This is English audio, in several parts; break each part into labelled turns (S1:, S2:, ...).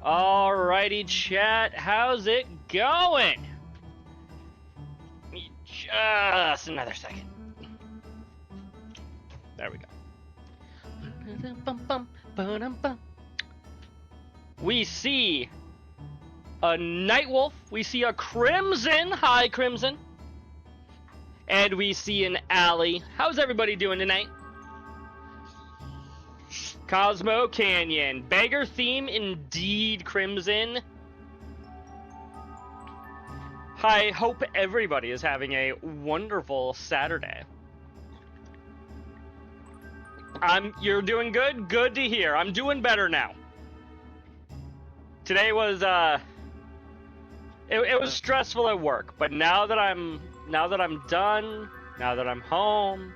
S1: Alrighty, chat. How's it going? Give me just another second. There we go. We see a Night Wolf. We see a Crimson. Hi, Crimson. And we see an Alley. How's everybody doing tonight? Cosmo Canyon. Beggar theme indeed, Crimson. I hope everybody is having a wonderful Saturday. You're doing good? Good to hear. I'm doing better now. Today was it was stressful at work, but now that I'm done, now that I'm home,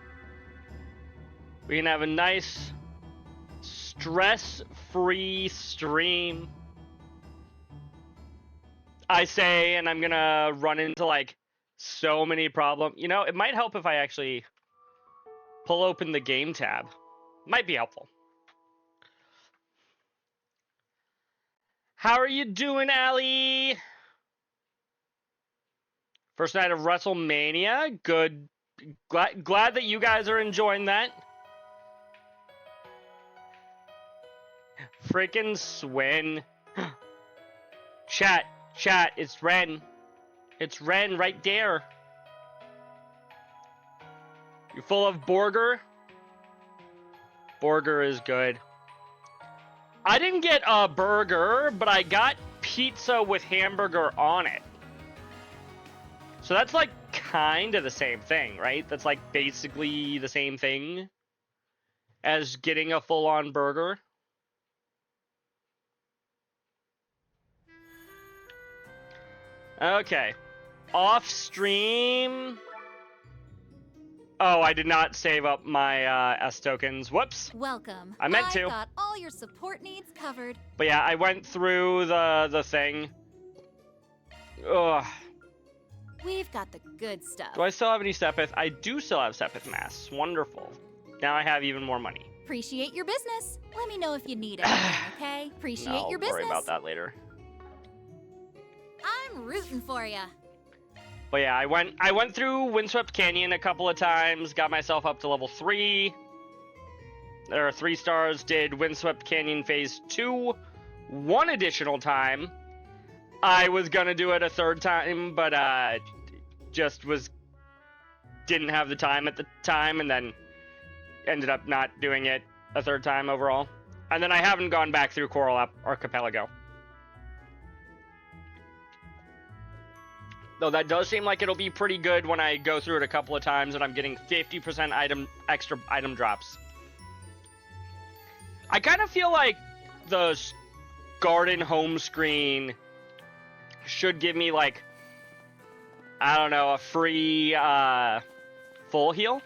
S1: we can have a nice stress-free stream. I say, and I'm gonna run into like so many problems. You know, it might help if I actually pull open the game tab. Might be helpful. How are you doing, Allie? First night of WrestleMania. Good. Glad that you guys are enjoying that. Freaking Swin. Chat, it's Ren. It's Ren right there. You full of burger? Burger is good. I didn't get a burger, but I got pizza with hamburger on it. So that's like kind of the same thing, right? That's like basically the same thing as getting a full-on burger. Okay. Off stream. Oh, I did not save up my S tokens. Whoops.
S2: Welcome.
S1: I meant to.
S2: I got all your support needs covered.
S1: But yeah, I went through the thing. Ugh.
S2: We've got the good stuff.
S1: Do I still have any Sepith? I do still have Sepith masks. Wonderful. Now I have even more money.
S2: Appreciate your business. Let me know if you need anything, okay? Appreciate your business.
S1: I'll worry about that later.
S2: I'm rooting for ya.
S1: But yeah, I went through Windswept Canyon a couple of times, got myself up to level 3. There are 3 stars, did Windswept Canyon Phase 2 one additional time. I was gonna do it a third time, but didn't have the time at the time, and then ended up not doing it a third time overall. And then I haven't gone back through Coral Archipelago. Though that does seem like it'll be pretty good when I go through it a couple of times and I'm getting 50% extra item drops. I kind of feel like the garden home screen should give me like, I don't know, a free full heal.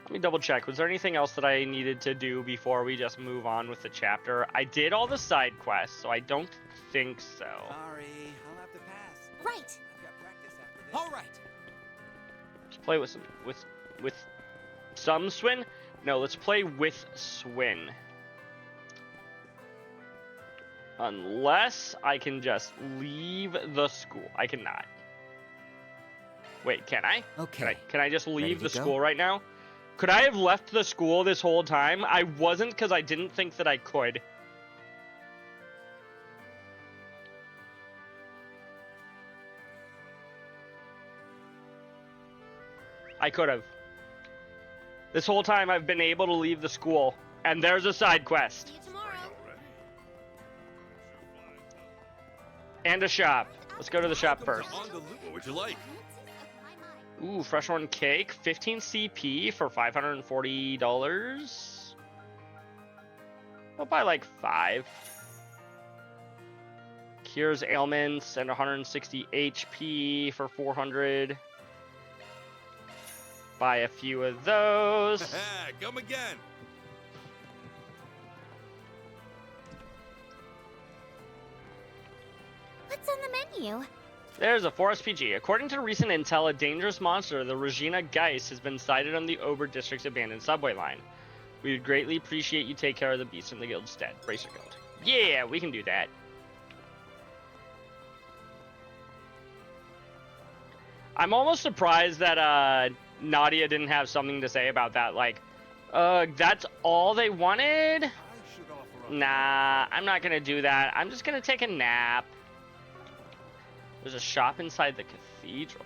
S1: Let me double check. Was there anything else that I needed to do before we just move on with the chapter? I did all the side quests, so I don't think so.
S3: Sorry, I'll have to pass.
S2: Right.
S3: I've got practice after this. All right.
S1: Let's play with some Swin? No, let's play with Swin. Unless I can just leave the school. I cannot. Wait, can I?
S3: Okay.
S1: Can I just leave the
S3: go?
S1: school right now? Could I have left the school this whole time? I wasn't, because I didn't think that I could. I could have. This whole time I've been able to leave the school. And there's a side quest.
S2: See you tomorrow.
S1: And a shop. Let's go to the shop first.
S4: On the loop. What would you like?
S1: Ooh, fresh one cake. 15 CP for $540. I'll buy like 5. Cures ailments and 160 HP for 400. Buy a few of those.
S4: Come again.
S2: What's on the menu?
S1: There's a Forest PG. According to recent intel, a dangerous monster, the Regina Geist, has been sighted on the Ober District's abandoned subway line. We would greatly appreciate you take care of the beast in the guild's stead. Brace your guild. Yeah, we can do that. I'm almost surprised that Nadia didn't have something to say about that. Like, that's all they wanted?
S3: I should offer up.
S1: Nah, I'm not gonna do that. I'm just gonna take a nap. There's a shop inside the cathedral.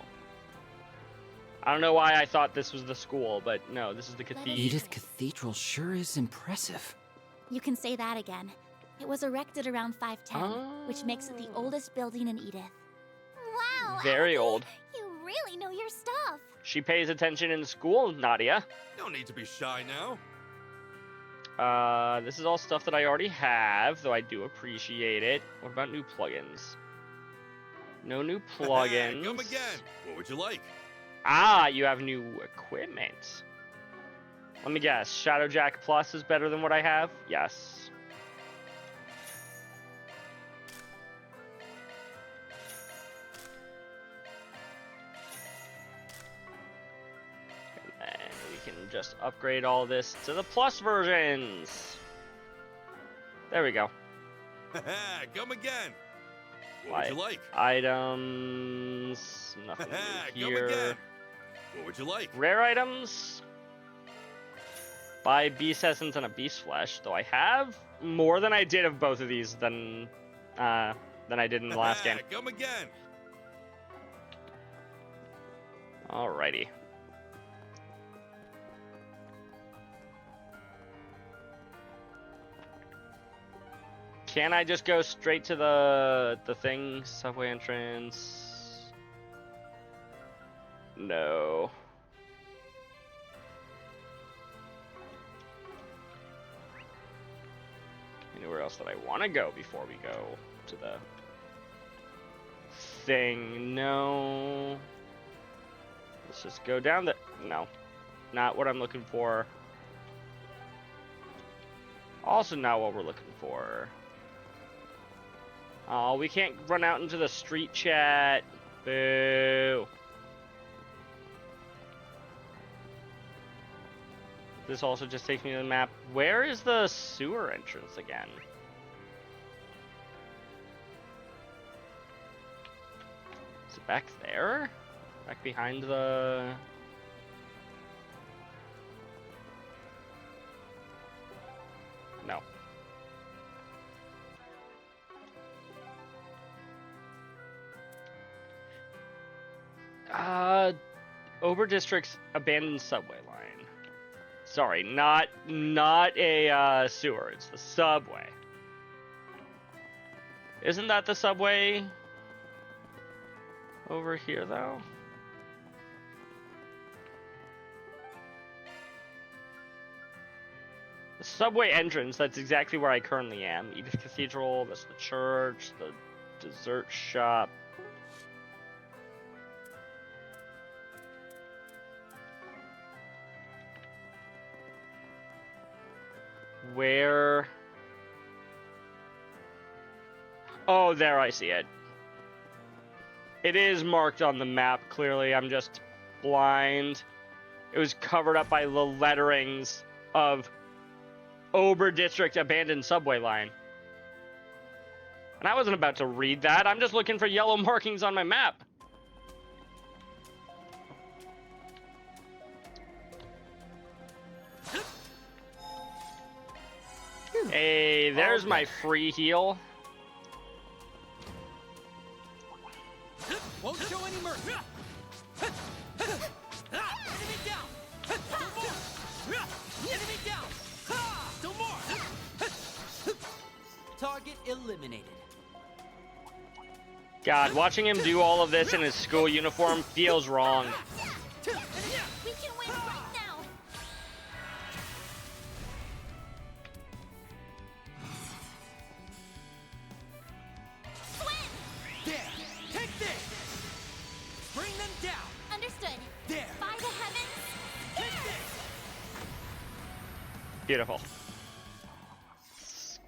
S1: I don't know why I thought this was the school, but no, this is the cathedral.
S5: Edith Cathedral sure is impressive.
S2: You can say that again. It was erected around 510, which makes it the oldest building in Edith. Wow,
S1: Very
S2: Abby,
S1: old.
S2: You really know your stuff.
S1: She pays attention in school, Nadia.
S4: No need to be shy now.
S1: This is all stuff that I already have, though I do appreciate it. What about new plugins? No new plugins.
S4: Come again. What would you like?
S1: Ah, you have new equipment. Let me guess. Shadowjack Plus is better than what I have? Yes. And then we can just upgrade all this to the Plus versions. There we go.
S4: Come again. What would you like?
S1: Items. Nothing new
S4: Come
S1: here.
S4: again. What would you like?
S1: Rare items. Buy beast essence and a beast flesh. Though I have more than I did of both of these than I did in the last game.
S4: Come again.
S1: Alrighty. Can I just go straight to the thing? Subway entrance? No. Anywhere else that I want to go before we go to the thing? No. Let's just go down the... No. Not what I'm looking for. Also not what we're looking for. Oh, we can't run out into the street chat. Boo. This also just takes me to the map. Where is the sewer entrance again? Is it back there? Back behind the... No. Ober District's abandoned subway line. Sorry, not a sewer. It's the subway. Isn't that the subway over here, though? The subway entrance, that's exactly where I currently am. Edith Cathedral, that's the church, the dessert shop. Where? Oh, there, I see it. It is marked on the map, clearly. I'm just blind. It was covered up by the letterings of Ober District abandoned subway line. And I wasn't about to read that. I'm just looking for yellow markings on my map. Hey, there's my free heal.
S3: Won't show any mercy. Enemy down. Still more. Enemy down. Still more. Target eliminated.
S1: God, watching him do all of this in his school uniform feels wrong.
S2: We can win right now. Swim!
S3: There. Take this. Bring them down.
S2: Understood.
S3: There.
S2: By the heavens.
S3: Take this.
S1: Beautiful.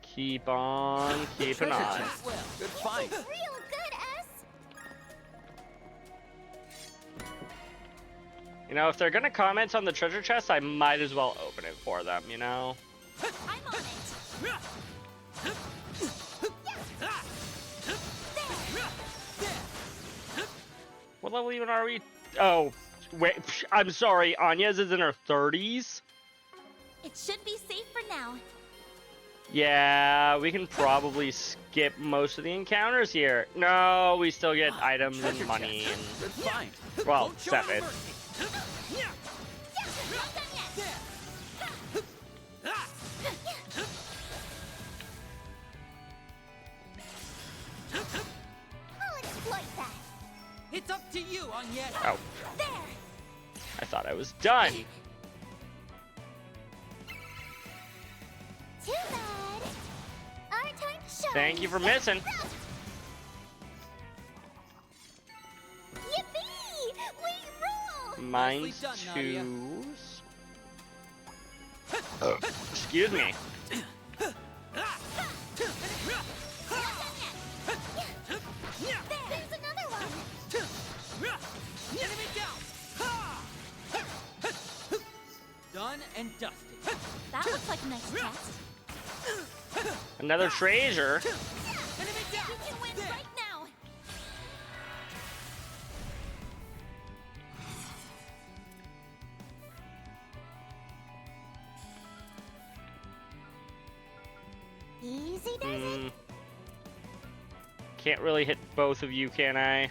S1: Keep on keeping on.
S3: Well, good fight.
S2: Real good, S.
S1: You know, if they're gonna comment on the treasure chest, I might as well open it for them, you know?
S2: I'm on it.
S1: What level even are we? Oh, wait. I'm sorry. Anya's is in her 30s.
S2: It should be safe for now.
S1: Yeah, we can probably skip most of the encounters here. No, we still get items and money and,
S5: Good find.
S1: well,
S3: Don't show any
S1: Sepith.
S3: mercy.
S2: Not done yet. I'll exploit that.
S3: It's up to you, Anya.
S1: Oh,
S2: There.
S1: I thought I was done.
S2: Too bad. Our time to shine.
S1: Thank you for missing.
S2: Yippee! We rule!
S1: Mine's
S3: done, Nadia.
S1: twos. Oh, excuse me.
S2: There's another one.
S3: Enemy down. Done and dusted.
S2: That looks like a nice chest.
S1: Another treasure.
S3: Enemy down.
S2: We can win
S3: There.
S2: right now. Easy does it.
S1: Hmm. Can't really hit both of you, can I?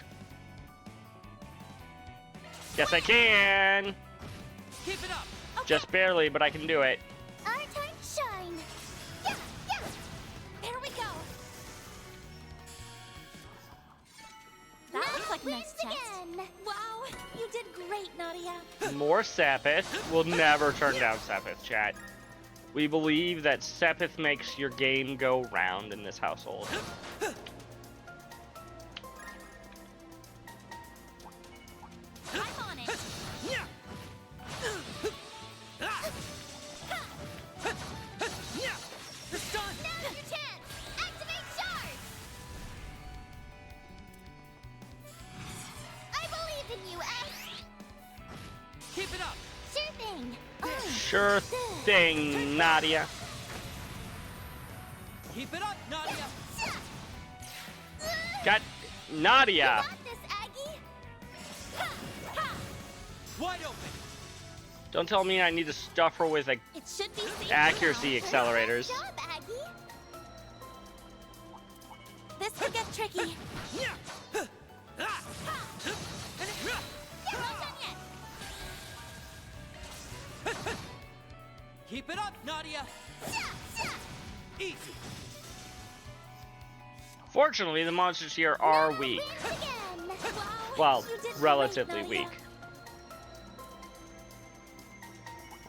S1: Yes, I can.
S3: Keep it up.
S1: Just barely, but I can do it.
S2: Our time to shine. Yeah, yeah. There we go. That looks like a nice chest. Again. Wow, you did great, Nadia.
S1: More Sepith. We'll never turn down Sepith, chat. We believe that Sepith makes your game go round in this household.
S2: I'm on it.
S3: The stun.
S2: Now's your chance. Activate Shard. I believe in you, Ace.
S3: Keep it up.
S2: Sure thing.
S1: Sure thing, Nadia.
S3: Keep it up, Nadia.
S1: Got Nadia.
S2: Got this, Aggie. Ha, ha.
S3: Wide open.
S1: Don't tell me I need to stuff her with like
S2: It should be safe
S1: accuracy
S2: now.
S1: accelerators.
S2: Good job, Aggie. This could get tricky.
S3: Enemy.
S2: Not done yet.
S3: Keep it up, Nadia. Easy.
S1: Fortunately, the monsters here are weak.
S2: Wins again. Wow,
S1: Well,
S2: you did great,
S1: relatively
S2: Nadia.
S1: weak.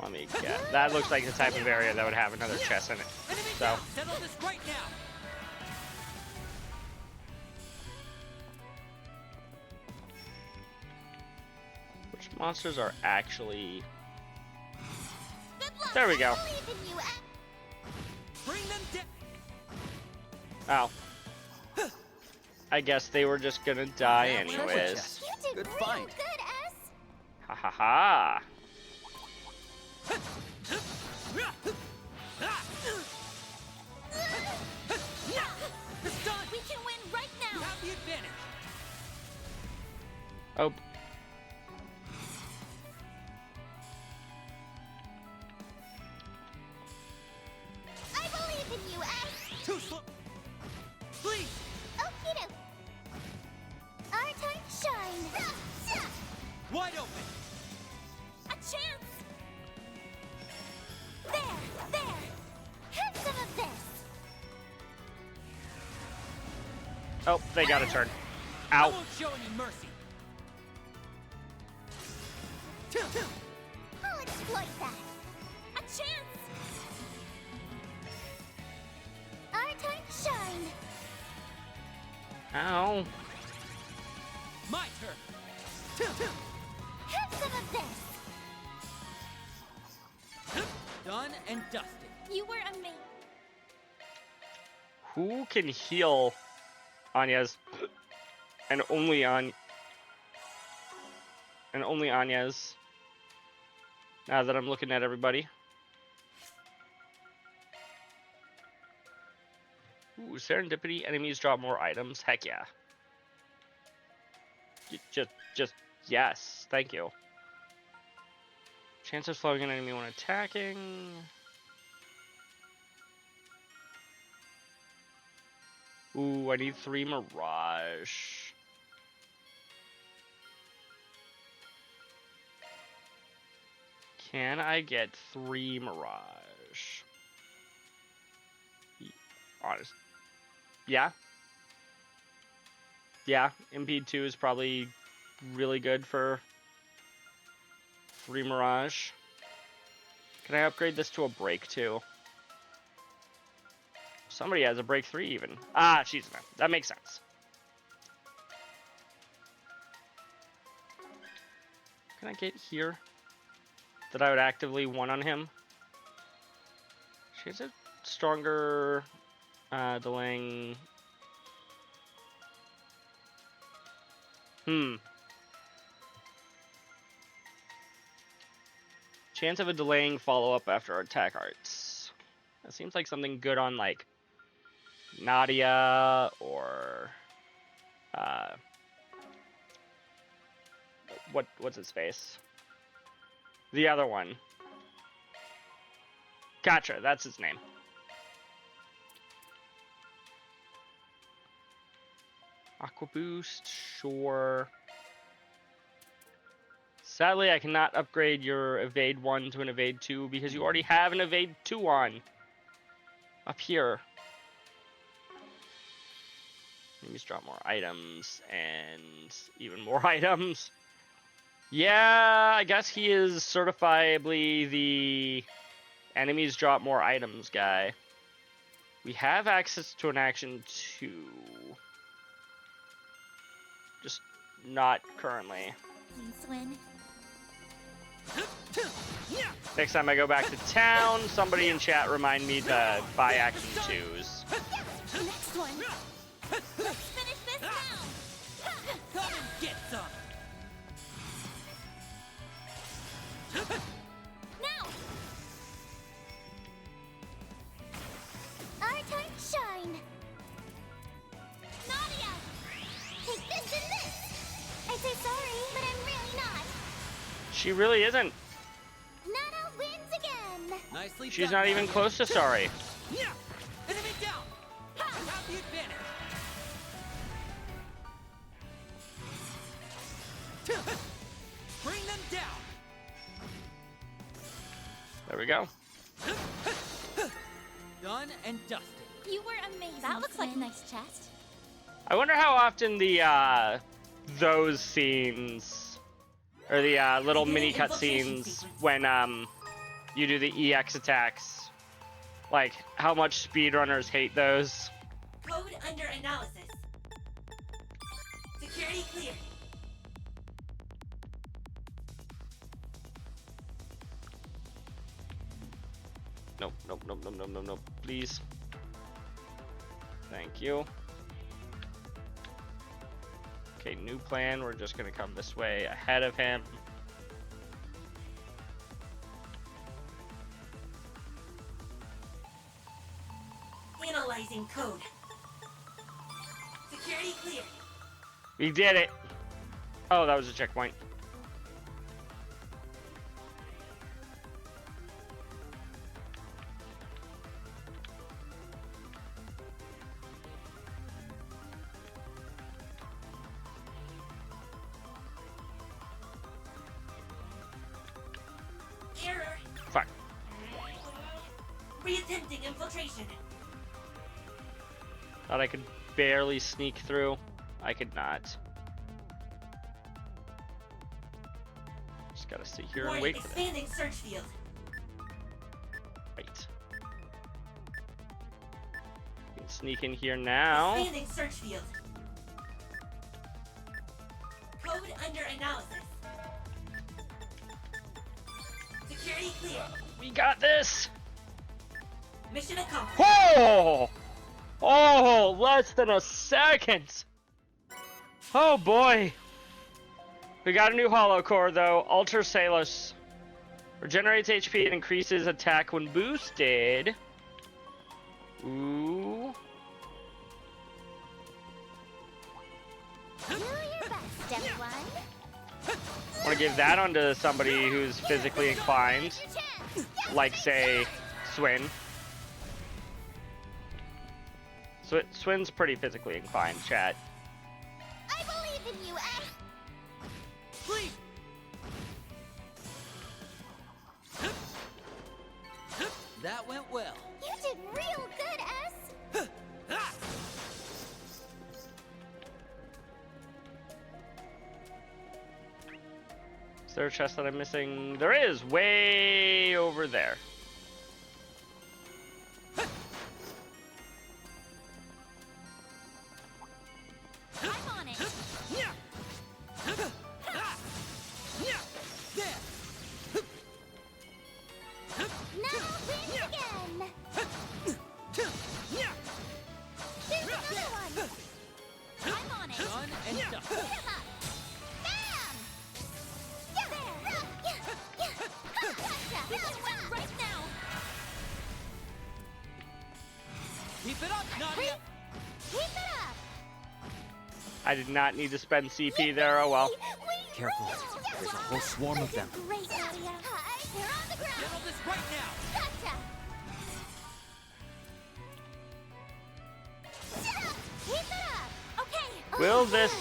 S1: Let me guess. That looks like the type of area that would have another chest in it.
S3: Enemy
S1: So,
S3: down. Settle this right now.
S1: which monsters are actually...
S2: Good luck.
S1: There we go.
S2: I believe in you,
S3: Bring them
S1: Oh.
S3: down.
S1: I guess they were just gonna die
S5: That treasure
S1: anyways.
S5: chest.
S2: You did
S5: Good
S2: real
S5: find.
S2: good, S.
S1: Ha ha ha.
S3: The stun.
S2: We can win right
S3: You
S2: now.
S3: have the advantage.
S1: Oh.
S2: I believe in you, S.
S3: Too slow. Please.
S2: Okie doke. Our time to shine.
S3: Wide open.
S2: A chance. There. Have some of this.
S1: Oh, they got a turn.
S3: I
S1: Ow.
S3: won't show any mercy.
S2: I'll exploit that. A chance. Our time to shine.
S1: Ow.
S3: My turn.
S2: Have some of this.
S3: Done and dusted.
S2: You were amazing.
S1: Who can heal Anya's? And only Anya's. Now that I'm looking at everybody. Ooh, serendipity. Enemies drop more items. Heck yeah. Just yes. Thank you. Chance of slowing an enemy when attacking. Ooh, I need 3 Mirage. Can I get 3 Mirage? Honest. Yeah. Yeah, Impede 2 is probably really good for 3 Mirage. Can I upgrade this to a Break 2? Somebody has a Break 3 even. Ah, she's a man. That makes sense. Can I get here? That I would actively one on him? She has a stronger delaying. Chance of a delaying follow-up after attack arts. That seems like something good on like Nadia or what's its face? The other one. Gotcha, that's his name. Aqua Boost, sure. Sadly, I cannot upgrade your Evade 1 to an Evade 2 because you already have an Evade 2 on. Up here. Enemies drop more items and even more items. Yeah, I guess he is certifiably the enemies drop more items guy. We have access to an action 2. Just not currently.
S2: Please win.
S1: Next time I go back to town, somebody in chat remind me to buy action 2s.
S2: Next one. Let's finish this now.
S3: Come and get some.
S2: Now. Our time to shine. Nadia, take this and this. I say sorry, but I'm really not.
S1: She really isn't.
S2: Nana wins again.
S3: Nicely
S1: She's
S3: done,
S1: not even
S3: Nadia.
S1: close to sorry.
S3: Yeah. Enemy down. You have the advantage. Bring them down.
S1: There we go.
S3: Done and dusted.
S2: You were amazing. That looks like a nice chest.
S1: I wonder how often the those scenes or the little mini cutscenes when you do the EX attacks, like how much speedrunners hate those.
S6: Code under analysis. Security clear.
S1: Nope, nope, nope, nope, nope, nope, nope. Please. Thank you. Okay, new plan. We're just gonna come this way ahead of him.
S6: Analyzing code. Security clear.
S1: We did it. Oh, that was a checkpoint.
S6: Error.
S1: Fuck.
S6: Reattempting infiltration.
S1: Thought I could barely sneak through. I could not. Just gotta sit here and
S6: Warning,
S1: wait for that.
S6: expanding search field.
S1: Wait. You can sneak in here now.
S6: Expanding search field. Code under analysis. Security clear.
S1: We got this!
S6: Mission accomplished.
S1: Oh! Oh, less than a second! Oh boy! We got a new hollow core though, Alter Salus. Regenerates HP and increases attack when boosted. Ooh.
S2: Do your best, everyone.
S1: I want to give that onto somebody who's physically inclined, like, say, Swin. Swin's pretty physically inclined, chat.
S2: I believe in you, S.
S3: Sleep.
S5: That went well.
S2: You did real good, S.
S3: Ah!
S1: Is there a chest that I'm missing? There is, way over there.
S2: I'm on it.
S3: Yeah. Ah! Yeah. There.
S2: Now wins again.
S3: Yeah.
S2: There's another one. I'm on it.
S5: Done and done.
S2: Hit 'em up. Bam! Yeah, there. Yeah. Gotcha. We can win right now.
S3: Keep it up, Nadia.
S2: Keep it up.
S1: I did not need to spend CP there, oh well.
S5: Careful. There's a whole swarm of them.
S2: Great, Nadia. They're on the ground.
S3: Settle this right now.
S2: Gotcha. Keep it up. Okay.
S1: Will this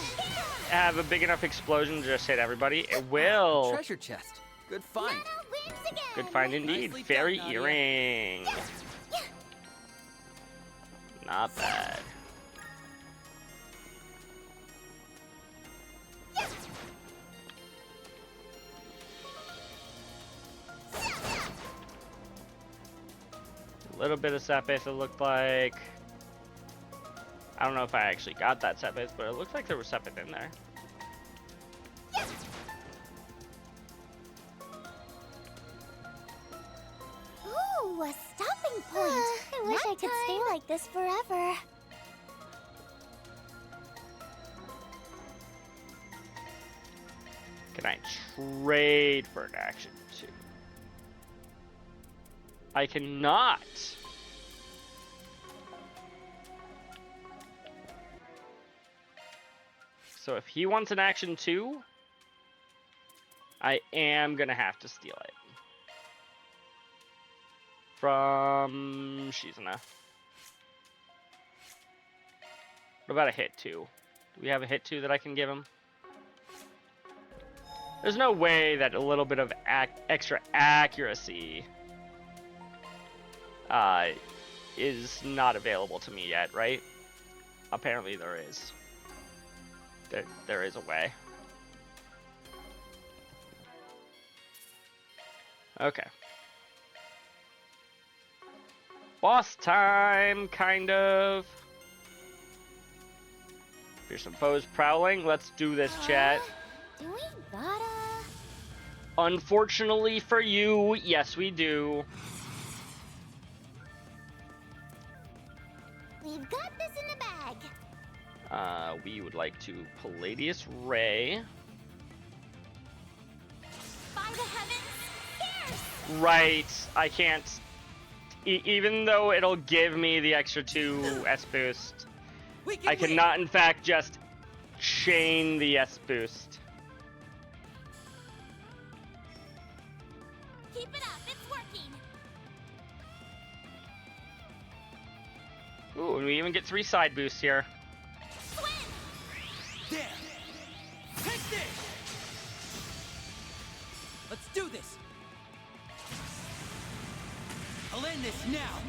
S1: have a big enough explosion to just hit everybody? It will.
S5: Treasure chest. Good find.
S2: Nana wins again.
S1: Good find indeed.
S3: Nicely done,
S1: Fairy
S3: Nadia.
S1: earring.
S2: Yeah.
S1: Not bad. A little bit of Sepith, it looked like. I don't know if I actually got that Sepith, but it looked like there was Sepith in there.
S2: Ooh, a stopping point. I wish I could stay like this forever.
S1: Can I trade for an action 2? I cannot. So if he wants an action 2, I am gonna have to steal it. From Shizuna. What about a hit 2? Do we have a hit 2 that I can give him? There's no way that a little bit of extra accuracy is not available to me yet, right? Apparently there is. There is a way. Okay. Boss time, kind of. Here's some foes prowling. Let's do this, chat.
S2: Do we gotta?
S1: Unfortunately for you, yes we do.
S2: We've got this in the bag.
S1: We would like to Palladius Ray.
S2: By the heavens, fierce!
S1: Right, I can't. Even though it'll give me the extra 2 S boost,
S3: We can
S1: I
S3: win.
S1: cannot in fact just chain the S boost.
S2: Keep it up, it's working.
S1: Ooh, and we even get 3 side boosts here.
S2: Swim!
S3: There. Take this. Let's do this. I'll end this now.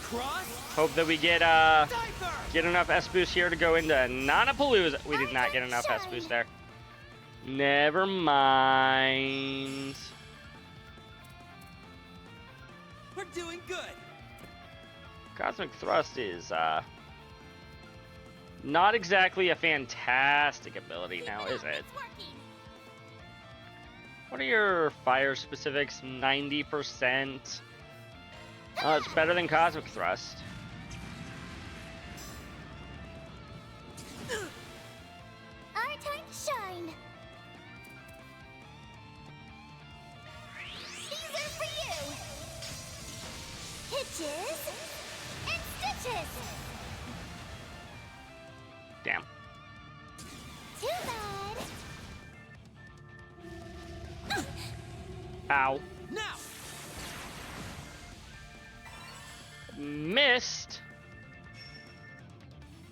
S3: Cross.
S1: Hope that we get
S3: Diver.
S1: enough S boost here to go into Nanapalooza. We did not get enough S boost there. Never mind.
S3: We're doing good.
S1: Cosmic Thrust is not exactly a fantastic ability now, is it?
S2: It's working.
S1: What are your fire specifics? 90%. Oh, it's better than Cosmic Thrust.
S2: Our time to shine. These are for you. Hitches and Peaches!
S1: Damn.
S2: Too bad.
S1: Ow.
S3: Now!
S1: Missed.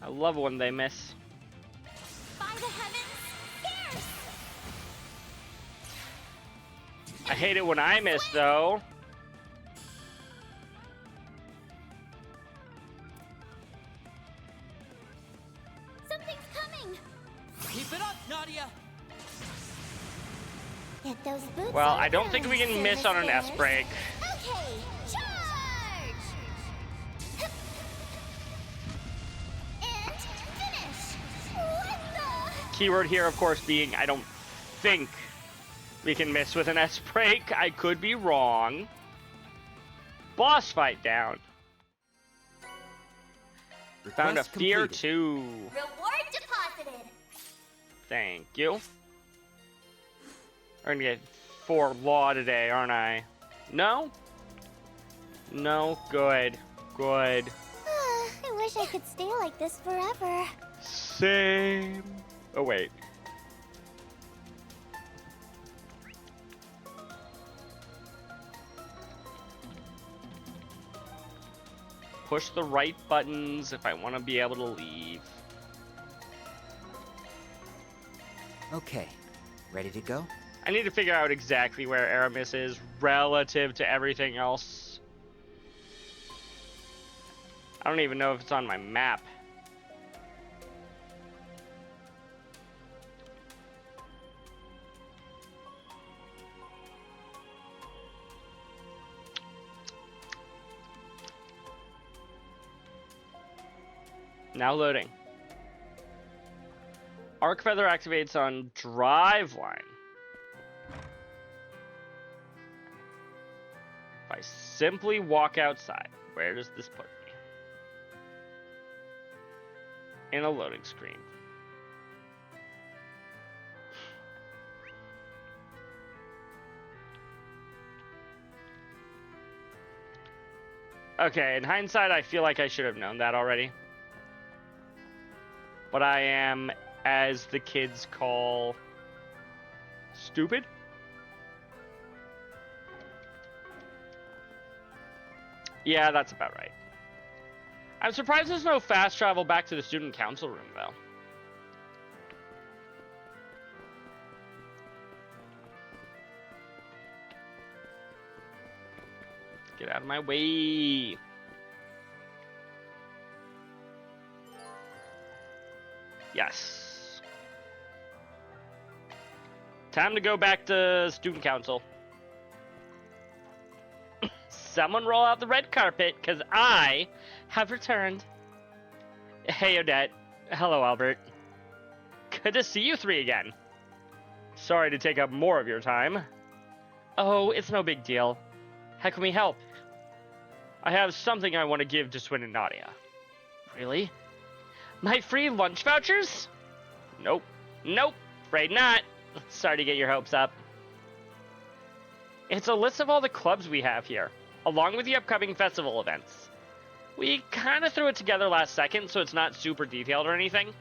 S1: I love when they miss.
S2: By the heavens, fierce!
S1: I hate it when I miss, though.
S2: Something's coming!
S3: Keep it up, Nadia!
S2: Get those boots
S1: Well,
S2: on
S1: I don't think we
S2: first,
S1: can miss on an S
S2: Service
S1: break.
S2: Okay, charge! And finish! What the?
S1: Keyword here, of course, being I don't think we can miss with an S break. I could be wrong. Boss fight down. Found a
S5: Request
S1: fear
S5: completed.
S1: too.
S2: Reward deposited!
S1: Thank you. I'm gonna get 4 law today, aren't I? No? No? Good. Good.
S2: I wish I could stay like this forever.
S1: Same. Oh, wait. Push the right buttons if I want to be able to leave.
S5: Okay, ready to go?
S1: I need to figure out exactly where Aramis is relative to everything else. I don't even know if it's on my map. Now loading. Arc Feather activates on drive line. If I simply walk outside, where does this put me? In a loading screen. Okay, in hindsight, I feel like I should have known that already. But I am, as the kids call, stupid? Yeah, that's about right. I'm surprised there's no fast travel back to the student council room, though. Get out of my way. Yes. Time to go back to student council. Someone roll out the red carpet, because I have returned. Hey, Odette. Hello, Albert. Good to see you three again. Sorry to take up more of your time. Oh, it's no big deal. How can we help? I have something I want to give to Swin and Nadia. Really? My free lunch vouchers? Nope. Nope. Afraid not. Sorry to get your hopes up. It's a list of all the clubs we have here, along with the upcoming festival events. We kind of threw it together last second, so it's not super detailed or anything.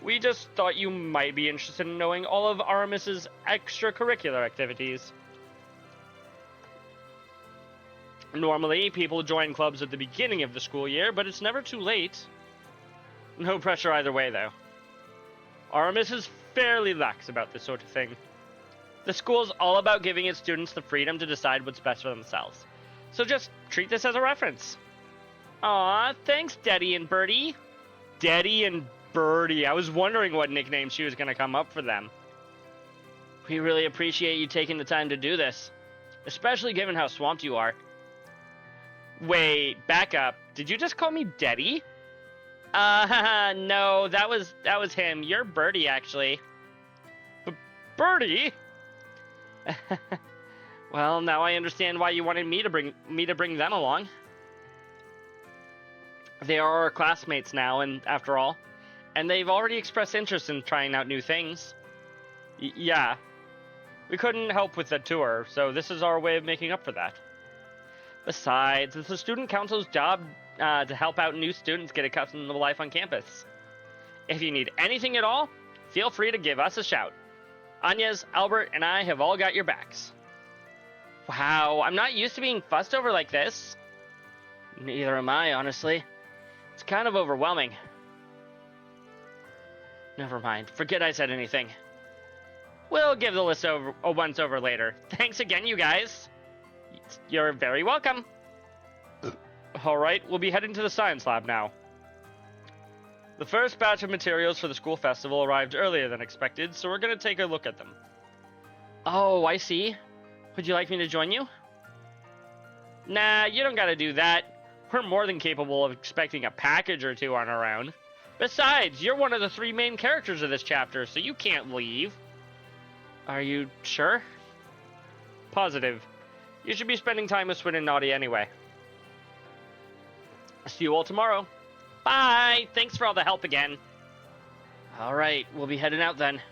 S1: We just thought you might be interested in knowing all of Aramis's extracurricular activities. Normally, people join clubs at the beginning of the school year, but it's never too late. No pressure either way, though. Aramis is fairly lax about this sort of thing. The school's all about giving its students the freedom to decide what's best for themselves. So just treat this as a reference. Aw, thanks, Daddy and Birdie. Daddy and Birdie. I was wondering what nickname she was going to come up for them. We really appreciate you taking the time to do this, especially given how swamped you are. Wait, back up. Did you just call me Daddy? No, that was him. You're Birdie, actually. Birdie? Well, now I understand why you wanted me to bring them along. They are our classmates now, and after all, and they've already expressed interest in trying out new things. Yeah. We couldn't help with the tour, so this is our way of making up for that. Besides, it's the student council's job to help out new students get accustomed to life on campus. If you need anything at all, feel free to give us a shout. Anya's, Albert, and I have all got your backs. Wow, I'm not used to being fussed over like this. Neither am I, honestly. It's kind of overwhelming. Never mind, forget I said anything. We'll give the list over a once over later. Thanks again, you guys. You're very welcome. Alright, we'll be heading to the science lab now. The first batch of materials for the school festival arrived earlier than expected, so we're going to take a look at them. Oh, I see. Would you like me to join you? Nah, you don't gotta do that. We're more than capable of expecting a package or two on our own. Besides, you're one of the 3 main characters of this chapter, so you can't leave. Are you sure? Positive. You should be spending time with Swin and Naughty anyway. See you all tomorrow. Bye! Thanks for all the help again. Alright, we'll be heading out then.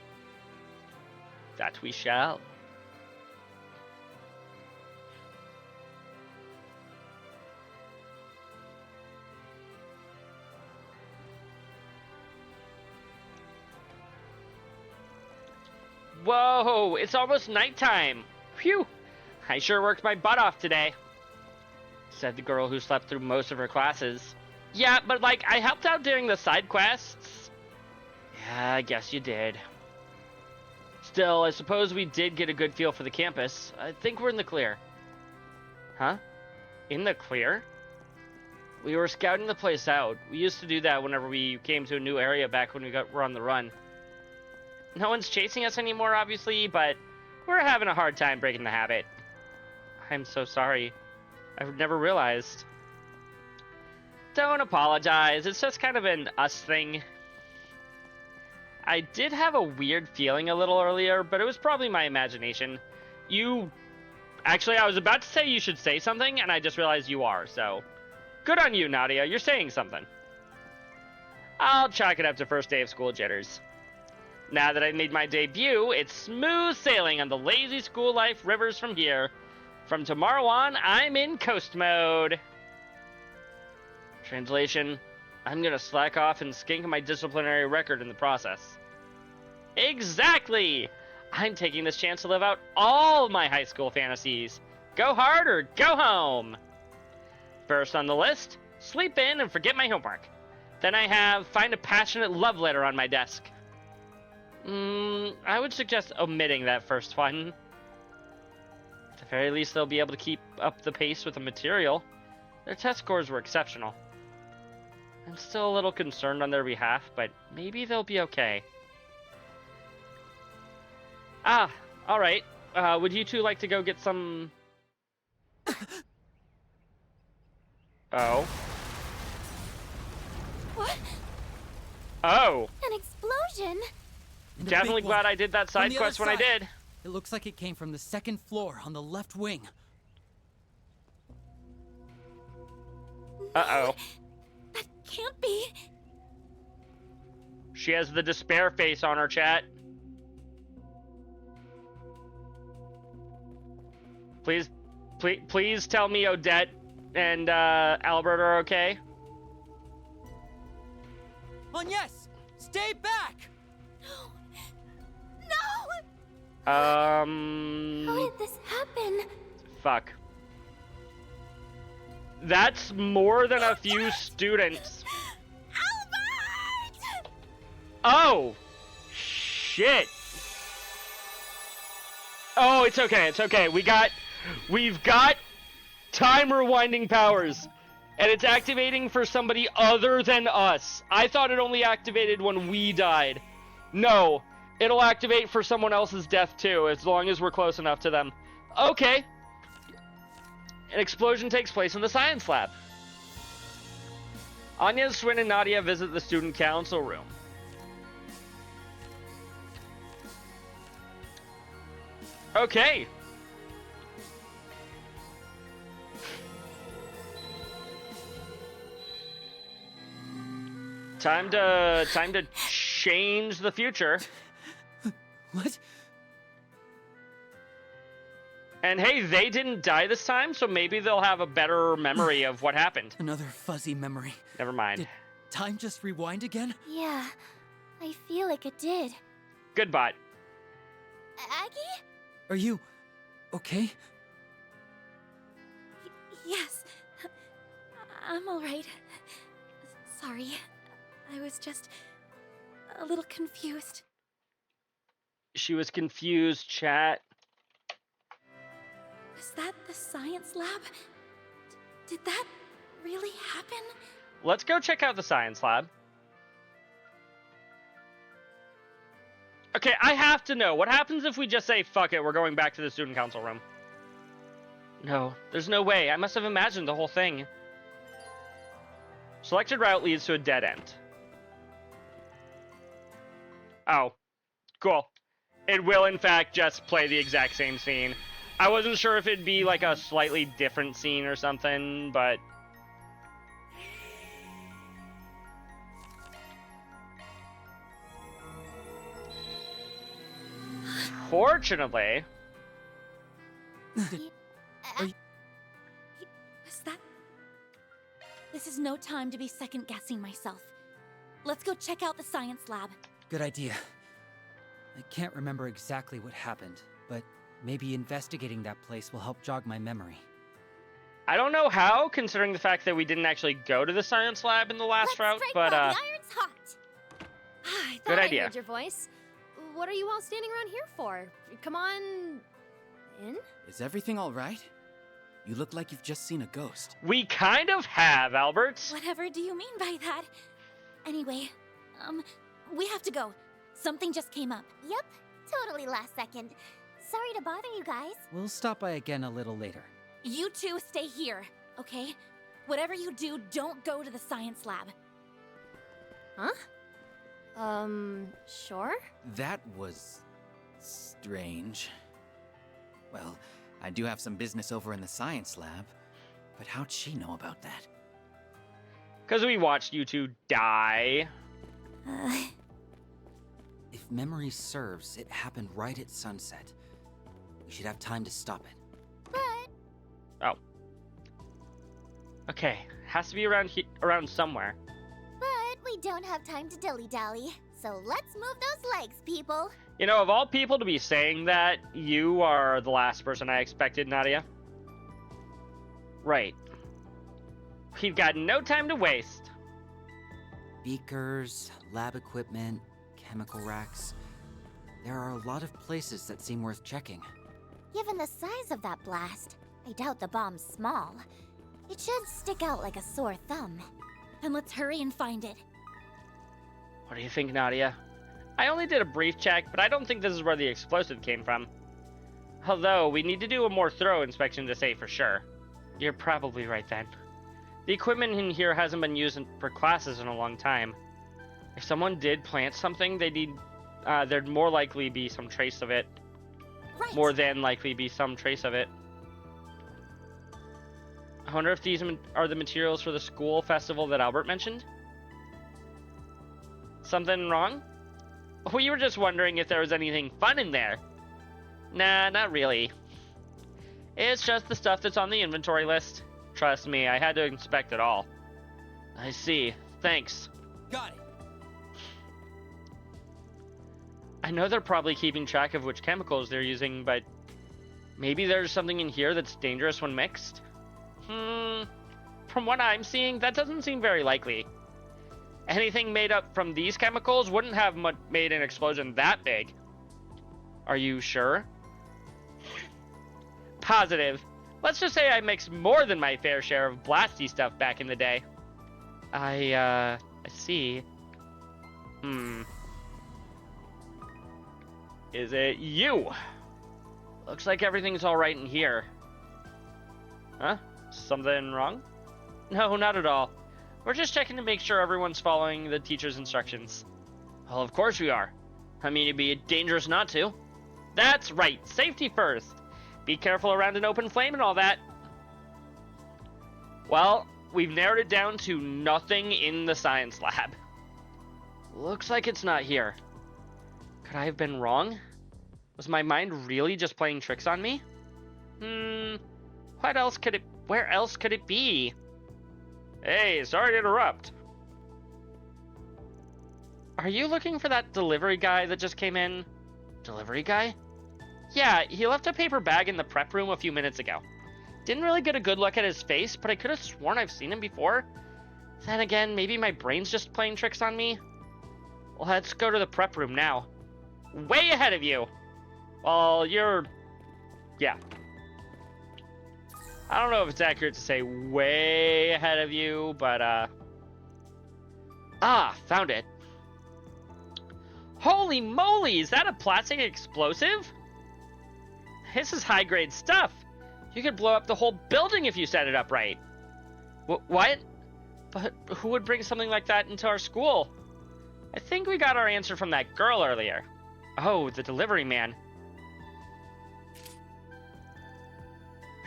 S1: That we shall. Whoa, it's almost nighttime. Phew, I sure worked my butt off today. Said the girl who slept through most of her classes. Yeah, but like, I helped out during the side quests. Yeah, I guess you did. Still, I suppose we did get a good feel for the campus. I think we're in the clear. Huh? In the clear? We were scouting the place out. We used to do that whenever we came to a new area back when were on the run. No one's chasing us anymore, obviously, but we're having a hard time breaking the habit. I'm so sorry. I've never realized. Don't apologize. It's just kind of an us thing. I did have a weird feeling a little earlier, but it was probably my imagination. Actually, I was about to say you should say something, and I just realized you are, so... Good on you, Nadia. You're saying something. I'll chalk it up to first day of school jitters. Now that I've made my debut, it's smooth sailing on the lazy school life rivers from here. From tomorrow on, I'm in coast mode. Translation, I'm gonna slack off and skink my disciplinary record in the process. Exactly! I'm taking this chance to live out all my high school fantasies. Go hard or go home! First on the list, sleep in and forget my homework. Then I have find a passionate love letter on my desk. I would suggest omitting that first one. At the very least, they'll be able to keep up the pace with the material. Their test scores were exceptional. I'm still a little concerned on their behalf, but maybe they'll be okay. Ah, alright. Would you two like to go get some... Oh.
S2: What?
S1: Oh.
S2: An explosion?
S3: And a
S1: Definitely
S3: big one.
S1: glad I did that
S3: On
S1: side
S3: the
S1: quest
S3: other
S1: when I
S3: side.
S1: did.
S3: It looks like it came from the 2nd floor on the left wing.
S1: Uh-oh.
S2: That can't be.
S1: She has the despair face on her, chat. Please tell me Odette and Albert are okay.
S3: Yes! Stay back!
S2: No! How
S1: Um...
S2: did this happen?
S1: Fuck. That's more than a few students.
S2: Albert!
S1: Oh! Shit! Oh, it's okay, it's okay. We've got time rewinding powers. And it's activating for somebody other than us. I thought it only activated when we died. No, it'll activate for someone else's death too, as long as we're close enough to them. Okay. An explosion takes place in the science lab. Anya, Swin, and Nadia visit the student council room. Okay. Time to change the future.
S3: What?
S1: And hey, they didn't die this time, so maybe they'll have a better memory of what happened.
S3: Another fuzzy memory.
S1: Never mind.
S3: Did time just rewind again?
S2: Yeah, I feel like it did.
S1: Goodbye.
S2: Aggie?
S3: Are you okay?
S2: Yes. I'm alright. Sorry. I was just a little confused.
S1: She was confused, chat.
S2: Was that the science lab? Did that really happen?
S1: Let's go check out the science lab. Okay, I have to know. What happens if we just say, fuck it, we're going back to the student council room? No, there's no way. I must have imagined the whole thing. Selected route leads to a dead end. Oh, cool. It will, in fact, just play the exact same scene. I wasn't sure if it'd be like a slightly different scene or something, but... Fortunately...
S2: Was that... This is no time to be second-guessing myself. Let's go check out the science lab.
S5: Good idea. I can't remember exactly what happened, but maybe investigating that place will help jog my memory.
S1: I don't know how, considering the fact that we didn't actually go to the science lab in the last route, but
S2: the iron's hot.
S7: I
S1: Good
S7: thought
S1: idea.
S7: I heard your voice. What are you all standing around here for? Come on... in?
S3: Is everything all right? You look like you've just seen a ghost.
S1: we kind of have, Albert.
S2: Whatever do you mean by that? Anyway, we have to go. Something just came up.
S8: Yep, totally last second. Sorry to bother you guys.
S5: We'll stop by again a little later.
S2: You two stay here, okay? Whatever you do, don't go to the science lab.
S7: Huh? Sure?
S3: That was... strange. Well, I do have some business over in the science lab, but how'd she know about that?
S1: Because we watched you two die.
S5: If memory serves, it happened right at sunset. We should have time to stop it.
S1: Oh. Okay, has to be around around somewhere.
S8: But we don't have time to dilly-dally. So let's move those legs, people.
S1: You know, of all people to be saying that, you are the last person I expected, Nadia. Right. We've got no time to waste.
S5: Beakers, lab equipment, chemical racks. There are a lot of places that seem worth checking.
S8: Given the size of that blast, I doubt the bomb's small. It should stick out like a sore thumb.
S2: Then let's hurry and find it.
S1: What do you think, Nadia? I only did a brief check, but I don't think this is where the explosive came from. Although, we need to do a more thorough inspection to say for sure. You're probably right then. The equipment in here hasn't been used for classes in a long time. If someone did plant something, there'd more likely be some trace of it.
S2: Right.
S1: More than likely be some trace of it. I wonder if these are the materials for the school festival that Albert mentioned? Something wrong? We were just wondering if there was anything fun in there. Nah, not really. It's just the stuff that's on the inventory list. Trust me, I had to inspect it all. I see. Thanks.
S3: Got it.
S1: I know they're probably keeping track of which chemicals they're using, but maybe there's something in here that's dangerous when mixed? From what I'm seeing, that doesn't seem very likely. Anything made up from these chemicals wouldn't have made an explosion that big. Are you sure? Positive. Let's just say I mixed more than my fair share of blasty stuff back in the day. I see. Is it you? Looks like everything's alright in here. Huh? Something wrong? No, not at all. We're just checking to make sure everyone's following the teacher's instructions. Well, of course we are. I mean, it'd be dangerous not to. That's right, safety first. Be careful around an open flame and all that. Well, we've narrowed it down to nothing in the science lab. Looks like it's not here. Could I have been wrong? Was my mind really just playing tricks on me? What else could it... Where else could it be? Hey, sorry to interrupt. Are you looking for that delivery guy that just came in? Delivery guy? Yeah, he left a paper bag in the prep room a few minutes ago. Didn't really get a good look at his face, but I could have sworn I've seen him before. Then again, maybe my brain's just playing tricks on me. Well, let's go to the prep room now. Way ahead of you. Well, you're... Yeah. I don't know if it's accurate to say way ahead of you, but, Ah, found it. Holy moly, is that a plastic explosive? This is high-grade stuff. You could blow up the whole building if you set it up right. What? But who would bring something like that into our school? I think we got our answer from that girl earlier. Oh, the delivery man.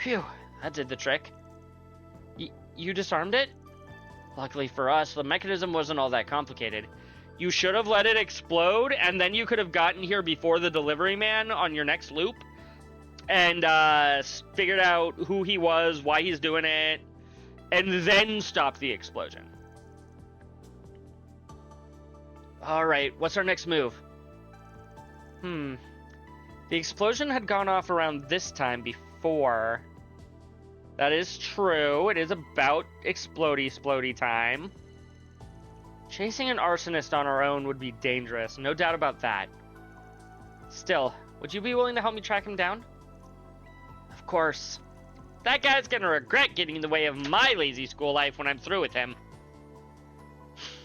S1: Phew, that did the trick. You disarmed it? Luckily for us, the mechanism wasn't all that complicated. You should have let it explode, and then you could have gotten here before the delivery man on your next loop, and figured out who he was, why he's doing it, and then stop the explosion. Alright, what's our next move? The explosion had gone off around this time before. That is true. It is about explodey time. Chasing an arsonist on our own would be dangerous, no doubt about that. Still, would you be willing to help me track him down? Of course. That guy's gonna regret getting in the way of my lazy school life when I'm through with him.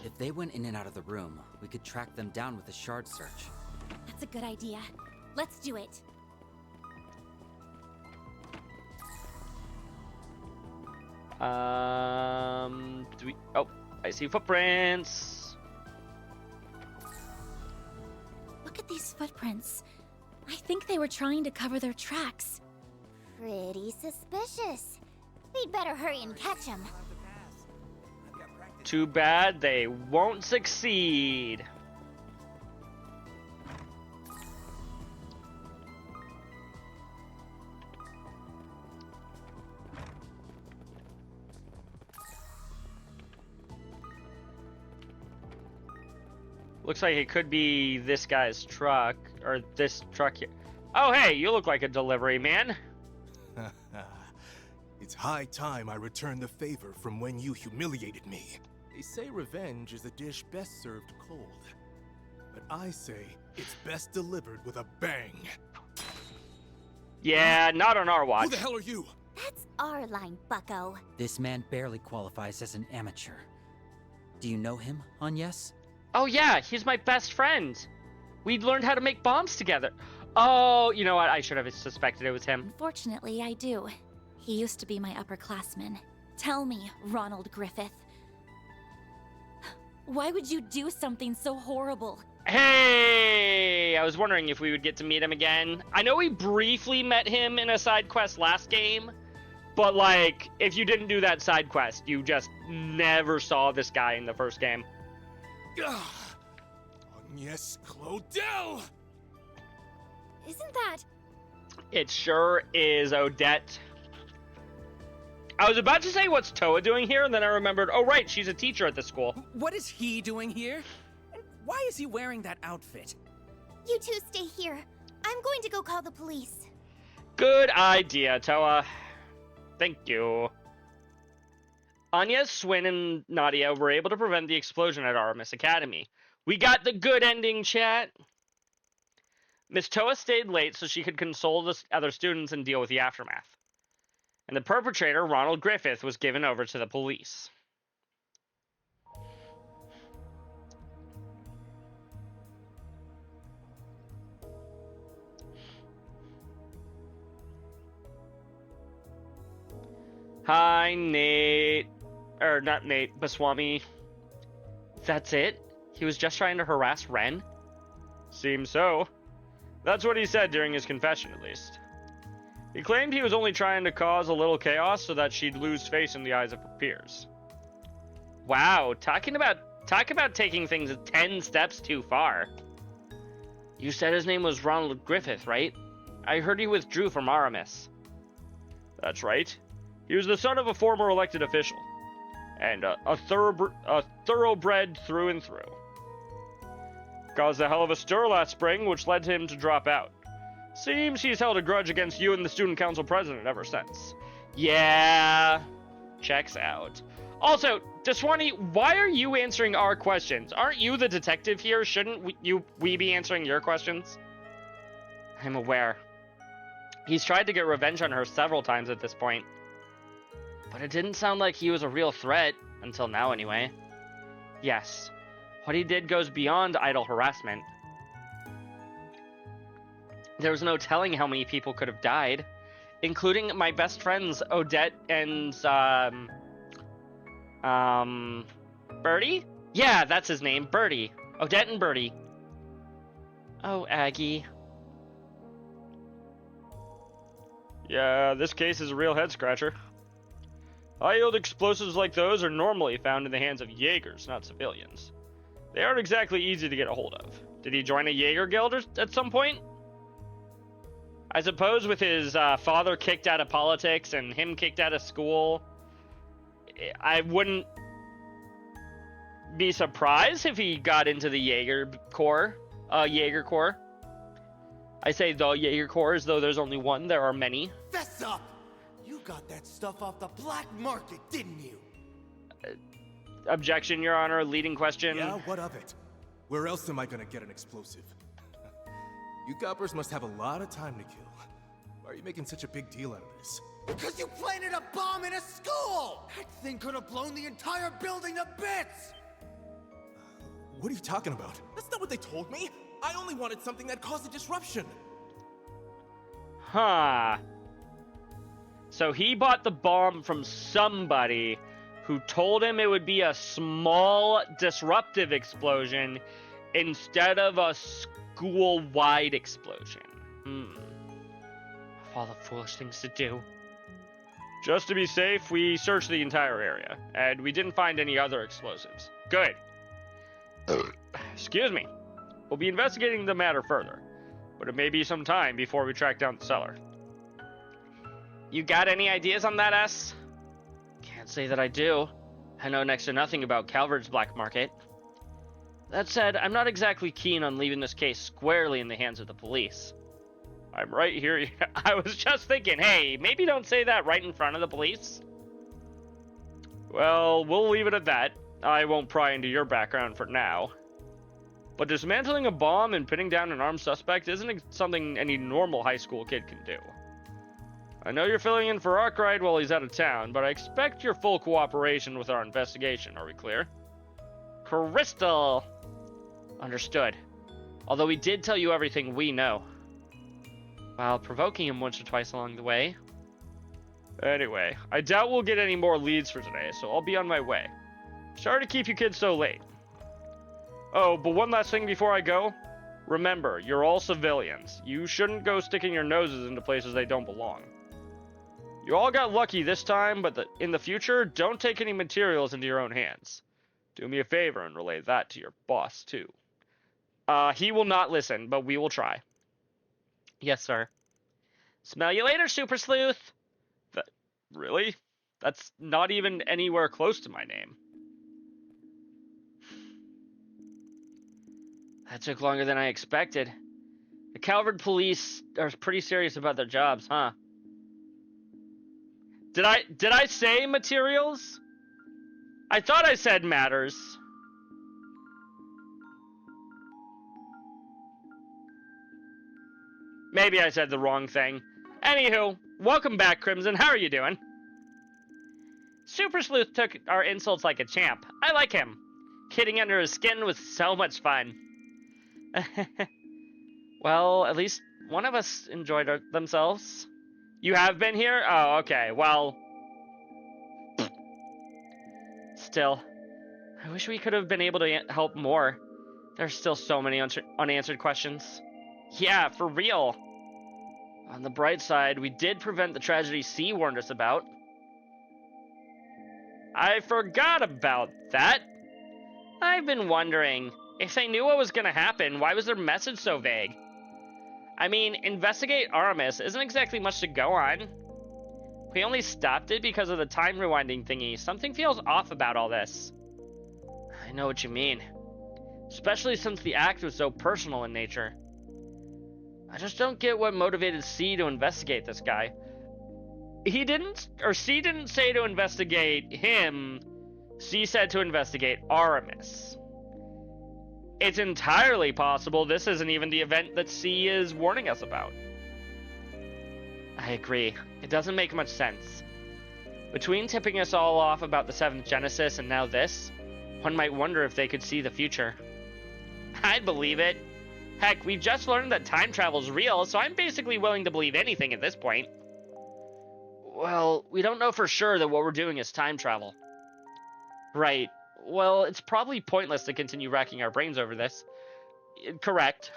S5: If they went in and out of the room, we could track them down with a shard search.
S2: That's a good idea. Let's do it.
S1: Do we... Oh, I see footprints.
S2: Look at these footprints. I think they were trying to cover their tracks.
S8: Pretty suspicious. We'd better hurry and catch him.
S1: Too bad they won't succeed. Looks like it could be this guy's truck, or this truck here. Oh, hey, you look like a delivery man.
S9: It's high time I return the favor from when you humiliated me. They say revenge is a dish best served cold. But I say it's best delivered with a bang.
S1: Yeah, not on our watch.
S9: Who the hell are you?
S8: That's our line, bucko.
S5: This man barely qualifies as an amateur. Do you know him, Agnes?
S1: Oh yeah, he's my best friend. We learned how to make bombs together. Oh, you know what? I should have suspected it was him.
S2: Unfortunately, I do. He used to be my upperclassman. Tell me, Ronald Griffith. Why would you do something so horrible?
S1: Hey! I was wondering if we would get to meet him again. I know we briefly met him in a side quest last game, but like, if you didn't do that side quest, you just never saw this guy in the first game.
S9: Agnes Claudel!
S7: Isn't that...
S1: It sure is, Odette. I was about to say, what's Toa doing here? And then I remembered, oh right, she's a teacher at the school.
S3: What is he doing here? And why is he wearing that outfit?
S8: You two stay here. I'm going to go call the police.
S1: Good idea, Toa. Thank you. Anya, Swin, and Nadia were able to prevent the explosion at Aramis Academy. We got the good ending, chat. Miss Toa stayed late so she could console the other students and deal with the aftermath. And the perpetrator, Ronald Griffith, was given over to the police. Hi, Nate. Or not Nate, Baswami. That's it? He was just trying to harass Ren? Seems so. That's what he said during his confession, at least. He claimed he was only trying to cause a little chaos so that she'd lose face in the eyes of her peers. Wow, talk about taking things 10 steps too far. You said his name was Ronald Griffith, right? I heard he withdrew from Aramis. That's right. He was the son of a former elected official, and a thoroughbred through and through. Caused a hell of a stir last spring, which led him to drop out. Seems he's held a grudge against you and the student council president ever since. Yeah, checks out. Also, Deswani, why are you answering our questions? Aren't you the detective here? Shouldn't we be answering your questions? I'm aware. He's tried to get revenge on her several times at this point. But it didn't sound like he was a real threat, until now anyway. Yes, what he did goes beyond idle harassment. There was no telling how many people could have died, including my best friends Odette and Birdie? Yeah, that's his name, Birdie. Odette and Birdie. Oh, Aggie. Yeah, this case is a real head-scratcher. High-yield explosives like those are normally found in the hands of Jaegers, not civilians. They aren't exactly easy to get a hold of. Did he join a Jaeger guild at some point? I suppose with his father kicked out of politics and him kicked out of school, I wouldn't be surprised if he got into the Jaeger Corps. I say the Jaeger Corps as though there's only one. There are many.
S10: Fess up! You got that stuff off the black market, didn't you?
S1: Objection, Your Honor. Leading question.
S9: Yeah, what of it? Where else am I gonna get an explosive? You coppers must have a lot of time to kill. Why are you making such a big deal out of this?
S10: Because you planted a bomb in a school! That thing could have blown the entire building to bits!
S9: What are you talking about? That's not what they told me! I only wanted something that caused a disruption!
S1: Huh. So he bought the bomb from somebody who told him it would be a small disruptive explosion instead of a school-wide explosion. Of all the foolish things to do. Just to be safe, we searched the entire area, and we didn't find any other explosives. Good. Excuse me. We'll be investigating the matter further, but it may be some time before we track down the seller. You got any ideas on that, S? Can't say that I do. I know next to nothing about Calvard's black market. That said, I'm not exactly keen on leaving this case squarely in the hands of the police. I'm right here. I was just thinking, hey, maybe don't say that right in front of the police. Well, we'll leave it at that. I won't pry into your background for now. But dismantling a bomb and pinning down an armed suspect isn't something any normal high school kid can do. I know you're filling in for Arkwright while he's out of town, but I expect your full cooperation with our investigation. Are we clear? Crystal! Understood. Although we did tell you everything we know. While provoking him once or twice along the way. Anyway, I doubt we'll get any more leads for today, so I'll be on my way. Sorry to keep you kids so late. Oh, but one last thing before I go. Remember, you're all civilians. You shouldn't go sticking your noses into places they don't belong. You all got lucky this time, but in the future, don't take any materials into your own hands. Do me a favor and relay that to your boss, too. He will not listen, but we will try. Yes, sir. Smell you later, Super Sleuth. Really? That's not even anywhere close to my name. That took longer than I expected. The Calvard police are pretty serious about their jobs, huh? Did I say materials? I thought I said matters. Maybe I said the wrong thing. Anywho, welcome back, Crimson. How are you doing? Super Sleuth took our insults like a champ. I like him. Kidding under his skin was so much fun. Well, at least one of us enjoyed themselves. You have been here? Oh, okay. Well, still, I wish we could have been able to help more. There's still so many unanswered questions. Yeah, for real. On the bright side, we did prevent the tragedy C warned us about. I forgot about that. I've been wondering, if they knew what was going to happen, why was their message so vague? I mean, investigate Aramis isn't exactly much to go on. We only stopped it because of the time rewinding thingy. Something feels off about all this. I know what you mean. Especially since the act was so personal in nature. I just don't get what motivated C to investigate this guy. C didn't say to investigate him. C said to investigate Aramis. It's entirely possible this isn't even the event that C is warning us about. I agree. It doesn't make much sense. Between tipping us all off about the 7th Genesis and now this, one might wonder if they could see the future. I'd believe it. Heck, we've just learned that time travel's real, so I'm basically willing to believe anything at this point. Well, we don't know for sure that what we're doing is time travel. Right. Well, it's probably pointless to continue racking our brains over this. Correct.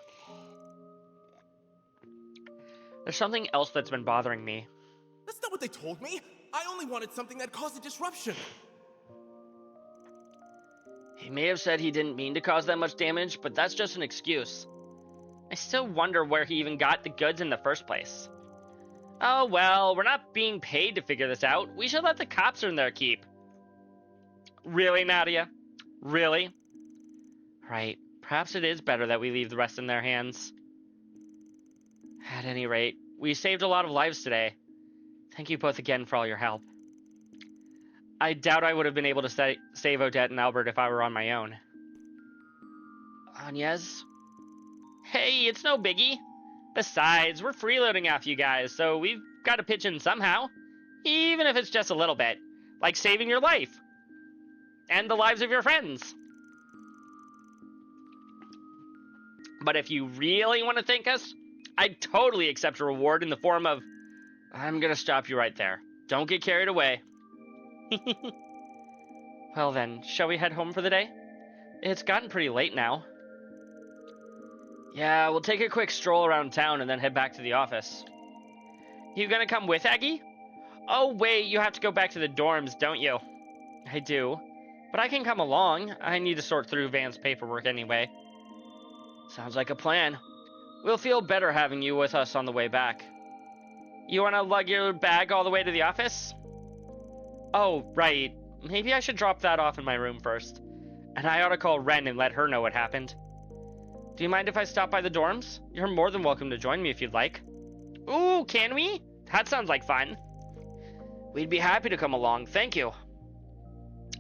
S1: There's something else that's been bothering me.
S11: That's not what they told me. I only wanted something that caused a disruption.
S1: He may have said he didn't mean to cause that much damage, but that's just an excuse. I still wonder where he even got the goods in the first place. Oh well, we're not being paid to figure this out. We should let the cops earn their keep. Really, Nadia? Really? Right. Perhaps it is better that we leave the rest in their hands. At any rate, we saved a lot of lives today. Thank you both again for all your help. I doubt I would have been able to save Odette and Albert if I were on my own. Agnes? Hey, it's no biggie. Besides, we're freeloading after you guys, so we've got to pitch in somehow. Even if it's just a little bit. Like saving your life. And the lives of your friends. But if you really want to thank us, I'd totally accept a reward in the form of... I'm gonna stop you right there. Don't get carried away. Well then, shall we head home for the day? It's gotten pretty late now. Yeah, we'll take a quick stroll around town and then head back to the office. You gonna come with, Aggie? Oh wait, you have to go back to the dorms, don't you? I do. But I can come along. I need to sort through Van's paperwork anyway. Sounds like a plan. We'll feel better having you with us on the way back. You wanna lug your bag all the way to the office? Oh, right. Maybe I should drop that off in my room first. And I ought to call Ren and let her know what happened. Do you mind if I stop by the dorms? You're more than welcome to join me if you'd like. Ooh, can we? That sounds like fun. We'd be happy to come along, thank you.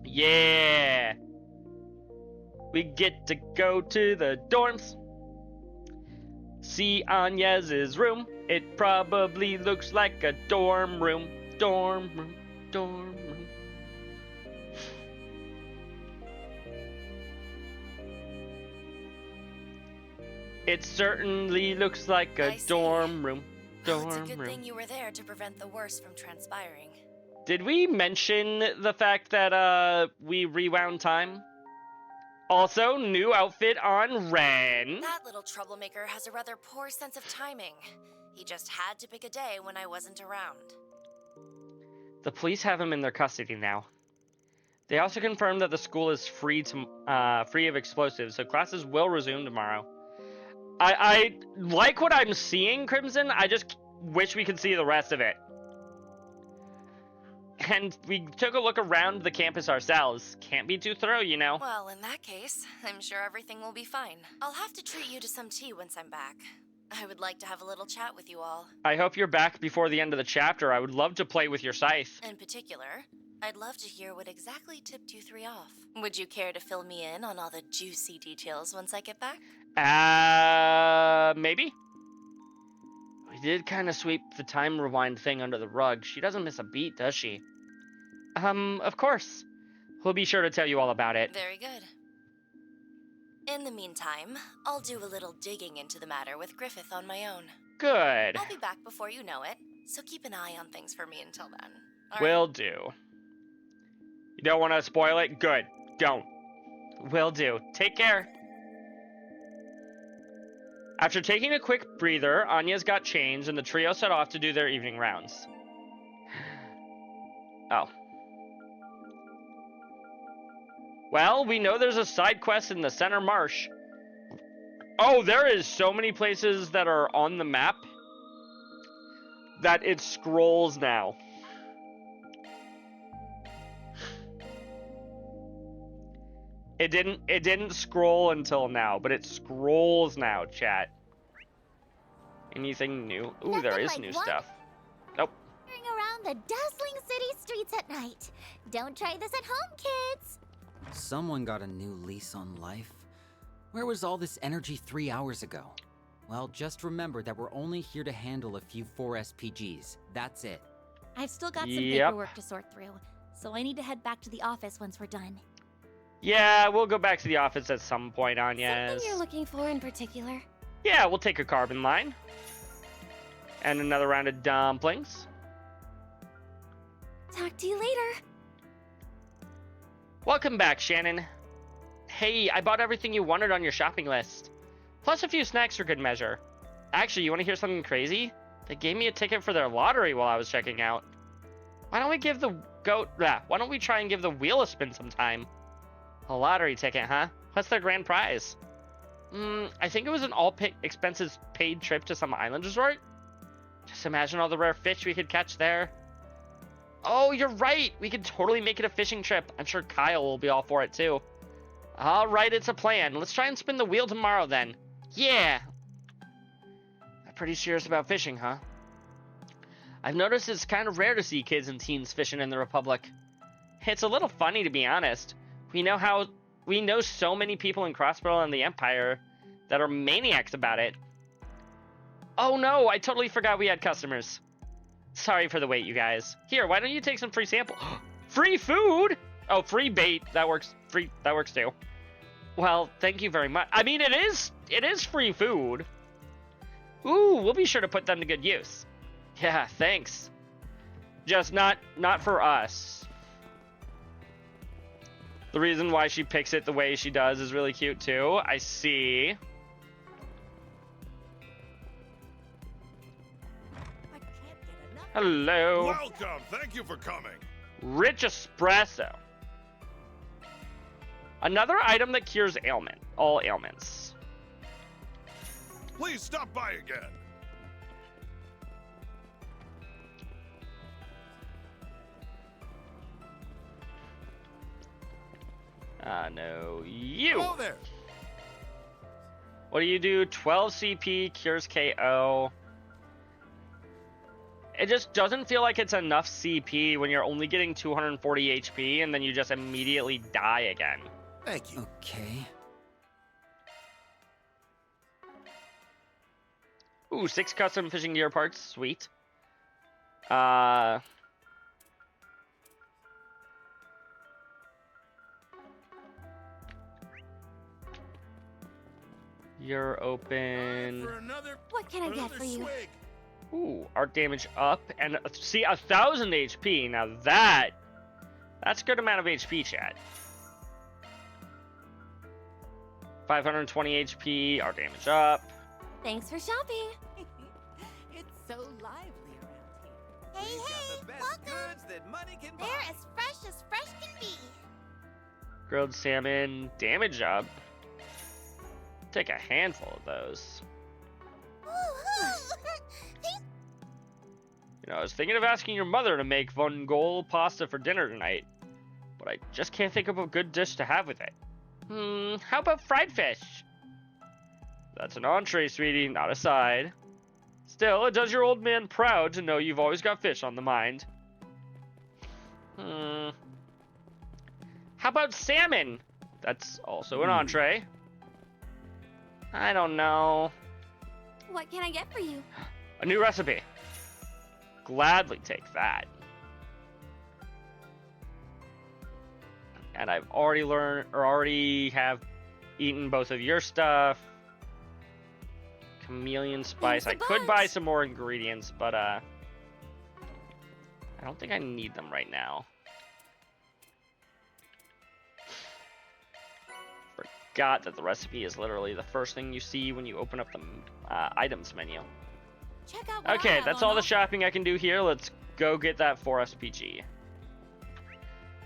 S1: Yeah! We get to go to the dorms. See Agnes's room. It probably looks like a dorm room. Dorm room, dorm room. It certainly looks like a dorm room. Dorm
S12: Well, it's a good
S1: room.
S12: thing you were there to prevent the worst from transpiring.
S1: Did we mention the fact that we rewound time? Also, new outfit on Ren.
S12: That little troublemaker has a rather poor sense of timing. He just had to pick a day when I wasn't around.
S1: The police have him in their custody now. They also confirmed that the school is free of explosives, so classes will resume tomorrow. I like what I'm seeing, Crimson. I just wish we could see the rest of it. And we took a look around the campus ourselves. Can't be too thorough, you know.
S12: Well, in that case, I'm sure everything will be fine. I'll have to treat you to some tea once I'm back. I would like to have a little chat with you all.
S1: I hope you're back before the end of the chapter. I would love to play with your scythe.
S12: In particular, I'd love to hear what exactly tipped you three off. Would you care to fill me in on all the juicy details once I get back?
S1: Maybe? We did kind of sweep the time rewind thing under the rug. She doesn't miss a beat, does she? Of course. We'll be sure to tell you all about it.
S12: Very good. In the meantime, I'll do a little digging into the matter with Griffith on my own.
S1: Good.
S12: I'll be back before you know it, so keep an eye on things for me until then. All
S1: Will
S12: right?
S1: do. You don't want to spoil it? Good. Don't. Will do. Take care. After taking a quick breather, Anya's got changed and the trio set off to do their evening rounds. Oh. Well, we know there's a side quest in the center marsh. Oh, there is so many places that are on the map that it scrolls now. It didn't scroll until now, but it scrolls now, chat. Anything new? Ooh,
S8: Nothing
S1: there is
S8: like
S1: new
S8: one-
S1: stuff. Nope.
S8: Wandering around the dazzling city streets at night. Don't try this at home, kids.
S5: Someone got a new lease on life. Where was all this energy 3 hours ago? Well, just remember that we're only here to handle a few 4 SPGs. That's it.
S2: I've still got some
S1: Yep.
S2: paperwork to sort through, so I need to head back to the office once we're done.
S1: Yeah, we'll go back to the office at some point, Anyas.
S7: Something you're looking for in particular?
S1: Yeah, we'll take a carbon line. And another round of dumplings.
S7: Talk to you later.
S1: Welcome back, Shannon. Hey, I bought everything you wanted on your shopping list. Plus a few snacks for good measure. Actually, you want to hear something crazy? They gave me a ticket for their lottery while I was checking out. Why don't we why don't we try and give the wheel a spin sometime? A lottery ticket, huh? What's their grand prize? I think it was an all-expenses paid trip to some island resort. Just imagine all the rare fish we could catch there. Oh, you're right. We could totally make it a fishing trip. I'm sure Kyle will be all for it too. All right, it's a plan. Let's try and spin the wheel tomorrow then. Yeah. I'm pretty serious about fishing, huh? I've noticed it's kind of rare to see kids and teens fishing in the Republic. It's a little funny, to be honest. We know so many people in Crossborough and the Empire that are maniacs about it. Oh no, I totally forgot we had customers. Sorry for the wait, you guys. Here, why don't you take some free sample? Free food? Oh, free bait. That works. That works too. Well, thank you very much. I mean, it is free food. Ooh, we'll be sure to put them to good use. Yeah, thanks. Just not for us. The reason why she picks it the way she does is really cute too. I see. Hello.
S4: Welcome. Thank you for coming.
S1: Rich espresso. Another item that cures all ailments.
S4: Please stop by again.
S1: No, you.
S4: Hello there.
S1: What do you do? 12 CP, cures KO. It just doesn't feel like it's enough CP when you're only getting 240 HP and then you just immediately die again.
S4: Thank you.
S5: Okay.
S1: Ooh, 6 custom fishing gear parts. Sweet. You're open.
S7: What can I get for you?
S4: Swig.
S1: Ooh, art damage up and see 1,000 HP. Now that's a good amount of HP, chat. 520 HP, art damage up.
S7: Thanks for shopping.
S6: It's so lively around here.
S8: Hey, welcome. They're as fresh can be.
S1: Grilled salmon, damage up. Take a handful of those. You know, I was thinking of asking your mother to make vongole pasta for dinner tonight, but I just can't think of a good dish to have with it. How about fried fish? That's an entree, sweetie, not a side. Still, it does your old man proud to know you've always got fish on the mind. How about salmon? That's also an entree. I don't know.
S7: What can I get for you?
S1: A new recipe. Gladly take that. And I've already have eaten both of your stuff. Chameleon spice. I could buy some more ingredients, but I don't think I need them right now. Forgot that the recipe is literally the first thing you see when you open up the items menu.
S2: Check out what I
S1: Okay,
S2: have
S1: that's
S2: on
S1: all the
S2: offer.
S1: shopping I can do here. Let's go get that 4 SPG.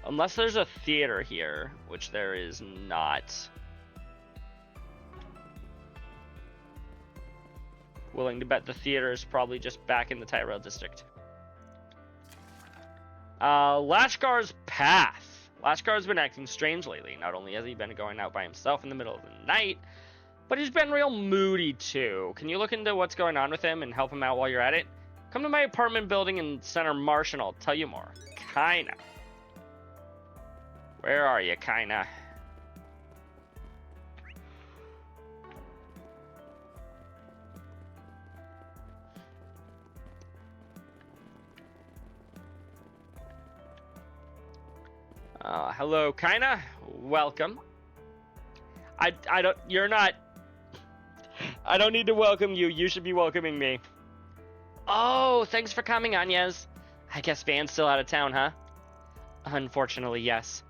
S1: Unless there's a theater here, which there is not. Willing to bet the theater is probably just back in the Tyrell district. Lashgar's Path. Lashkar's been acting strange lately. Not only has he been going out by himself in the middle of the night, but he's been real moody too. Can you look into what's going on with him and help him out while you're at it? Come to my apartment building in Center Marsh and I'll tell you more. Kinda. Where are you, kinda? Hello, kinda. Welcome. I don't. You're not. I don't need to welcome you. You should be welcoming me. Oh, thanks for coming, Anyez. I guess Van's still out of town, huh? Unfortunately, yes.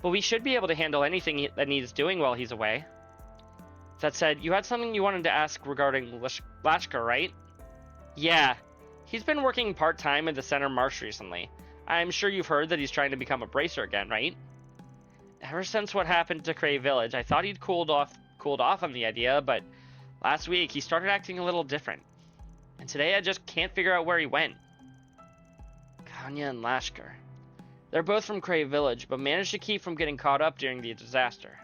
S1: But we should be able to handle anything that needs doing while he's away. That said, you had something you wanted to ask regarding Lashkar, right? Yeah. He's been working part-time at the Center Marsh recently. I'm sure you've heard that he's trying to become a bracer again, right? Ever since what happened to Cray Village, I thought he'd cooled off on the idea, but last week he started acting a little different. And today I just can't figure out where he went. Kanya and Lashkar. They're both from Cray Village, but managed to keep from getting caught up during the disaster.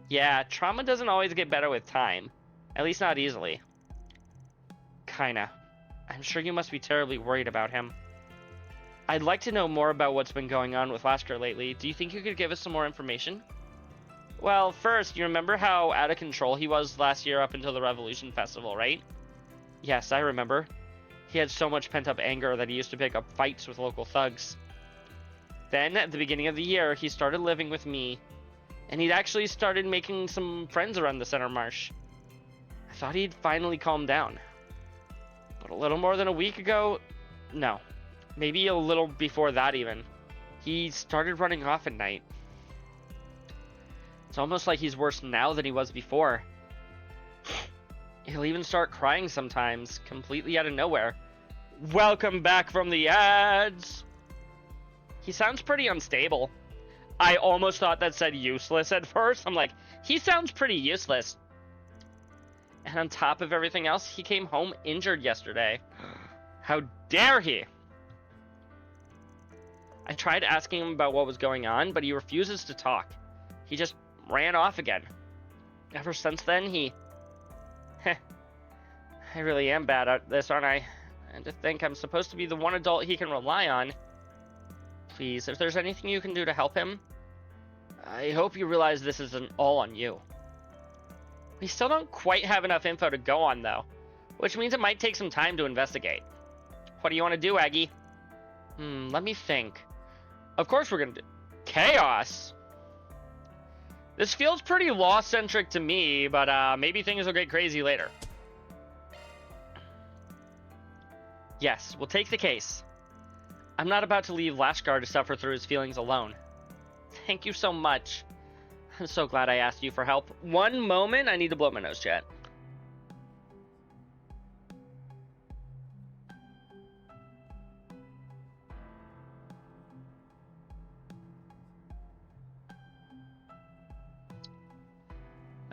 S1: Yeah, trauma doesn't always get better with time. At least not easily. Kinda. I'm sure you must be terribly worried about him. I'd like to know more about what's been going on with Lashkar lately. Do you think you could give us some more information? Well, first, you remember how out of control he was last year up until the Revolution Festival, right? Yes, I remember. He had so much pent-up anger that he used to pick up fights with local thugs. Then, at the beginning of the year, he started living with me, and he'd actually started making some friends around the Center Marsh. I thought he'd finally calmed down. But a little more than a week ago, no. Maybe a little before that even. He started running off at night. It's almost like he's worse now than he was before. He'll even start crying sometimes, completely out of nowhere. Welcome back from the ads! He sounds pretty unstable. I almost thought that said useless at first. I'm like, he sounds pretty useless. And on top of everything else, he came home injured yesterday. How dare he! I tried asking him about what was going on, but he refuses to talk. He just ran off again. Ever since then, I really am bad at this, aren't I? And to think I'm supposed to be the one adult he can rely on. Please, if there's anything you can do to help him, I hope you realize this isn't all on you. We still don't quite have enough info to go on, though, which means it might take some time to investigate. What do you want to do, Aggie? Let me think. Of course we're gonna do chaos. This feels pretty law-centric to me, but maybe things will get crazy later. Yes, we'll take the case. I'm not about to leave Lashkar to suffer through his feelings alone. Thank you so much. I'm so glad I asked you for help. One moment, I need to blow my nose, chat.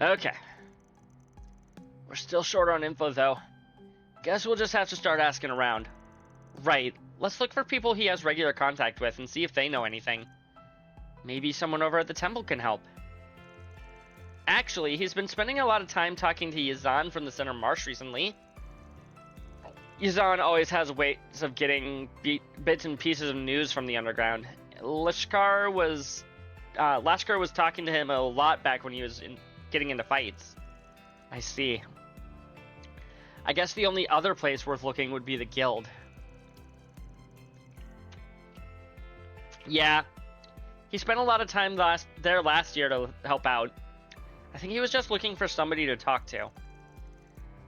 S1: Okay. We're still short on info, though. Guess we'll just have to start asking around. Right. Let's look for people he has regular contact with and see if they know anything. Maybe someone over at the temple can help. Actually, he's been spending a lot of time talking to Yazan from the Center Marsh recently. Yazan always has ways of getting bits and pieces of news from the underground. Lashkar was talking to him a lot back when he was getting into fights. I see. I guess the only other place worth looking would be the guild. Yeah. He spent a lot of time there last year to help out. I think he was just looking for somebody to talk to.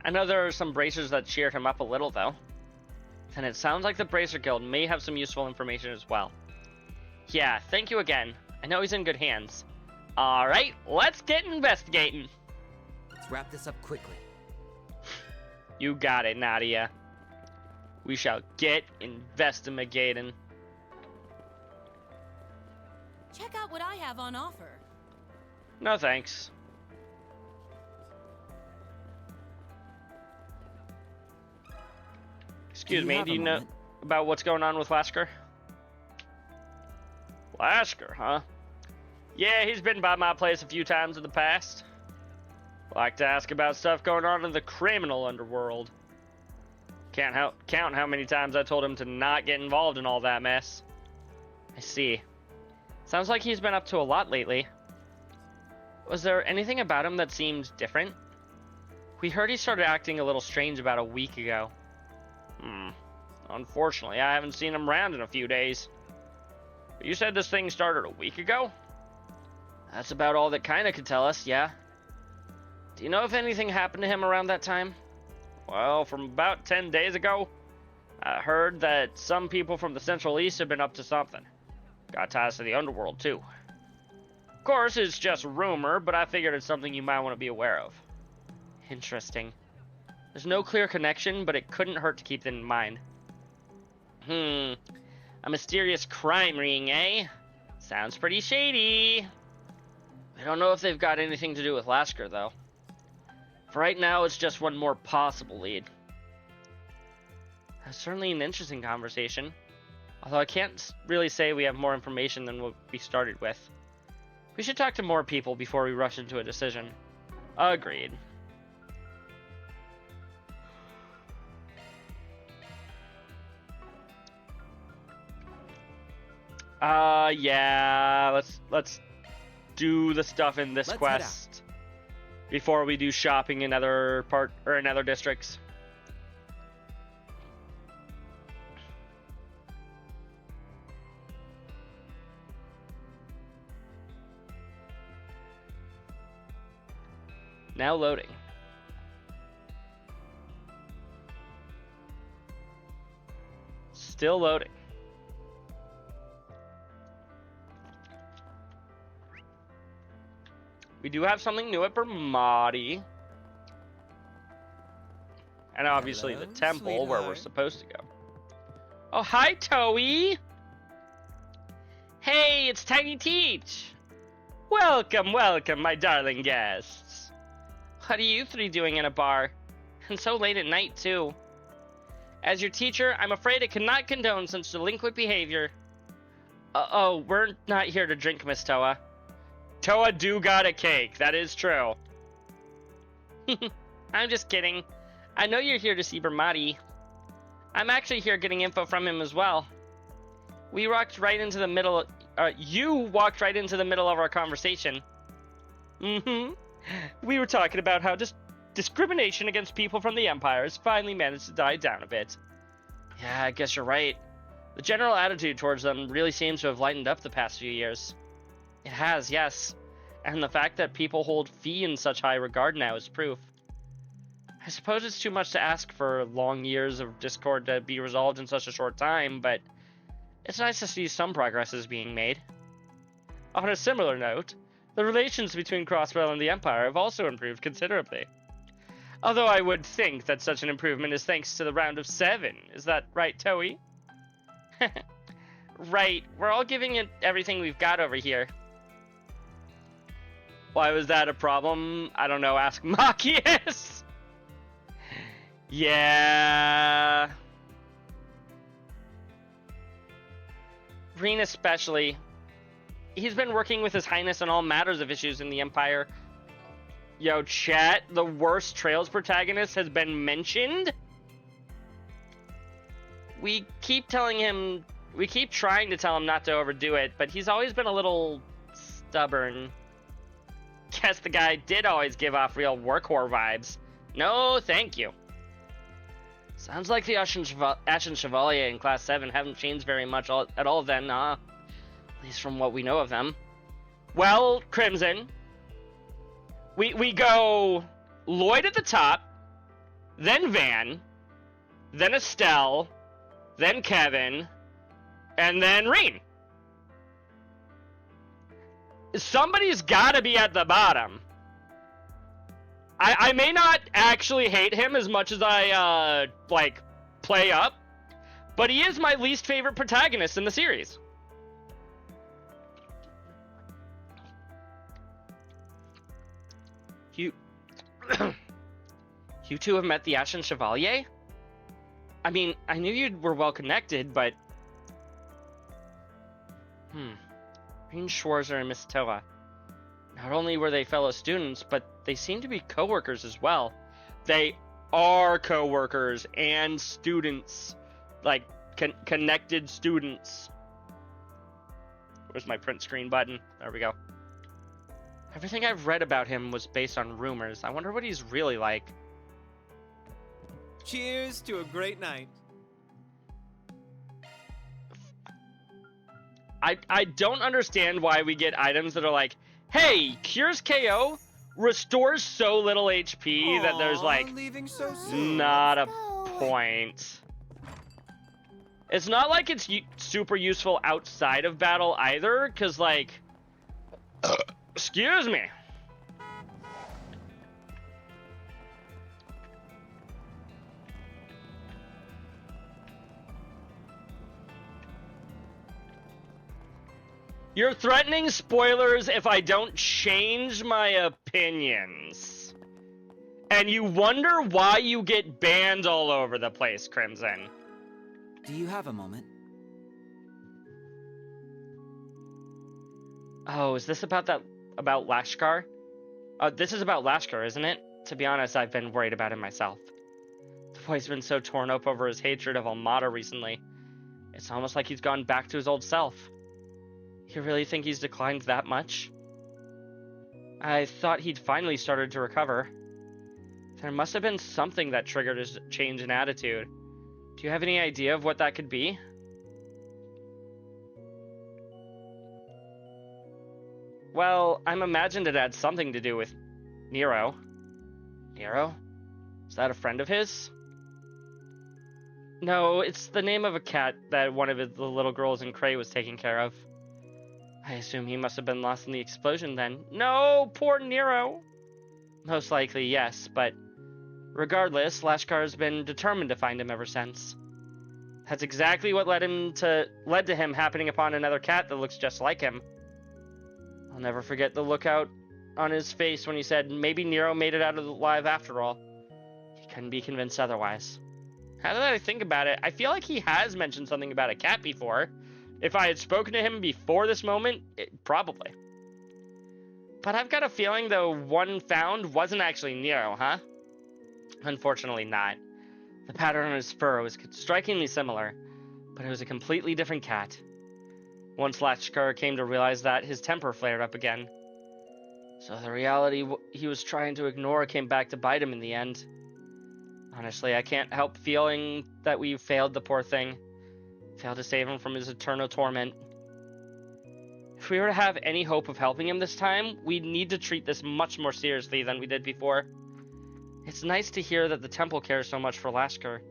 S1: I know there are some bracers that cheered him up a little, though. And it sounds like the Bracer Guild may have some useful information as well. Yeah, thank you again. I know he's in good hands. Alright, let's get investigating.
S5: Let's wrap this up quickly.
S1: You got it, Nadia. We shall get investigating.
S2: Check out what I have on offer.
S1: No thanks. Excuse me, do you know about what's going on with Lashkar? Lasker, huh? Yeah, he's been by my place a few times in the past. Like to ask about stuff going on in the criminal underworld. Can't count how many times I told him to not get involved in all that mess. I see. Sounds like he's been up to a lot lately. Was there anything about him that seemed different? We heard he started acting a little strange about a week ago. Unfortunately, I haven't seen him around in a few days. But you said this thing started a week ago? That's about all that kinda could tell us, yeah. Do you know if anything happened to him around that time? Well, from about 10 days ago, I heard that some people from the Central East have been up to something. Got ties to the underworld, too. Of course, it's just rumor, but I figured it's something you might want to be aware of. Interesting. There's no clear connection, but it couldn't hurt to keep it in mind. A mysterious crime ring, eh? Sounds pretty shady. I don't know if they've got anything to do with Lasker, though. For right now, it's just one more possible lead. That's certainly an interesting conversation. Although I can't really say we have more information than what we started with. We should talk to more people before we rush into a decision. Agreed. Yeah, let's do the stuff in this quest before we do shopping in other districts. Now loading. Still loading. We do have something new at Bermati. And obviously the temple where we're supposed to go. Oh, hi, Toei! Hey, it's Tiny Teach! Welcome, welcome, my darling guests. What are you three doing in a bar? And so late at night, too. As your teacher, I'm afraid I cannot condone such delinquent behavior. Oh, we're not here to drink, Miss Toa. Toa do got a cake, that is true. I'm just kidding. I know you're here to see Bermati. I'm actually here getting info from him as well. We walked right into the middle. You walked right into the middle of our conversation. We were talking about how discrimination against people from the Empire has finally managed to die down a bit. Yeah, I guess you're right. The general attitude towards them really seems to have lightened up the past few years. It has, yes. And the fact that people hold Fee in such high regard now is proof. I suppose it's too much to ask for long years of discord to be resolved in such a short time, but it's nice to see some progress is being made. On a similar note, the relations between Crossrail and the Empire have also improved considerably. Although I would think that such an improvement is thanks to the round of 7. Is that right, Toei? Right, we're all giving it everything we've got over here. Why was that a problem? I don't know, ask Machias! Yeah... Reen especially. He's been working with His Highness on all matters of issues in the Empire. Yo, chat, the worst Trails protagonist has been mentioned? We keep trying to tell him not to overdo it, but he's always been a little stubborn. Guess the guy did always give off real work whore vibes. No, thank you. Sounds like the Ashen Chevalier in Class 7 haven't changed very much at all then, at least from what we know of them. Well, Crimson, we go Lloyd at the top, then Van, then Estelle, then Kevin, and then Reen. Somebody's gotta be at the bottom. I may not actually hate him as much as I, play up, but he is my least favorite protagonist in the series. You two have met the Ashen Chevalier? I mean, I knew you were well connected, but... Green Schwarzer and Miss Toa. Not only were they fellow students, but they seemed to be co-workers as well. They are co-workers and students. Like, connected students. Where's my print screen button? There we go. Everything I've read about him was based on rumors. I wonder what he's really like.
S13: Cheers to a great night.
S1: I don't understand why we get items that are like, hey, cures KO, restores so little HP that there's like
S13: leaving so soon.
S1: not a point. It's not like it's super useful outside of battle either, because like, excuse me. You're threatening spoilers if I don't change my opinions. And you wonder why you get banned all over the place, Crimson.
S5: Do you have a moment?
S1: Oh, is this about Lashkar? This is about Lashkar, isn't it? To be honest, I've been worried about him myself. The boy's been so torn up over his hatred of Almada recently. It's almost like he's gone back to his old self. You really think he's declined that much? I thought he'd finally started to recover. There must have been something that triggered his change in attitude. Do you have any idea of what that could be? Well, I'm imagined it had something to do with Nero. Nero? Is that a friend of his? No, it's the name of a cat that one of the little girls in Cray was taking care of. I assume he must have been lost in the explosion then. No, poor Nero! Most likely, yes, but regardless, Lashkar has been determined to find him ever since. That's exactly what led to him happening upon another cat that looks just like him. I'll never forget the look out on his face when he said maybe Nero made it out alive after all. He couldn't be convinced otherwise. Now that I think about it, I feel like he has mentioned something about a cat before. If I had spoken to him before this moment, probably. But I've got a feeling the one found wasn't actually Nero, huh? Unfortunately not. The pattern on his fur was strikingly similar, but it was a completely different cat. Once Lashkar came to realize that, his temper flared up again. So the reality he was trying to ignore came back to bite him in the end. Honestly, I can't help feeling that we failed the poor thing. Failed to save him from his eternal torment. If we were to have any hope of helping him this time, we'd need to treat this much more seriously than we did before. It's nice to hear that the temple cares so much for Lashkar.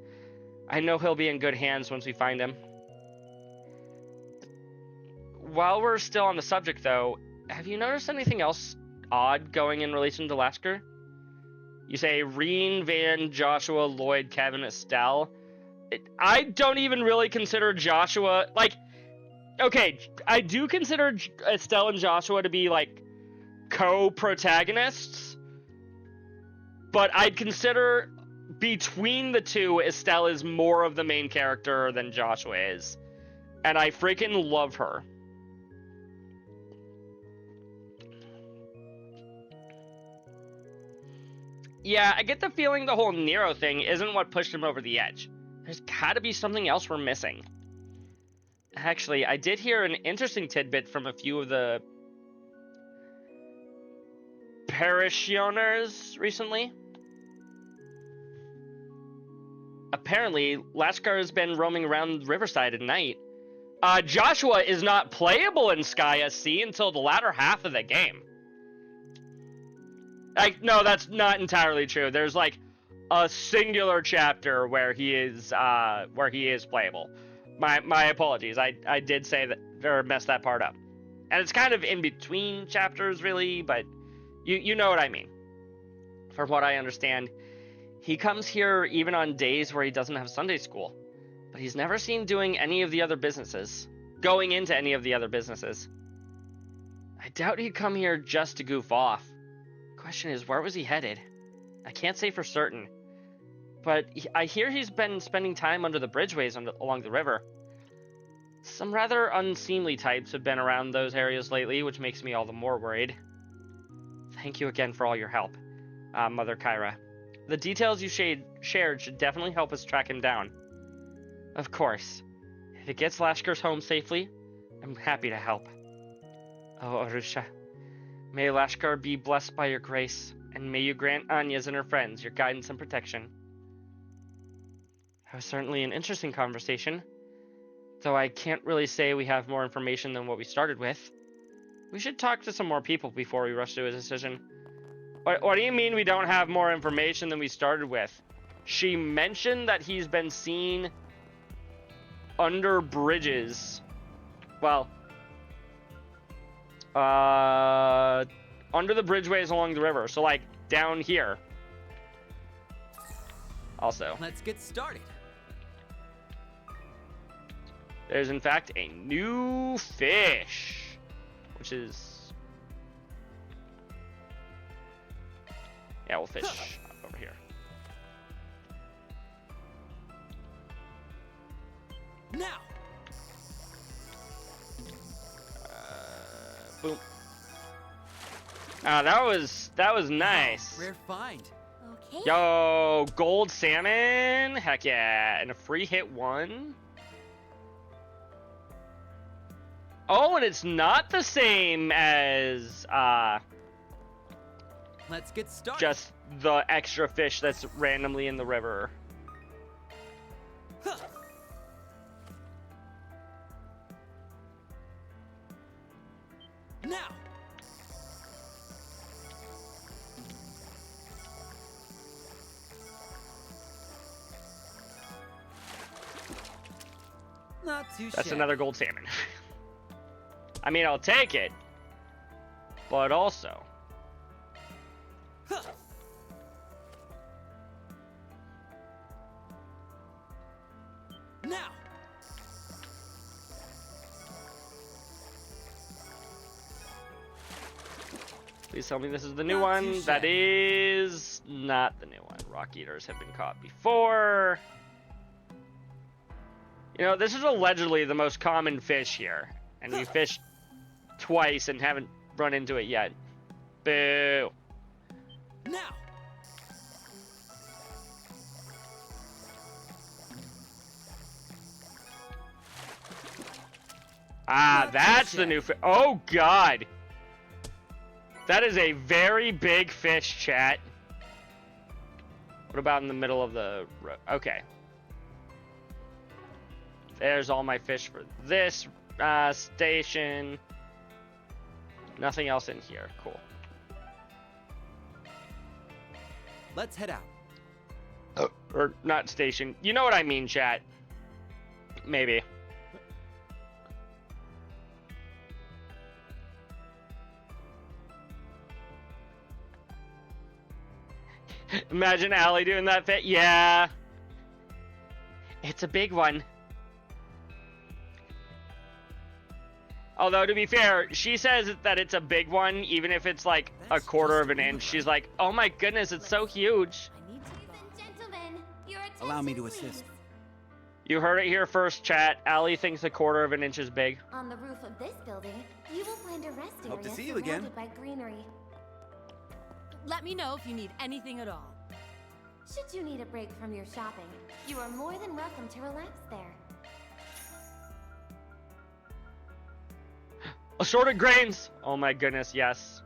S1: I know he'll be in good hands once we find him. While we're still on the subject, though, have you noticed anything else odd going in relation to Lashkar? You say Reen, Van, Joshua, Lloyd, Kevin, Estelle. I don't even really consider Joshua, like, okay, I do consider Estelle and Joshua to be, like, co-protagonists, but I'd consider between the two, Estelle is more of the main character than Joshua is, and I freaking love her. Yeah, I get the feeling the whole Nero thing isn't what pushed him over the edge. There's gotta be something else we're missing. Actually, I did hear an interesting tidbit from a few of the parishioners recently. Apparently, Lashkar has been roaming around Riverside at night. Joshua is not playable in Sky SC until the latter half of the game. No, that's not entirely true. There's like a singular chapter where he is playable. My apologies. I did say that or messed that part up. And it's kind of in between chapters really, but you know what I mean. From what I understand, he comes here even on days where he doesn't have Sunday school, but he's never seen doing any of the other businesses, going into any of the other businesses. I doubt he'd come here just to goof off. Question is, where was he headed? I can't say for certain, but I hear he's been spending time under the bridgeways along the river. Some rather unseemly types have been around those areas lately, which makes me all the more worried. Thank you again for all your help, Mother Kyra. The details you shared should definitely help us track him down. Of course. If it gets Lashkar's home safely, I'm happy to help. Oh, Arusha. May Lashkar be blessed by your grace, and may you grant Anya's and her friends your guidance and protection. That was certainly an interesting conversation, though I can't really say we have more information than what we started with. We should talk to some more people before we rush to a decision. What do you mean we don't have more information than we started with? She mentioned that he's been seen under bridges. Well, under the bridgeways along the river. So, like, down here. Also.
S5: Let's get started.
S1: There's, in fact, a new fish. Which is... Yeah, we'll fish over here.
S5: Now!
S1: Boom. Ah, that was nice.
S5: Rare find.
S8: Okay.
S1: Yo, gold salmon. Heck yeah. And a free hit one. Oh, and it's not the same as
S5: Let's get started.
S1: just the extra fish that's randomly in the river.
S5: Huh. Now. Not too
S1: That's
S5: shabby.
S1: another gold salmon. I mean, I'll take it. But also...
S5: Huh. Now.
S1: Please tell me this is the new
S5: Not
S1: one.
S5: too
S1: That
S5: shabby.
S1: is not the new one. Rock eaters have been caught before. You know, this is allegedly the most common fish here. And we fished twice and haven't run into it yet. Boo.
S5: Now.
S1: Ah,
S5: Not too
S1: that's the new fish. Oh, God. That is a very big fish, chat. What about in the middle of the road? Okay. There's all my fish for this station. Nothing else in here. Cool.
S5: Let's head out.
S1: Or not station. You know what I mean, chat. Maybe. Imagine Allie doing that fit. Yeah. It's a big one. Although, to be fair, she says that it's a big one, even if it's like a quarter of an inch. She's like, oh my goodness, it's so huge.
S10: Allow me to assist.
S1: You heard it here first, chat. Allie thinks a quarter of an inch is big.
S8: On the roof of this building, you will find a rest area
S10: Hope to see you again.
S8: surrounded by greenery.
S6: Let me know if you need anything at all.
S8: Should you need a break from your shopping, you are more than welcome to relax there.
S1: Assorted grains! Oh my goodness, yes.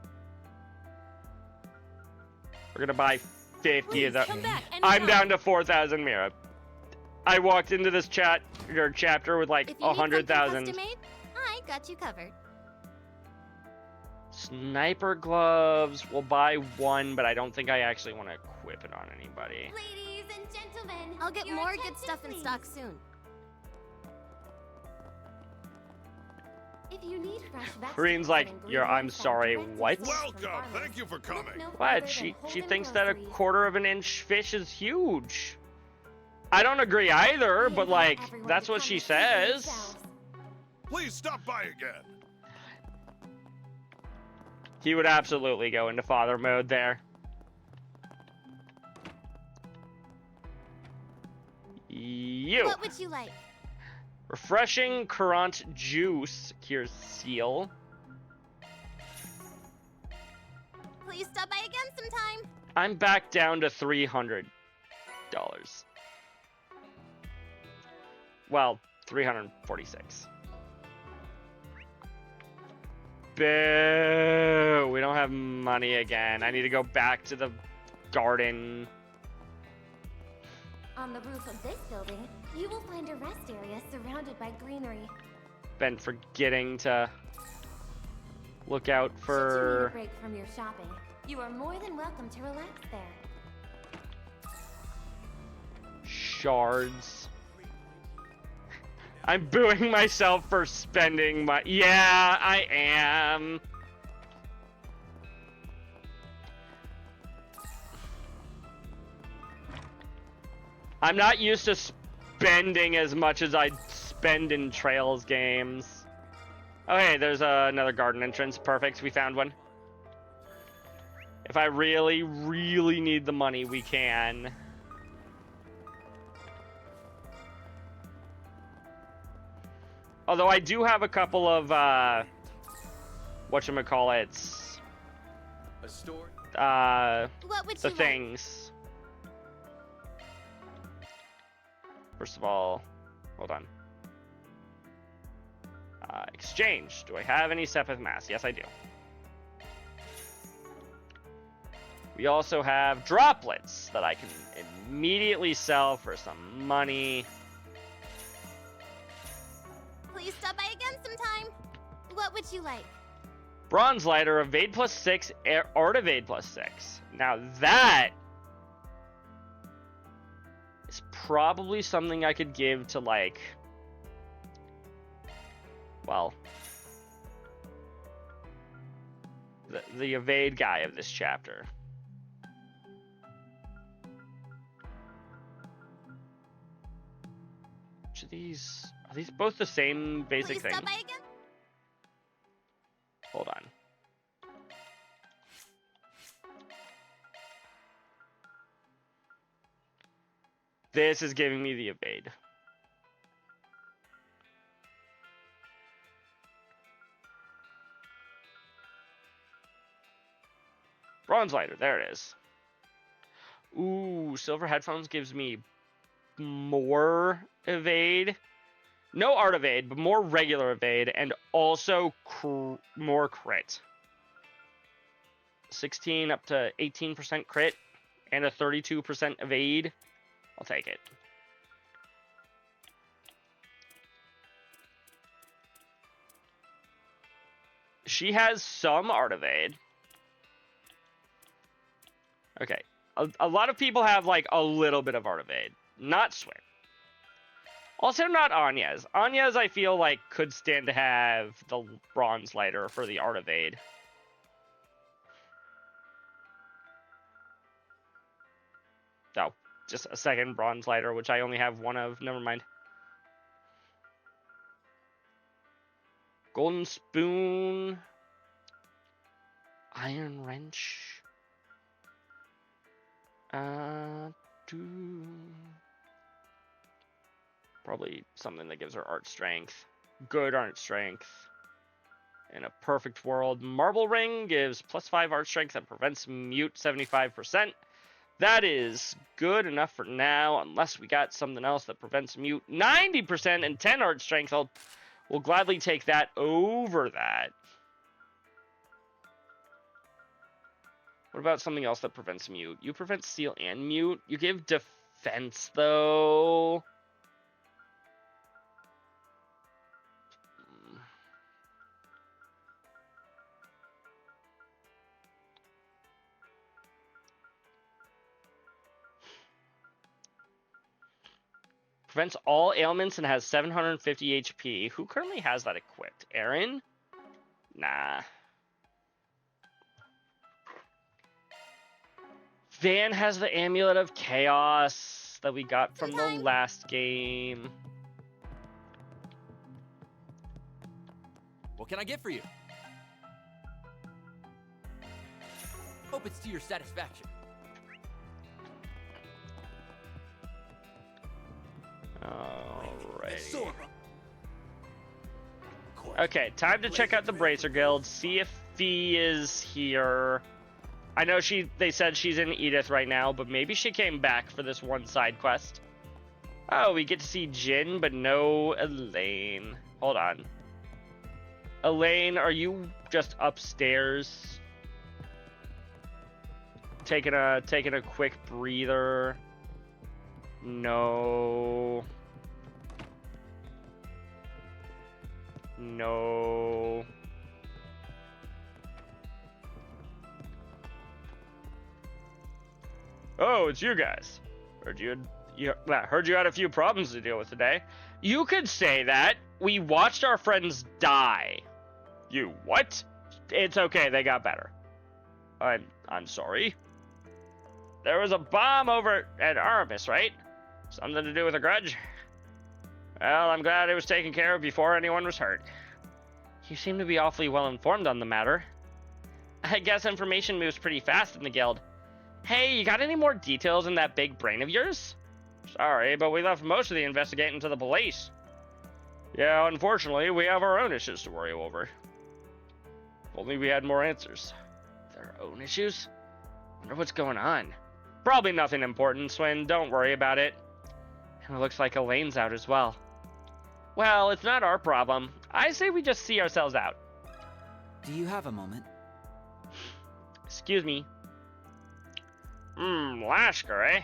S1: We're gonna buy 50 of them.
S6: Come back
S1: I'm
S6: anytime.
S1: down to 4,000 Mira. I walked into this chapter with like
S8: If you need something
S1: 100,000.
S8: custom-made, I got you covered.
S1: Sniper gloves. We'll buy one, but I don't think I actually want to equip it on anybody.
S8: Ladies and gentlemen,
S7: I'll get
S8: your
S7: more good
S8: attention,
S7: stuff in
S8: please.
S7: stock soon.
S8: If you need fresh vegetables
S1: Kareen's like,
S8: and
S1: I'm
S8: ingredients that
S1: sorry,
S8: directly
S1: what?
S8: sourced from
S4: Welcome.
S8: farmers,
S4: Thank you for
S8: look
S4: coming.
S8: no further
S1: What?
S8: than
S1: She
S8: Holden
S1: thinks that a
S8: Groceries.
S1: quarter of an inch fish is huge. I don't agree either,
S8: We
S1: but
S8: invite
S1: like,
S8: everyone
S1: that's
S8: to
S1: what
S8: come
S1: she
S8: and see for
S1: says.
S8: yourselves.
S4: Please stop by again.
S1: He would absolutely go into father mode there. You.
S7: What would you like?
S1: Refreshing currant juice cures seal.
S7: Please stop by again sometime.
S1: I'm back down to $300. Well, 346. Boo! We don't have money again. I need to go back to the garden.
S8: On the roof of this building, you will find a rest area surrounded by greenery.
S1: Been forgetting to look out
S8: Should you need
S1: for
S8: a break from your shopping, you are more than welcome to relax there.
S1: shards. I'm booing myself for spending my... Yeah, I am. I'm not used to spending as much as I spend in Trails games. Okay, there's another garden entrance. Perfect, we found one. If I really, really need the money, we can. Although I do have a couple of, whatchamacallits.
S13: A store?
S7: What would
S1: The
S7: you
S1: things. First of all, hold on. Exchange. Do I have any Sepith Mass? Yes, I do. We also have droplets that I can immediately sell for some money.
S7: Please stop by again sometime. What would you like?
S1: Bronze lighter, evade +6, art evade +6. Now that is probably something I could give to, like, well, the evade guy of this chapter. Which of these? Are these both the same basic
S7: Please
S1: thing?
S7: stop by again.
S1: Hold on. This is giving me the evade. Bronze lighter, there it is. Ooh, silver headphones gives me more evade. No art evade, but more regular evade, and also more crit. 16 up to 18% crit, and a 32% evade. I'll take it. She has some art evade. Okay. A lot of people have, like, a little bit of art evade. Not Swim. Also not Anya's. Anya's, I feel like, could stand to have the bronze lighter for the art evade. No, just a second bronze lighter, which I only have one of. Never mind. Golden spoon. Iron wrench. Probably something that gives her art strength. Good art strength. In a perfect world, marble ring gives +5 art strength and prevents mute 75%. That is good enough for now, unless we got something else that prevents mute 90% and 10 art strength. We'll gladly take that over that. What about something else that prevents mute? You prevent steal and mute. You give defense, though. Prevents all ailments and has 750 HP. Who currently has that equipped? Aaron? Nah. Van has the Amulet of Chaos that we got from the last game.
S14: What can I get for you? Hope it's to your satisfaction.
S1: Alright.
S10: Sora,
S1: Okay, time to check out the Bracer Guild, see if Fee is here. I know they said she's in Edith right now, but maybe she came back for this one side quest. Oh, we get to see Jin, but no Elaine. Hold on. Elaine, are you just upstairs? Taking a quick breather. No. No. Oh, it's you guys. Heard you had a few problems to deal with today. You could say that. We watched our friends die. You what? It's okay, they got better. I'm sorry. There was a bomb over at Aramis, right? Something to do with a grudge? Well, I'm glad it was taken care of before anyone was hurt. You seem to be awfully well informed on the matter. I guess information moves pretty fast in the guild. Hey, you got any more details in that big brain of yours? Sorry, but we left most of the investigating to the police. Yeah, unfortunately, we have our own issues to worry over. If only we had more answers. Their own issues? Wonder what's going on. Probably nothing important, Swin. Don't worry about it. And it looks like Elaine's out as well. Well, it's not our problem. I say we just see ourselves out.
S5: Do you have a moment?
S1: Excuse me. Lashkar, eh?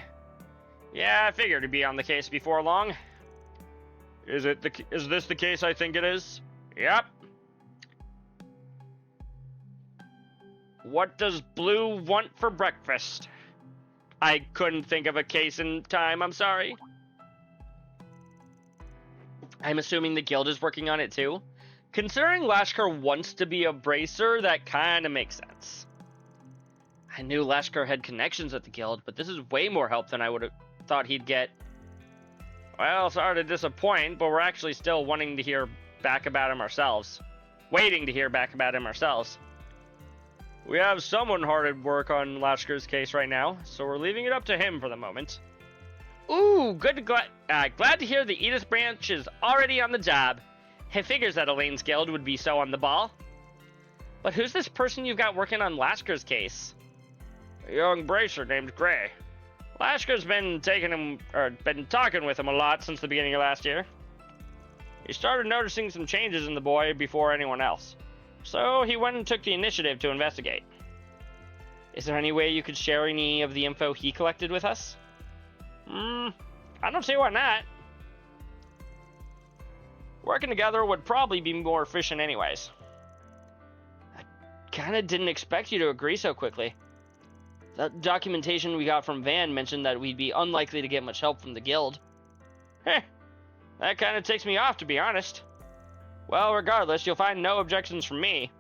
S1: Yeah, I figured he'd be on the case before long. Is this the case I think it is? Yep. What does Blue want for breakfast? I couldn't think of a case in time, I'm sorry. I'm assuming the guild is working on it too. Considering Lashkar wants to be a bracer, that kinda makes sense. I knew Lashkar had connections at the guild, but this is way more help than I would have thought he'd get. Well, sorry to disappoint, but we're actually still wanting to hear back about him ourselves. Waiting to hear back about him ourselves. We have someone hard at work on Lashkar's case right now, so we're leaving it up to him for the moment. Ooh, glad to hear the Edith branch is already on the job. It figures that Elaine's guild would be so on the ball. But who's this person you've got working on Lashkar's case? A young bracer named Gray. Lashkar's been talking with him a lot since the beginning of last year. He started noticing some changes in the boy before anyone else, so he went and took the initiative to investigate. Is there any way you could share any of the info he collected with us? I don't see why not. Working together would probably be more efficient anyways. I kinda didn't expect you to agree so quickly. The documentation we got from Van mentioned that we'd be unlikely to get much help from the guild. Heh, that kinda ticks me off, to be honest. Well, regardless, you'll find no objections from me.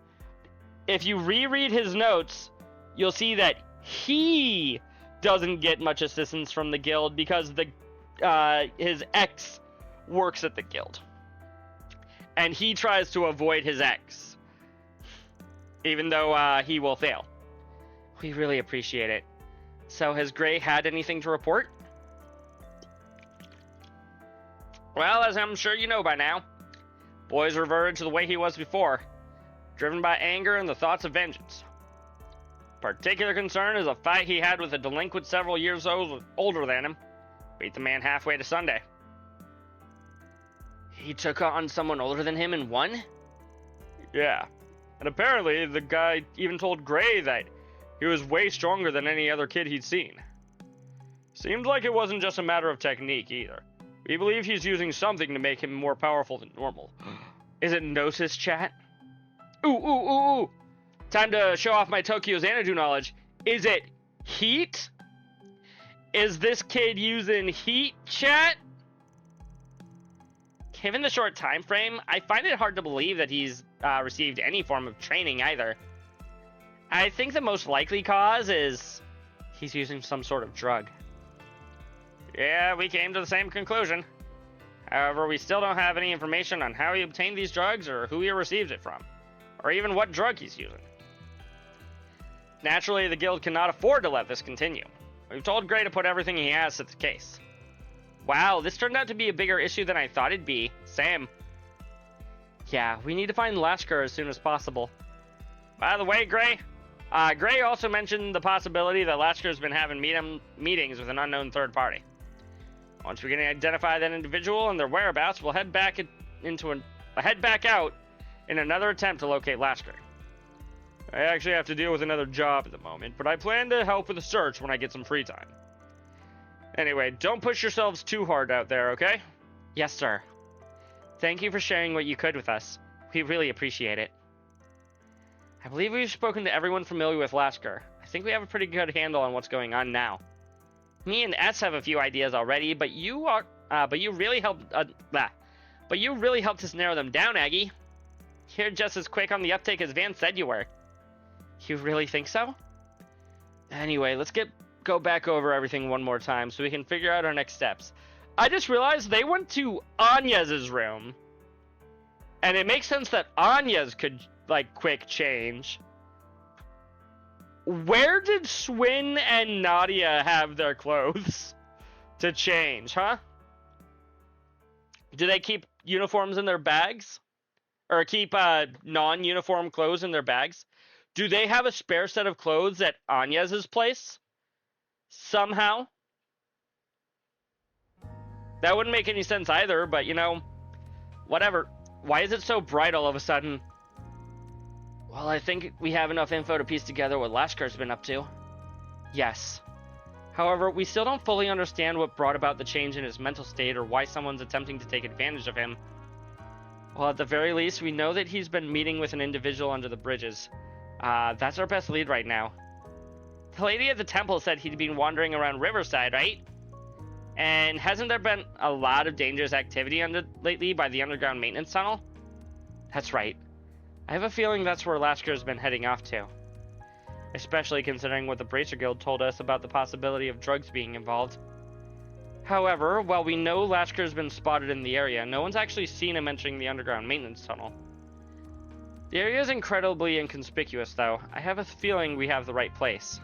S1: If you reread his notes, you'll see that he doesn't get much assistance from the guild because his ex works at the guild. And he tries to avoid his ex, even though he will fail. We really appreciate it. So has Gray had anything to report? Well, as I'm sure you know by now, boy's reverted to the way he was before, driven by anger and the thoughts of vengeance. Particular concern is a fight he had with a delinquent several years older than him. Beat the man halfway to Sunday. He took on someone older than him and won? Yeah. And apparently the guy even told Gray that he was way stronger than any other kid he'd seen. Seems like it wasn't just a matter of technique either. We believe he's using something to make him more powerful than normal. Is it Gnosis, chat? Ooh. Time to show off my Tokyo Xanadu knowledge. Is it heat? Is this kid using heat, chat? Given the short time frame, I find it hard to believe that he's received any form of training either. I think the most likely cause is he's using some sort of drug. Yeah, we came to the same conclusion. However, we still don't have any information on how he obtained these drugs or who he received it from, or even what drug he's using. Naturally, the guild cannot afford to let this continue. We've told Gray to put everything he has to the case. Wow, this turned out to be a bigger issue than I thought it'd be. Same. Yeah, we need to find Lashkar as soon as possible. By the way, Gray, Gray also mentioned the possibility that Lashkar's been having meetings with an unknown third party. Once we can identify that individual and their whereabouts, we'll head back out in another attempt to locate Lashkar. I actually have to deal with another job at the moment, but I plan to help with the search when I get some free time. Anyway, don't push yourselves too hard out there, okay? Yes, sir. Thank you for sharing what you could with us. We really appreciate it. I believe we've spoken to everyone familiar with Lashkar. I think we have a pretty good handle on what's going on now. Me and S have a few ideas already, but you really helped us narrow them down, Aggie. You're just as quick on the uptake as Van said you were. You really think so? Anyway, let's go back over everything one more time so we can figure out our next steps. I just realized they went to Anya's room. And it makes sense that Anya's could, like, quick change. Where did Swin and Nadia have their clothes to change, huh? Do they keep uniforms in their bags? Or keep non-uniform clothes in their bags? Do they have a spare set of clothes at Anya's place? Somehow? That wouldn't make any sense either, but you know, whatever. Why is it so bright all of a sudden? Well, I think we have enough info to piece together what Lashkar's been up to. Yes. However, we still don't fully understand what brought about the change in his mental state or why someone's attempting to take advantage of him. Well, at the very least, we know that he's been meeting with an individual under the bridges. That's our best lead right now. The lady at the temple said he'd been wandering around Riverside, right? And hasn't there been a lot of dangerous activity lately by the underground maintenance tunnel? That's right. I have a feeling that's where Lashkar's been heading off to. Especially considering what the Bracer Guild told us about the possibility of drugs being involved. However, while we know Lashkar's been spotted in the area, no one's actually seen him entering the underground maintenance tunnel. The area is incredibly inconspicuous, though. I have a feeling we have the right place.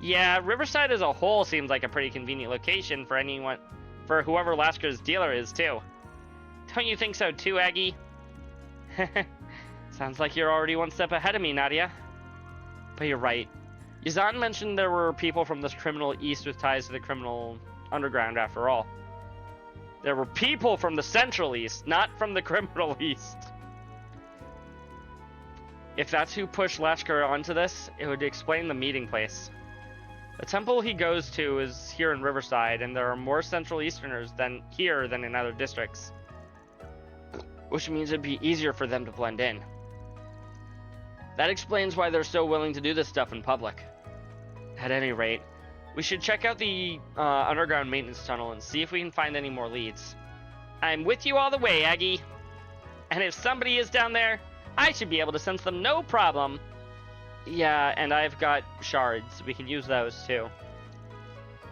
S1: Yeah, Riverside as a whole seems like a pretty convenient location for whoever Lashkar's dealer is, too. Don't you think so too, Aggie? Sounds like you're already one step ahead of me, Nadia. But you're right. Yazan mentioned there were people from this criminal east with ties to the criminal underground after all. There were people from the Central East, not from the criminal East. If that's who pushed Lashkar onto this, it would explain the meeting place. The temple he goes to is here in Riverside, and there are more Central Easterners than in other districts. Which means it'd be easier for them to blend in. That explains why they're so willing to do this stuff in public. At any rate, we should check out the underground maintenance tunnel and see if we can find any more leads. I'm with you all the way, Aggie. And if somebody is down there, I should be able to sense them no problem. Yeah, and I've got shards. We can use those too.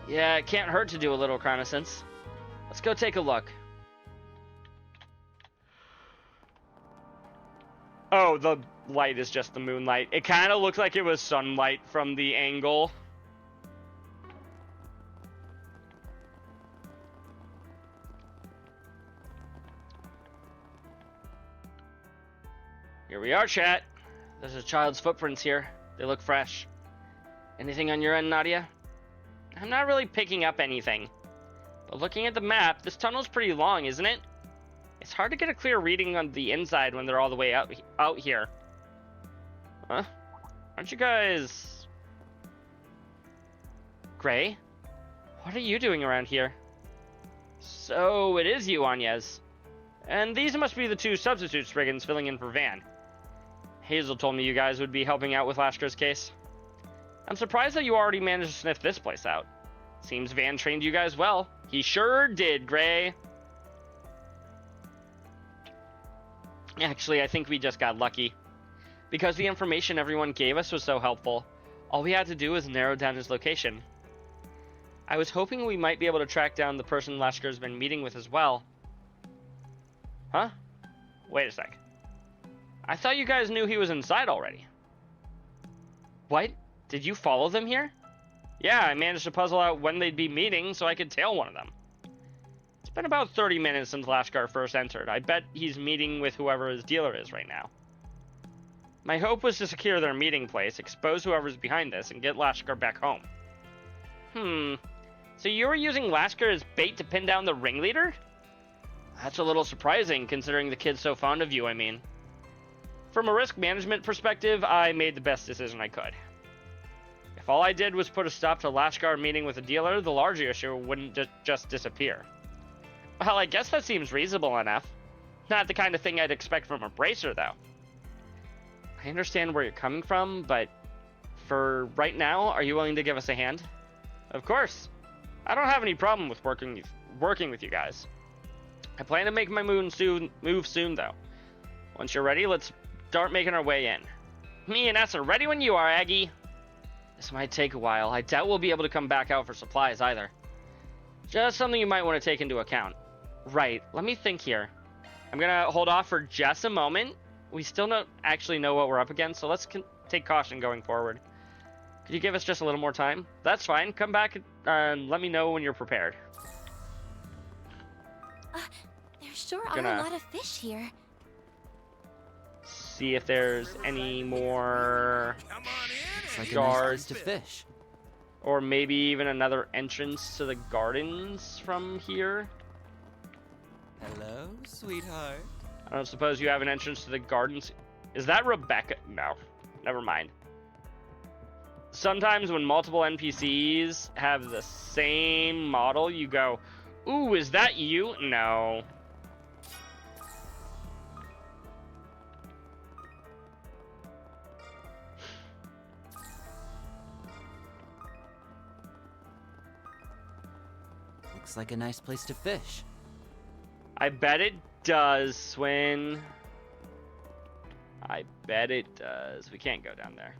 S1: Yeah, it can't hurt to do a little reconnaissance. Let's go take a look. Oh, the light is just the moonlight. It kind of looks like it was sunlight from the angle. Here we are, chat. There's a child's footprints here. They look fresh. Anything on your end, Nadia? I'm not really picking up anything. But looking at the map, this tunnel's pretty long, isn't it? It's hard to get a clear reading on the inside when they're all the way out here. Huh? Aren't you guys... Gray? What are you doing around here? So, it is you, Agnes. And these must be the two substitute Spriggans filling in for Van. Hazel told me you guys would be helping out with Lashkar's case. I'm surprised that you already managed to sniff this place out. Seems Van trained you guys well. He sure did, Gray. Actually, I think we just got lucky. Because the information everyone gave us was so helpful, all we had to do was narrow down his location. I was hoping we might be able to track down the person Lashkar's been meeting with as well. Huh? Wait a sec. I thought you guys knew he was inside already. What? Did you follow them here? Yeah, I managed to puzzle out when they'd be meeting so I could tail one of them. It's been about 30 minutes since Lashkar first entered. I bet he's meeting with whoever his dealer is right now. My hope was to secure their meeting place, expose whoever's behind this, and get Lashkar back home. So you were using Lashkar as bait to pin down the ringleader? That's a little surprising, considering the kid's so fond of you, I mean. From a risk management perspective, I made the best decision I could. If all I did was put a stop to Lashkar meeting with a dealer, the larger issue wouldn't just disappear. Well, I guess that seems reasonable enough. Not the kind of thing I'd expect from a bracer, though. I understand where you're coming from, but for right now, are you willing to give us a hand? Of course. I don't have any problem with working with you guys. I plan to make my move soon, though. Once you're ready, let's start making our way in. Me and S are ready when you are, Aggie. This might take a while. I doubt we'll be able to come back out for supplies either. Just something you might want to take into account. Right, let me think here. I'm gonna hold off for just a moment. We still don't actually know what we're up against, so let's take caution going forward. Could you give us just a little more time? That's fine. Come back and let me know when you're prepared.
S2: There sure are a lot of fish here.
S1: See if there's any more
S5: Like
S1: guards
S5: a nice place to fish.
S1: Or maybe even another entrance to the gardens from here.
S3: Hello, sweetheart.
S1: I don't suppose you have an entrance to the gardens. Is that Rebecca? No, never mind. Sometimes when multiple NPCs have the same model, you go, ooh, is that you? No.
S5: Looks like a nice place to fish.
S1: I bet it does, Swin. I bet it does. We can't go down there.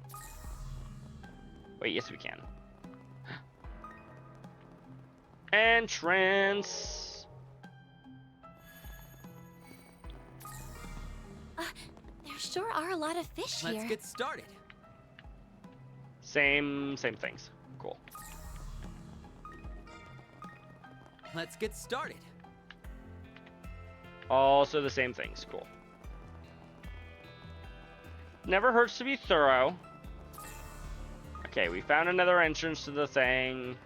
S1: Wait, yes we can. Entrance.
S2: There sure are a lot of fish here.
S5: Let's get started.
S1: Same things. Cool.
S5: Let's get started.
S1: Also the same things. Cool. Never hurts to be thorough. Okay, we found another entrance to the thing.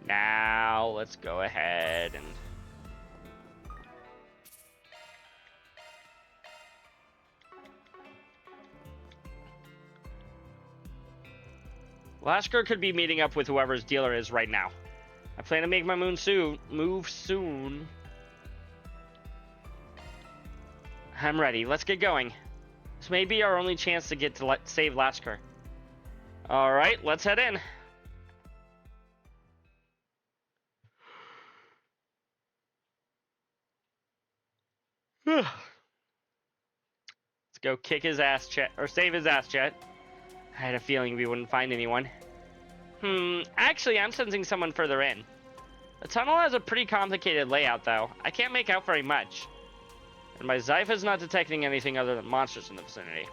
S1: Now, let's go ahead and... Lashkar could be meeting up with whoever his dealer is right now. I plan to make my move soon. I'm ready. Let's get going. This may be our only chance to get to save Lashkar. Alright, let's head in. Let's go kick his ass, Chet, or save his ass, Chet. I had a feeling we wouldn't find anyone. Actually, I'm sensing someone further in. The tunnel has a pretty complicated layout, though. I can't make out very much. And my Zypha's not detecting anything other than monsters in the vicinity.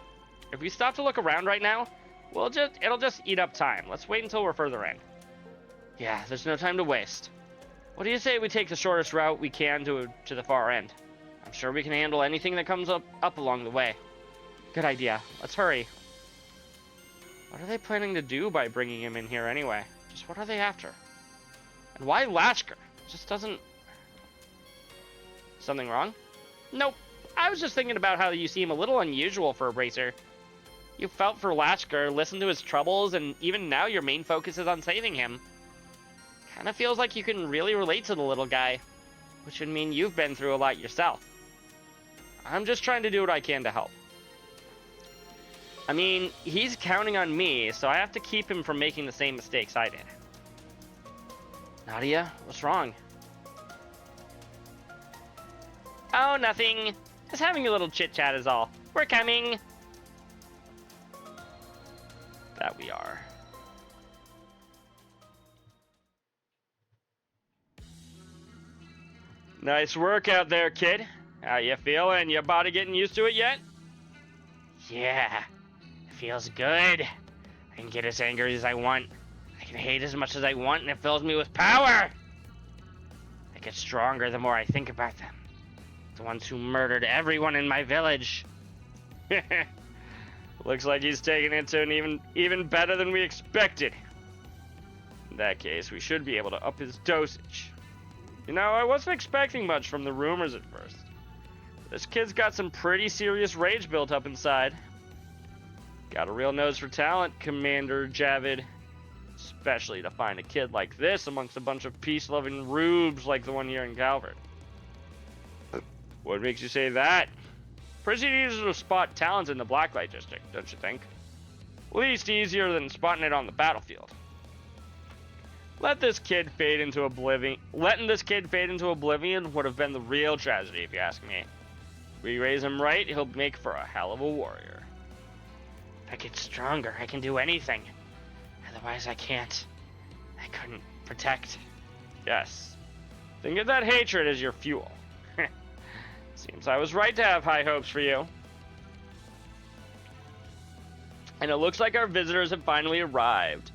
S1: If we stop to look around right now, it'll just eat up time. Let's wait until we're further in. Yeah, there's no time to waste. What do you say we take the shortest route we can to the far end? I'm sure we can handle anything that comes up along the way. Good idea. Let's hurry. What are they planning to do by bringing him in here anyway? Just what are they after? And why Lashkar? It just doesn't... Something wrong? Nope. I was just thinking about how you seem a little unusual for a bracer. You felt for Lashkar, listened to his troubles, and even now your main focus is on saving him. Kinda feels like you can really relate to the little guy, which would mean you've been through a lot yourself. I'm just trying to do what I can to help. I mean, he's counting on me, so I have to keep him from making the same mistakes I did. Nadia, what's wrong? Oh, nothing. Just having a little chit-chat is all. We're coming. That we are. Nice work out there, kid. How you feeling? Your body getting used to it yet? Yeah, it feels good. I can get as angry as I want. I can hate as much as I want, and it fills me with power. I get stronger the more I think about them. The ones who murdered everyone in my village. Looks like he's taking it to an even better than we expected. In that case, we should be able to up his dosage. You know, I wasn't expecting much from the rumors at first. This kid's got some pretty serious rage built up inside. Got a real nose for talent, Commander Javid. Especially to find a kid like this amongst a bunch of peace-loving rubes like the one here in Calvert. What makes you say that? Pretty easy to spot talent in the Blacklight District, don't you think? At least easier than spotting it on the battlefield. Letting this kid fade into oblivion would have been the real tragedy, if you ask me. If we raise him right, he'll make for a hell of a warrior. If I get stronger, I can do anything. Otherwise, I can't. I couldn't protect. Yes. Think of that hatred as your fuel. Seems I was right to have high hopes for you. And it looks like our visitors have finally arrived.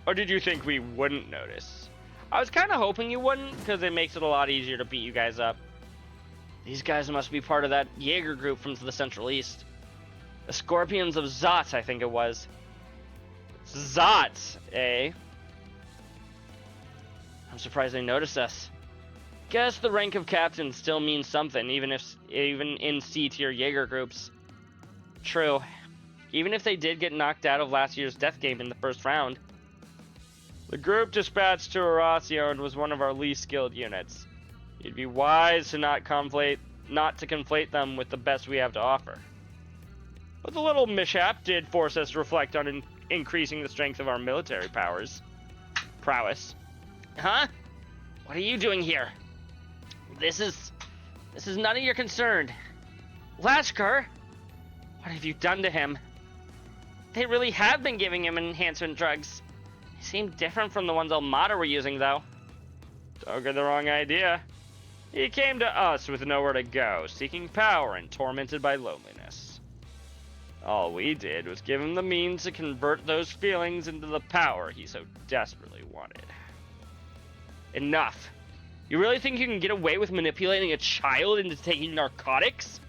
S1: Or did you think we wouldn't notice? I was kind of hoping you wouldn't, because it makes it a lot easier to beat you guys up. These guys must be part of that Jaeger group from the Central East. The Scorpions of Zot, I think it was. Zot, eh? I'm surprised they noticed us. Guess the rank of captain still means something, even in C-tier Jaeger groups. True. Even if they did get knocked out of last year's death game in the first round. The group dispatched to Horacio was one of our least skilled units. You'd be wise to not to conflate them with the best we have to offer. But the little mishap did force us to reflect on increasing the strength of our military prowess. Huh? What are you doing here? This is none of your concern. Lashkar, what have you done to him? They really have been giving him enhancement drugs. They seem different from the ones Almada were using, though. Don't get the wrong idea. He came to us with nowhere to go, seeking power and tormented by loneliness. All we did was give him the means to convert those feelings into the power he so desperately wanted. Enough. You really think you can get away with manipulating a child into taking narcotics?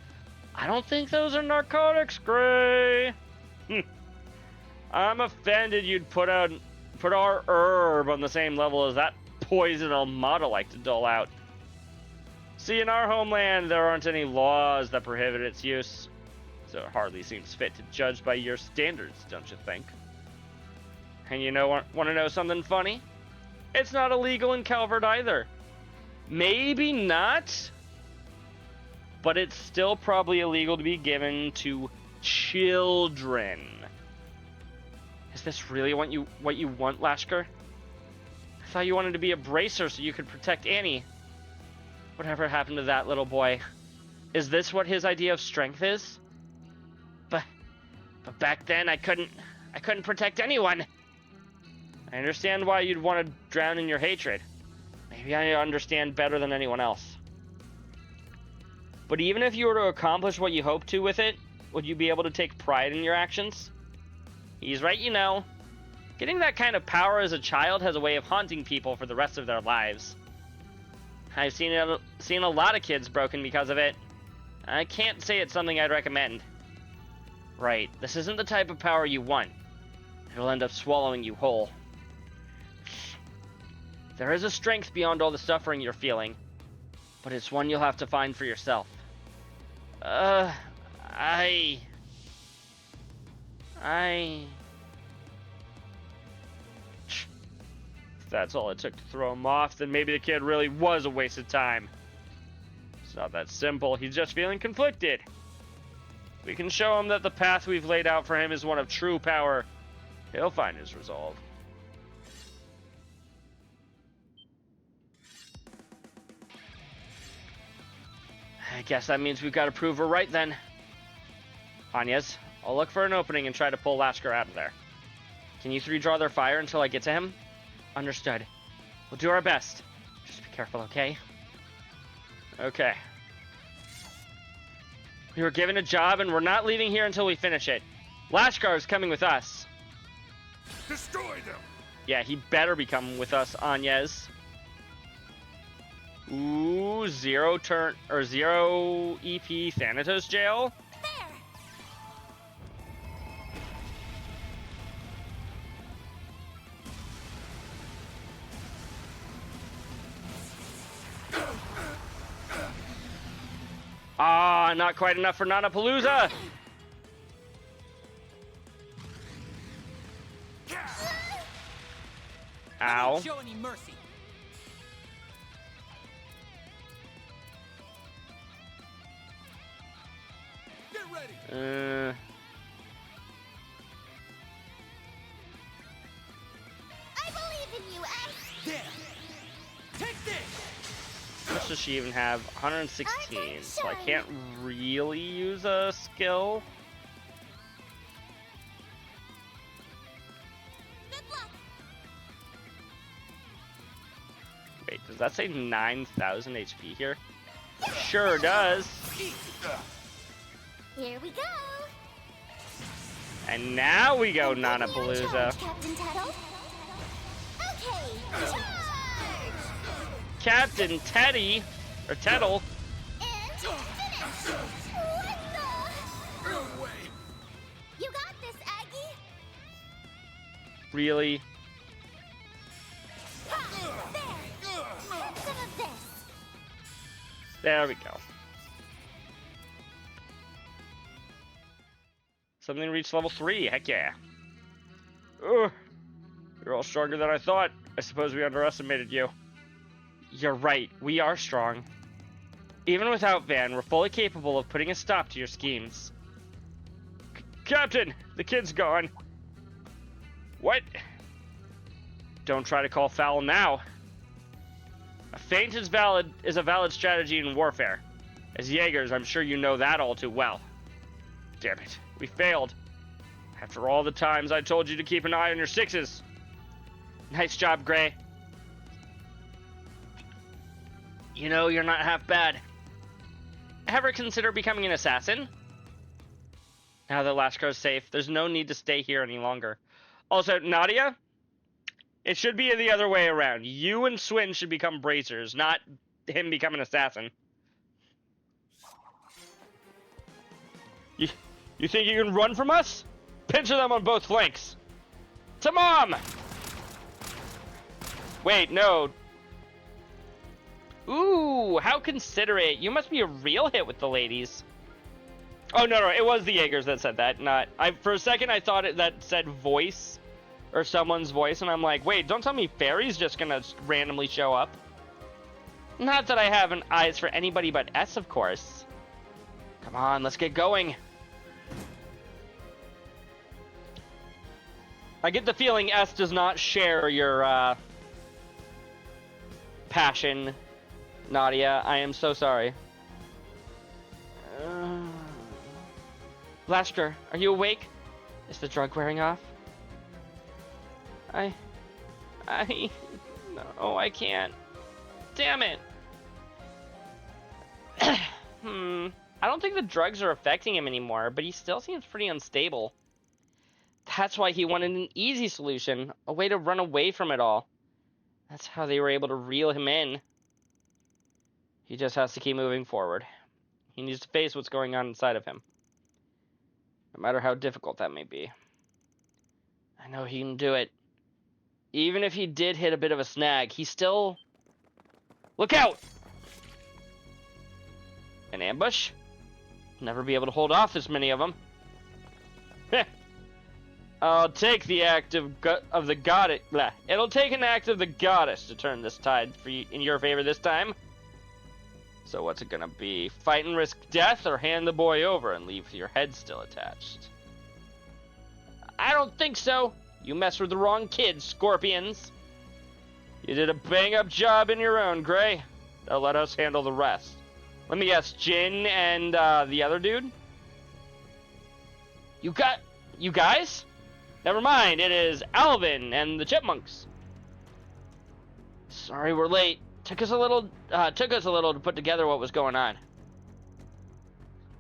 S1: I don't think those are narcotics, Gray. I'm offended you'd put our herb on the same level as that poison Almada like to dole out. See, in our homeland, there aren't any laws that prohibit its use, so it hardly seems fit to judge by your standards, don't you think? And you know, want to know something funny? It's not illegal in Calvert either. Maybe not, but it's still probably illegal to be given to children. Is this really what you want, Lashkar? I thought you wanted to be a bracer so you could protect Annie. Whatever happened to that little boy? Is this what his idea of strength is? But back then I couldn't protect anyone. I understand why you'd want to drown in your hatred. Maybe I understand better than anyone else. But even if you were to accomplish what you hoped to with it, would you be able to take pride in your actions? He's right, you know. Getting that kind of power as a child has a way of haunting people for the rest of their lives. I've seen a lot of kids broken because of it. I can't say it's something I'd recommend. Right, this isn't the type of power you want. It'll end up swallowing you whole. There is a strength beyond all the suffering you're feeling, but it's one you'll have to find for yourself. If that's all it took to throw him off, then maybe the kid really was a waste of time. It's not that simple. He's just feeling conflicted. We can show him that the path we've laid out for him is one of true power. He'll find his resolve. I guess that means we've got to prove we're right then. Anyas, I'll look for an opening and try to pull Lashkar out of there. Can you three draw their fire until I get to him? Understood. We'll do our best. Just be careful, okay? Okay. We were given a job and we're not leaving here until we finish it. Lashkar's coming with us.
S4: Destroy them!
S1: Yeah, he better be coming with us, Anyas. Ooh, zero EP Thanatos jail. Ah, not quite enough for Nanapalooza. Ow.
S5: Don't show any mercy.
S4: Get ready.
S8: I believe in you, Ace.
S10: There. Take this.
S1: How much does she even have? 116. So I can't really use a skill.
S8: Good luck.
S1: Wait, does that say 9,000 HP here? Sure does.
S8: Here we go.
S1: And now we go
S8: And put me on
S1: Nanapalooza.
S8: charge, Captain Tuttle. Okay, charge!
S1: Captain Teddy, or Tettle.
S8: And finish! What the?
S4: No way.
S8: You got this, Aggie!
S1: Really?
S8: Ha! There! Have some of this!
S1: There we go. Something reached level 3. Heck yeah. Ugh. You're all stronger than I thought. I suppose we underestimated you. You're right. We are strong. Even without Van, we're fully capable of putting a stop to your schemes. Captain! The kid's gone. What? Don't try to call foul now. A feint is a valid strategy in warfare. As Jaegers, I'm sure you know that all too well. Damn it. We failed. After all the times I told you to keep an eye on your sixes. Nice job, Gray. You know, you're not half bad. Ever consider becoming an assassin? Now that Lashkar's safe, there's no need to stay here any longer. Also, Nadia, it should be the other way around. You and Swin should become bracers, not him become an assassin. You think you can run from us? Pincher them on both flanks. To Mom! Wait, no. Ooh, how considerate. You must be a real hit with the ladies. Oh, no, it was the Jaegers that said that. For a second, I thought that said voice, or someone's voice, and I'm like, wait, don't tell me Fairy's just gonna randomly show up. Not that I have an eyes for anybody but S, of course. Come on, let's get going. I get the feeling S does not share your, passion, Nadia. I am so sorry. Blaster, are you awake? Is the drug wearing off? No, I can't. Damn it. I don't think the drugs are affecting him anymore, but he still seems pretty unstable. That's why he wanted an easy solution, a way to run away from it all. That's how they were able to reel him in. He just has to keep moving forward. He needs to face what's going on inside of him. No matter how difficult that may be. I know he can do it. Even if he did hit a bit of a snag, he still... Look out! An ambush? Never be able to hold off this many of them. Heh. I'll take the act of the goddess. It'll take an act of the goddess to turn this tide in your favor this time. So what's it gonna be? Fight and risk death, or hand the boy over and leave your head still attached? I don't think so. You messed with the wrong kids, Scorpions. You did a bang-up job in your own, Gray. Now let us handle the rest. Let me guess, Jin and the other dude? You guys? Never mind, it is Alvin and the Chipmunks. Sorry we're late. Took us a little to put together what was going on.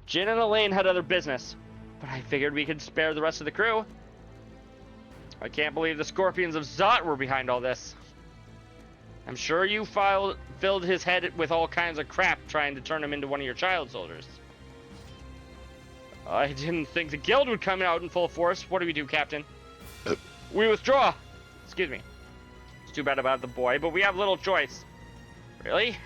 S1: Jin and Elaine had other business, but I figured we could spare the rest of the crew. I can't believe the Scorpions of Zot were behind all this. I'm sure you filled his head with all kinds of crap trying to turn him into one of your child soldiers. I didn't think the guild would come out in full force. What do we do, Captain? We withdraw! Excuse me. It's too bad about the boy, but we have little choice. Really?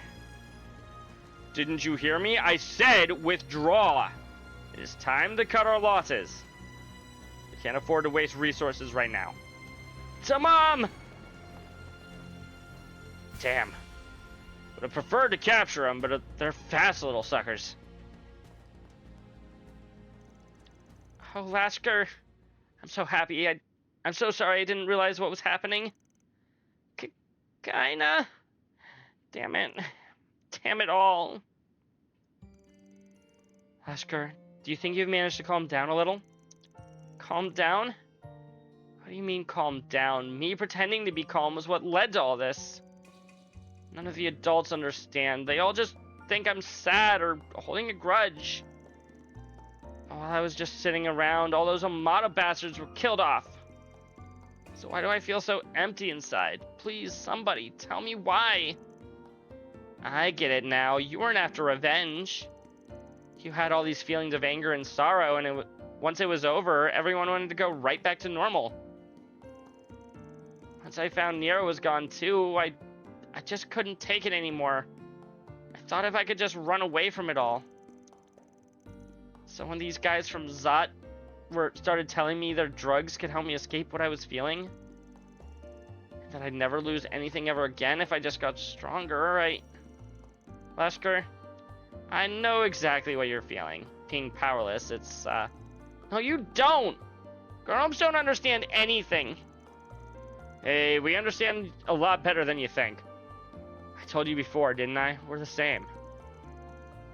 S1: Didn't you hear me? I said withdraw! It is time to cut our losses. We can't afford to waste resources right now. To Mom! Damn. Would have preferred to capture them, but they're fast little suckers. Oh, Lasker. I'm so happy. I'm so sorry I didn't realize what was happening. Kinda. Damn it. Damn it all. Lasker, do you think you've managed to calm down a little? Calm down? What do you mean calm down? Me pretending to be calm was what led to all this. None of the adults understand. They all just think I'm sad or holding a grudge. While I was just sitting around, all those Amada bastards were killed off. So why do I feel so empty inside? Please, somebody, tell me why. I get it now. You weren't after revenge. You had all these feelings of anger and sorrow, and once it was over, everyone wanted to go right back to normal. Once I found Nero was gone too, I just couldn't take it anymore. I thought if I could just run away from it all. So when these guys from Zot started telling me their drugs could help me escape what I was feeling, and that I'd never lose anything ever again if I just got stronger, right? Lasker, I know exactly what you're feeling. Being powerless, it's, No, you don't! Grown-ups don't understand anything. Hey, we understand a lot better than you think. I told you before, didn't I? We're the same.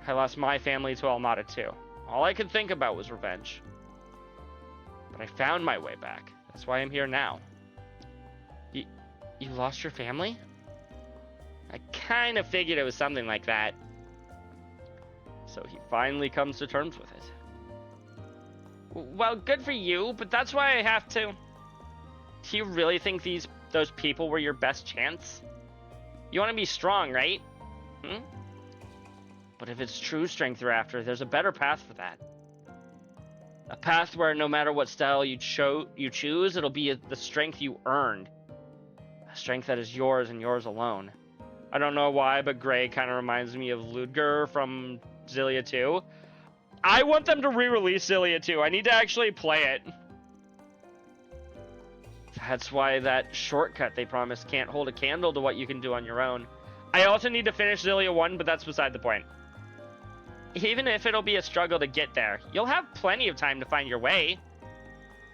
S1: I lost my family to Almada too. All I could think about was revenge. But I found my way back. That's why I'm here now. You lost your family? I kind of figured it was something like that. So he finally comes to terms with it. Well, good for you, but that's why I have to. Do you really think those people were your best chance? You want to be strong, right? But if it's true strength you're after, there's a better path for that. A path where no matter what style you choose, it'll be the strength you earned. A strength that is yours and yours alone. I don't know why, but Gray kind of reminds me of Ludger from Xillia 2. I want them to re-release Xillia 2. I need to actually play it. That's why that shortcut they promised can't hold a candle to what you can do on your own. I also need to finish Xillia 1, but that's beside the point. Even if it'll be a struggle to get there, you'll have plenty of time to find your way.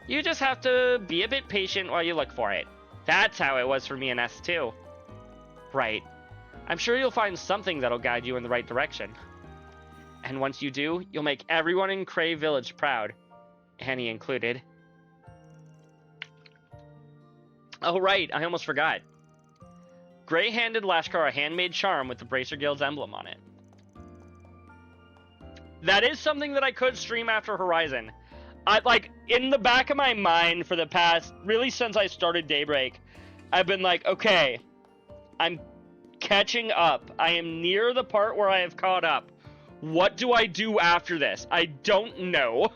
S1: You just have to be a bit patient while you look for it. That's how it was for me in S2. Right. I'm sure you'll find something that'll guide you in the right direction. And once you do, you'll make everyone in Cray Village proud. Annie included. Oh right, I almost forgot. Gray handed Lashkar a handmade charm with the Bracer Guild's emblem on it. That is something that I could stream after Horizon. In the back of my mind for the past, really since I started Daybreak, I've been like, okay, I'm catching up. I am near the part where I have caught up. What do I do after this? I don't know.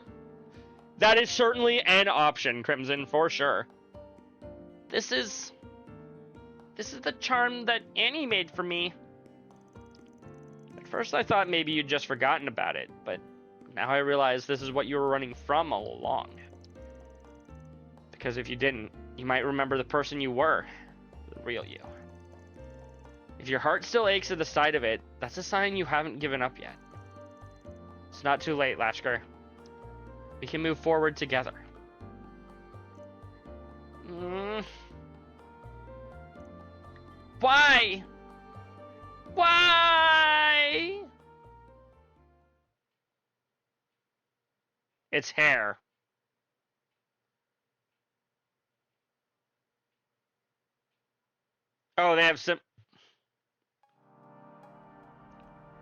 S1: That is certainly an option, Crimson, for sure. This is the charm that Annie made for me. At first I thought maybe you'd just forgotten about it, but now I realize this is what you were running from all along. Because if you didn't, you might remember the person you were, the real you. If your heart still aches at the sight of it, that's a sign you haven't given up yet. It's not too late, Lashkar. We can move forward together. Why? Why? It's hair. Oh, they have some...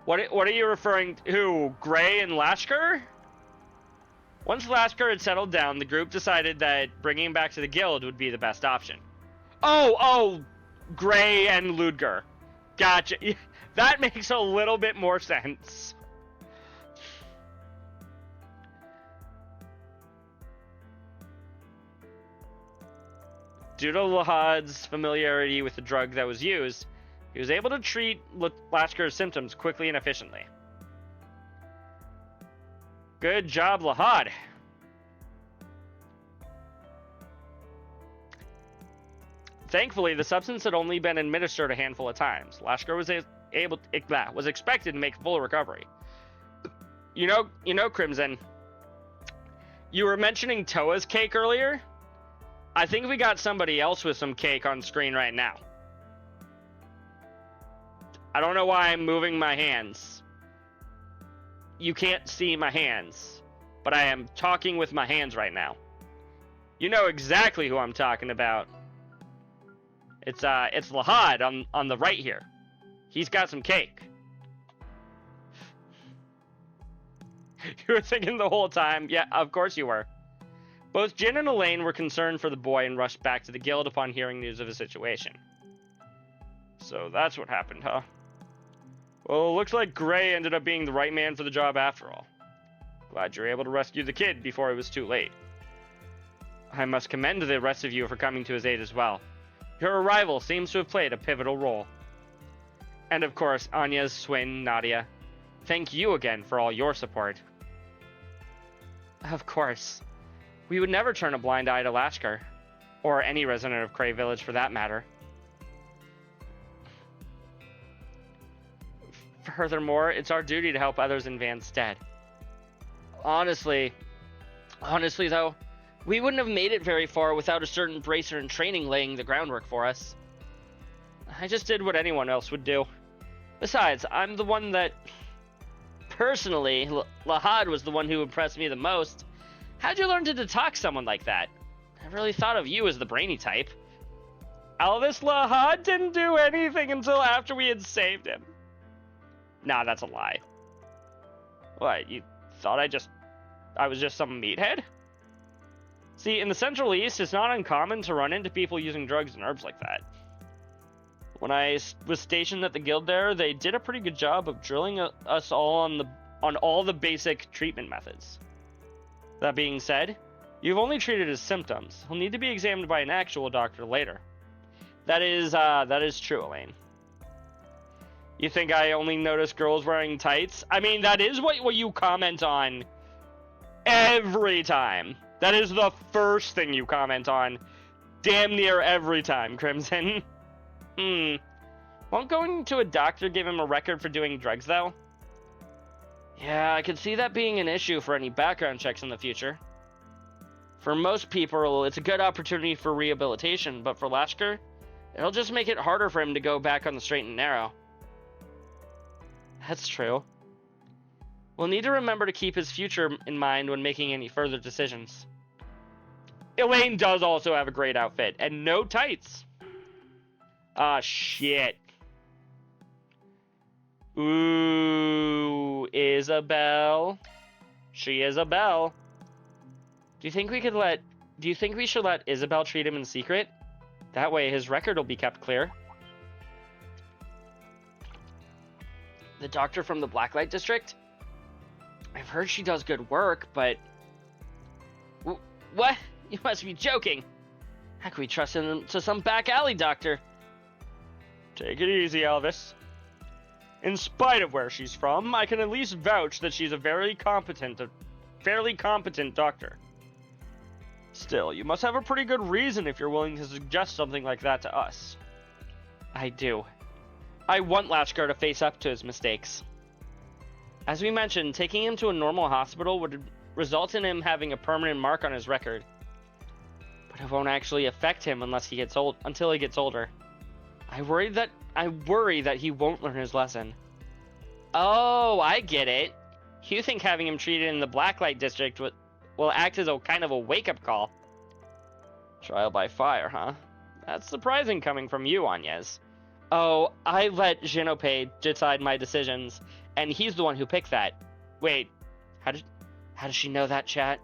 S1: What are you referring to? Who? Gray and Lashkar? Once Lashkar had settled down, the group decided that bringing him back to the guild would be the best option. Oh, Gray and Ludger. Gotcha. That makes a little bit more sense. Due to Lahad's familiarity with the drug that was used, he was able to treat Lashkar's symptoms quickly and efficiently. Good job, Lahad. Thankfully, the substance had only been administered a handful of times. Lashkar was expected to make full recovery. You know, Crimson. You were mentioning Toa's cake earlier. I think we got somebody else with some cake on screen right now. I don't know why I'm moving my hands. You can't see my hands, but I am talking with my hands right now. You know exactly who I'm talking about. It's Lahad on the right here. He's got some cake. You were thinking the whole time. Yeah, of course you were. Both Jin and Elaine were concerned for the boy and rushed back to the guild upon hearing news of his situation. So that's what happened, huh? Well, it looks like Gray ended up being the right man for the job after all. Glad you were able to rescue the kid before it was too late. I must commend the rest of you for coming to his aid as well. Your arrival seems to have played a pivotal role. And of course, Anya, Swin, Nadia. Thank you again for all your support. Of course. We would never turn a blind eye to Lashkar, or any resident of Cray Village for that matter. Furthermore, it's our duty to help others in Van's stead. Honestly though, we wouldn't have made it very far without a certain bracer in training laying the groundwork for us. I just did what anyone else would do. Besides, I'm the one that... Personally, Lahad was the one who impressed me the most. How'd you learn to detox someone like that? I really thought of you as the brainy type. Alvis Lahad didn't do anything until after we had saved him. Nah, that's a lie. What, you thought I was just some meathead? See, in the Central East, it's not uncommon to run into people using drugs and herbs like that. When I was stationed at the guild there, they did a pretty good job of drilling us all on all the basic treatment methods. That being said, you've only treated his symptoms. He'll need to be examined by an actual doctor later. That is true, Elaine. You think I only notice girls wearing tights? I mean, that is what you comment on every time. That is the first thing you comment on damn near every time, Crimson. Won't going to a doctor give him a record for doing drugs, though? Yeah, I could see that being an issue for any background checks in the future. For most people, it's a good opportunity for rehabilitation, but for Lashkar, it'll just make it harder for him to go back on the straight and narrow. That's true. We'll need to remember to keep his future in mind when making any further decisions. Elaine does also have a great outfit, and no tights. Ah, shit. Ooh, Isabel. She is a belle. Do you think we should let Isabel treat him in secret? That way his record will be kept clear. The doctor from the Blacklight District? I've heard she does good work, but... What? You must be joking. How can we trust him to some back alley doctor? Take it easy, Elvis. In spite of where she's from, I can at least vouch that she's a fairly competent doctor. Still, you must have a pretty good reason if you're willing to suggest something like that to us. I do. I want Lashkar to face up to his mistakes. As we mentioned, taking him to a normal hospital would result in him having a permanent mark on his record. But it won't actually affect him until he gets older. I worry that he won't learn his lesson. Oh, I get it. You think having him treated in the Blacklight District will act as a kind of a wake-up call. Trial by fire, huh? That's surprising coming from you, Agnes. Oh, I let Genope decide my decisions, and he's the one who picked that. Wait, how does she know that, chat?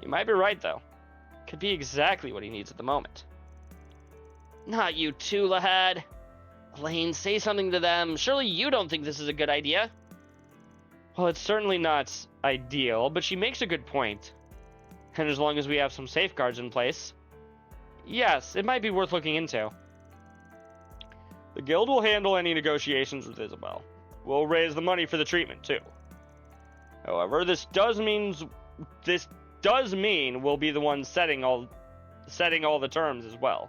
S1: You might be right, though. Could be exactly what he needs at the moment. Not you too, Lahad. Elaine, say something to them. Surely you don't think this is a good idea? Well, it's certainly not ideal, but she makes a good point. And as long as we have some safeguards in place, yes, it might be worth looking into. The guild will handle any negotiations with Isabel. We'll raise the money for the treatment, too. However, this does mean we'll be the ones setting all the terms as well.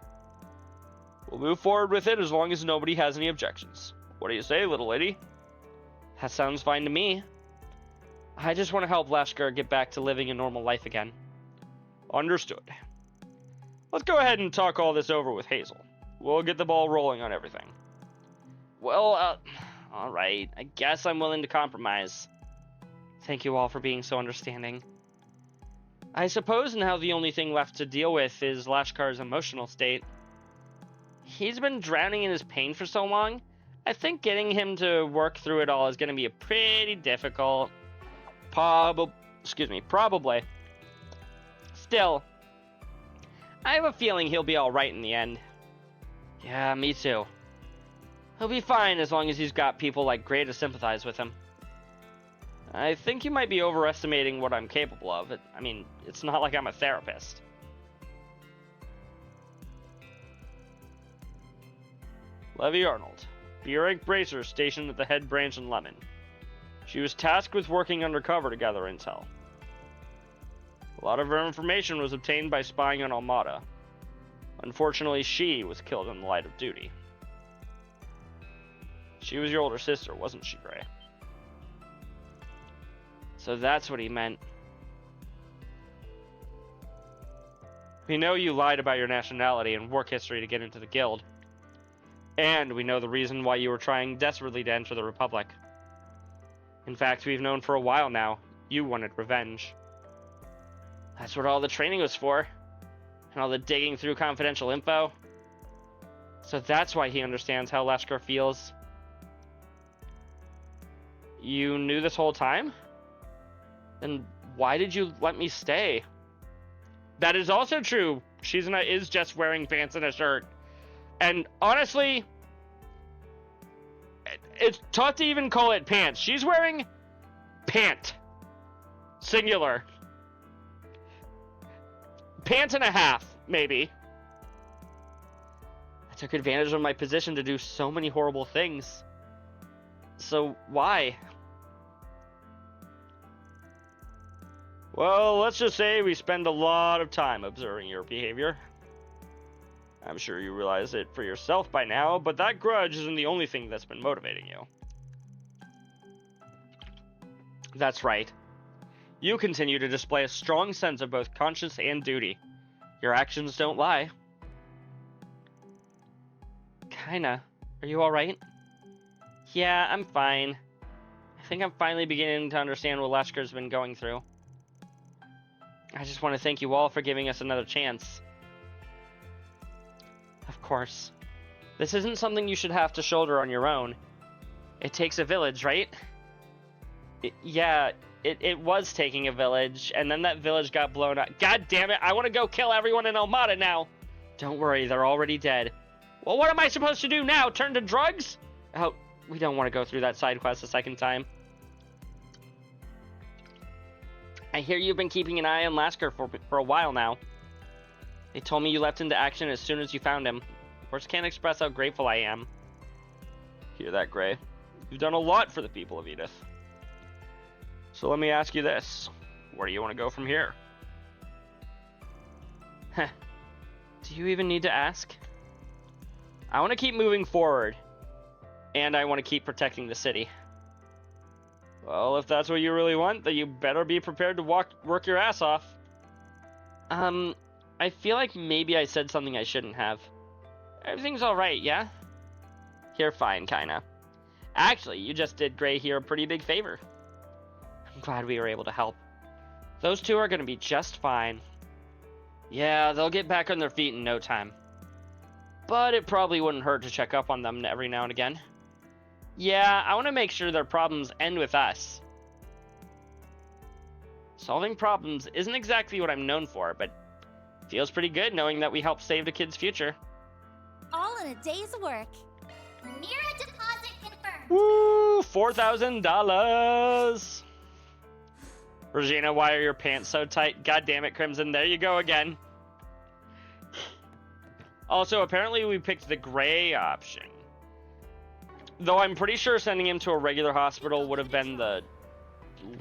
S1: We'll move forward with it as long as nobody has any objections. What do you say, little lady? That sounds fine to me. I just want to help Lashkar get back to living a normal life again. Understood. Let's go ahead and talk all this over with Hazel. We'll get the ball rolling on everything. Well, alright. I guess I'm willing to compromise. Thank you all for being so understanding. I suppose now the only thing left to deal with is Lashkar's emotional state. He's been drowning in his pain for so long, I think getting him to work through it all is going to be a pretty difficult. Probably. Still, I have a feeling he'll be alright in the end. Yeah, me too. He'll be fine as long as he's got people like Gray to sympathize with him. I think you might be overestimating what I'm capable of. I mean, it's not like I'm a therapist. Levy Arnold, B-rank bracer stationed at the head branch in Lemon. She was tasked with working undercover to gather intel. A lot of her information was obtained by spying on Almada. Unfortunately, she was killed in the light of duty. She was your older sister, wasn't she, Gray? So that's what he meant. We know you lied about your nationality and work history to get into the guild. And we know the reason why you were trying desperately to enter the Republic. In fact, we've known for a while now, you wanted revenge. That's what all the training was for. And all the digging through confidential info. So that's why he understands how Lashkar feels. You knew this whole time? Then why did you let me stay? That is also true. Shizuna is just wearing pants and a shirt. And honestly, it's tough to even call it pants. She's wearing pant. Singular. Pant and a half, maybe. I took advantage of my position to do so many horrible things. So why? Well, let's just say we spend a lot of time observing your behavior. I'm sure you realize it for yourself by now, but that grudge isn't the only thing that's been motivating you. That's right. You continue to display a strong sense of both conscience and duty. Your actions don't lie. Kinda. Are you alright? Yeah, I'm fine. I think I'm finally beginning to understand what Lashkar's been going through. I just want to thank you all for giving us another chance. Of course. This isn't something you should have to shoulder on your own. It takes a village, right? It was taking a village, and then that village got blown up. God damn it, I want to go kill everyone in Almada now! Don't worry, they're already dead. Well, what am I supposed to do now? Turn to drugs? Oh, we don't want to go through that side quest a second time. I hear you've been keeping an eye on Lashkar for a while now. They told me you leapt into action as soon as you found him. Words can't express how grateful I am. Hear that, Gray? You've done a lot for the people of Edith. So let me ask you this. Where do you want to go from here? Heh. Do you even need to ask? I want to keep moving forward. And I want to keep protecting the city. Well, if that's what you really want, then you better be prepared to work your ass off. I feel like maybe I said something I shouldn't have. Everything's alright, yeah? You're fine, kinda. Actually, you just did Gray here a pretty big favor. I'm glad we were able to help. Those two are gonna be just fine. Yeah, they'll get back on their feet in no time. But it probably wouldn't hurt to check up on them every now and again. Yeah, I want to make sure their problems end with us. Solving problems isn't exactly what I'm known for, but feels pretty good knowing that we helped save the kid's future.
S2: and a day's work.
S8: Mira deposit confirmed.
S1: Woo! $4,000. Regina, why are your pants so tight? God damn it, Crimson. There you go again. Also, apparently we picked the gray option. Though I'm pretty sure sending him to a regular hospital would have been the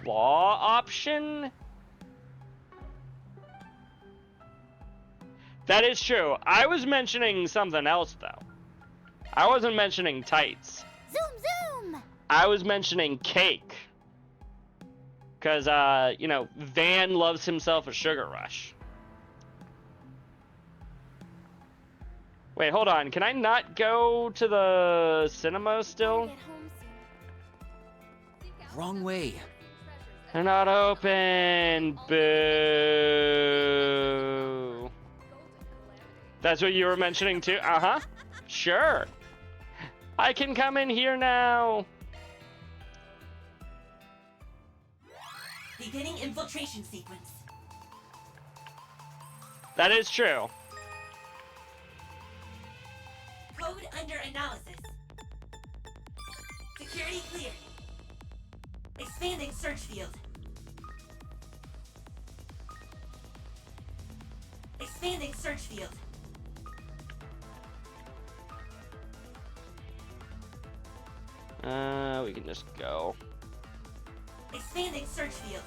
S1: law option. That is true. I was mentioning something else, though. I wasn't mentioning tights.
S8: Zoom, zoom!
S1: I was mentioning cake. Because, you know, Van loves himself a sugar rush. Wait, hold on. Can I not go to the cinema still?
S5: Wrong way.
S1: They're not open. Boo. That's what you were mentioning too? Uh-huh. Sure. I can come in here now.
S15: Beginning infiltration sequence.
S1: That is true.
S15: Code under analysis. Security cleared. Expanding search field. Expanding search field.
S1: We can just go.
S15: Expanding search field.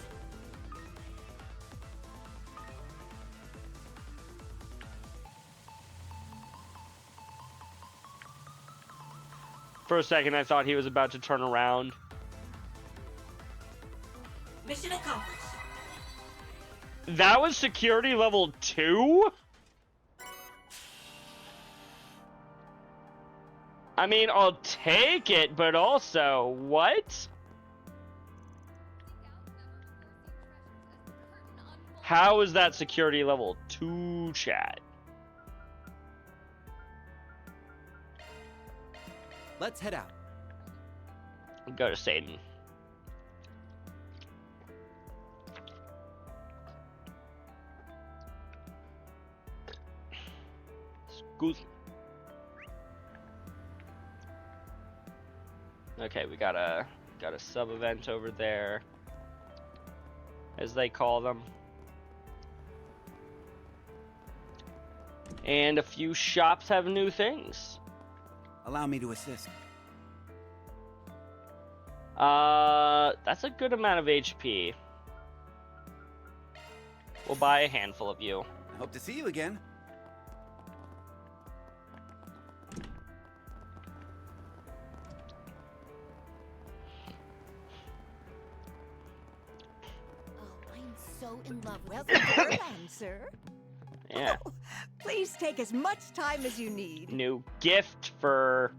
S1: For a second, I thought he was about to turn around.
S15: Mission accomplished.
S1: That was security level 2? I mean, I'll take it, but also, what? How is that security level 2, chat?
S5: Let's head out.
S1: Go to Satan. Excuse me. Okay, we got a sub event over there, as they call them, and a few shops have new things.
S10: Allow me to assist.
S1: That's a good amount of HP. We'll buy a handful of you.
S10: I hope to see you again.
S6: So in love with welcome to Berland, sir.
S1: Yeah.
S6: Oh, please take as much time as you need.
S1: New gift for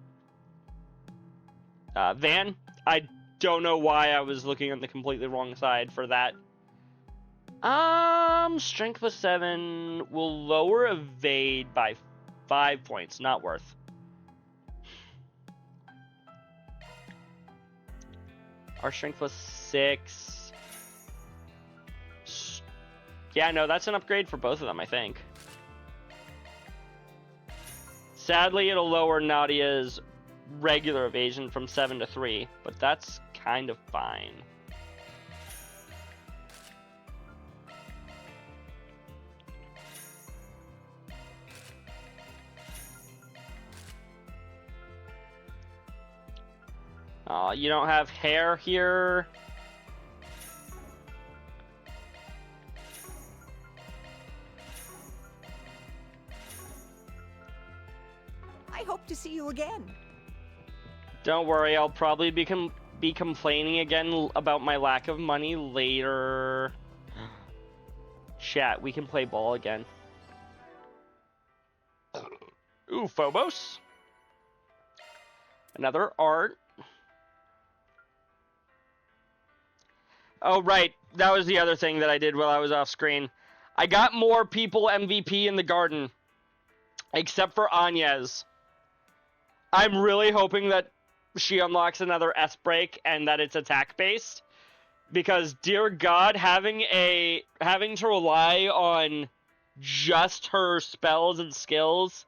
S1: Van. I don't know why I was looking on the completely wrong side for that. Strength plus 7 will lower evade by 5 points. Not worth. Our strength plus 6. Yeah, no, that's an upgrade for both of them, I think. Sadly, it'll lower Nadia's regular evasion from 7 to 3, but that's kind of fine. You don't have hair here.
S6: I hope to see you again.
S1: Don't worry, I'll probably be complaining again about my lack of money later. Chat, we can play ball again. Ooh, Phobos. Another art. Oh, right. That was the other thing that I did while I was off screen. I got more people MVP in the garden. Except for Anya's. I'm really hoping that she unlocks another S-break and that it's attack-based. Because, dear God, having to rely on just her spells and skills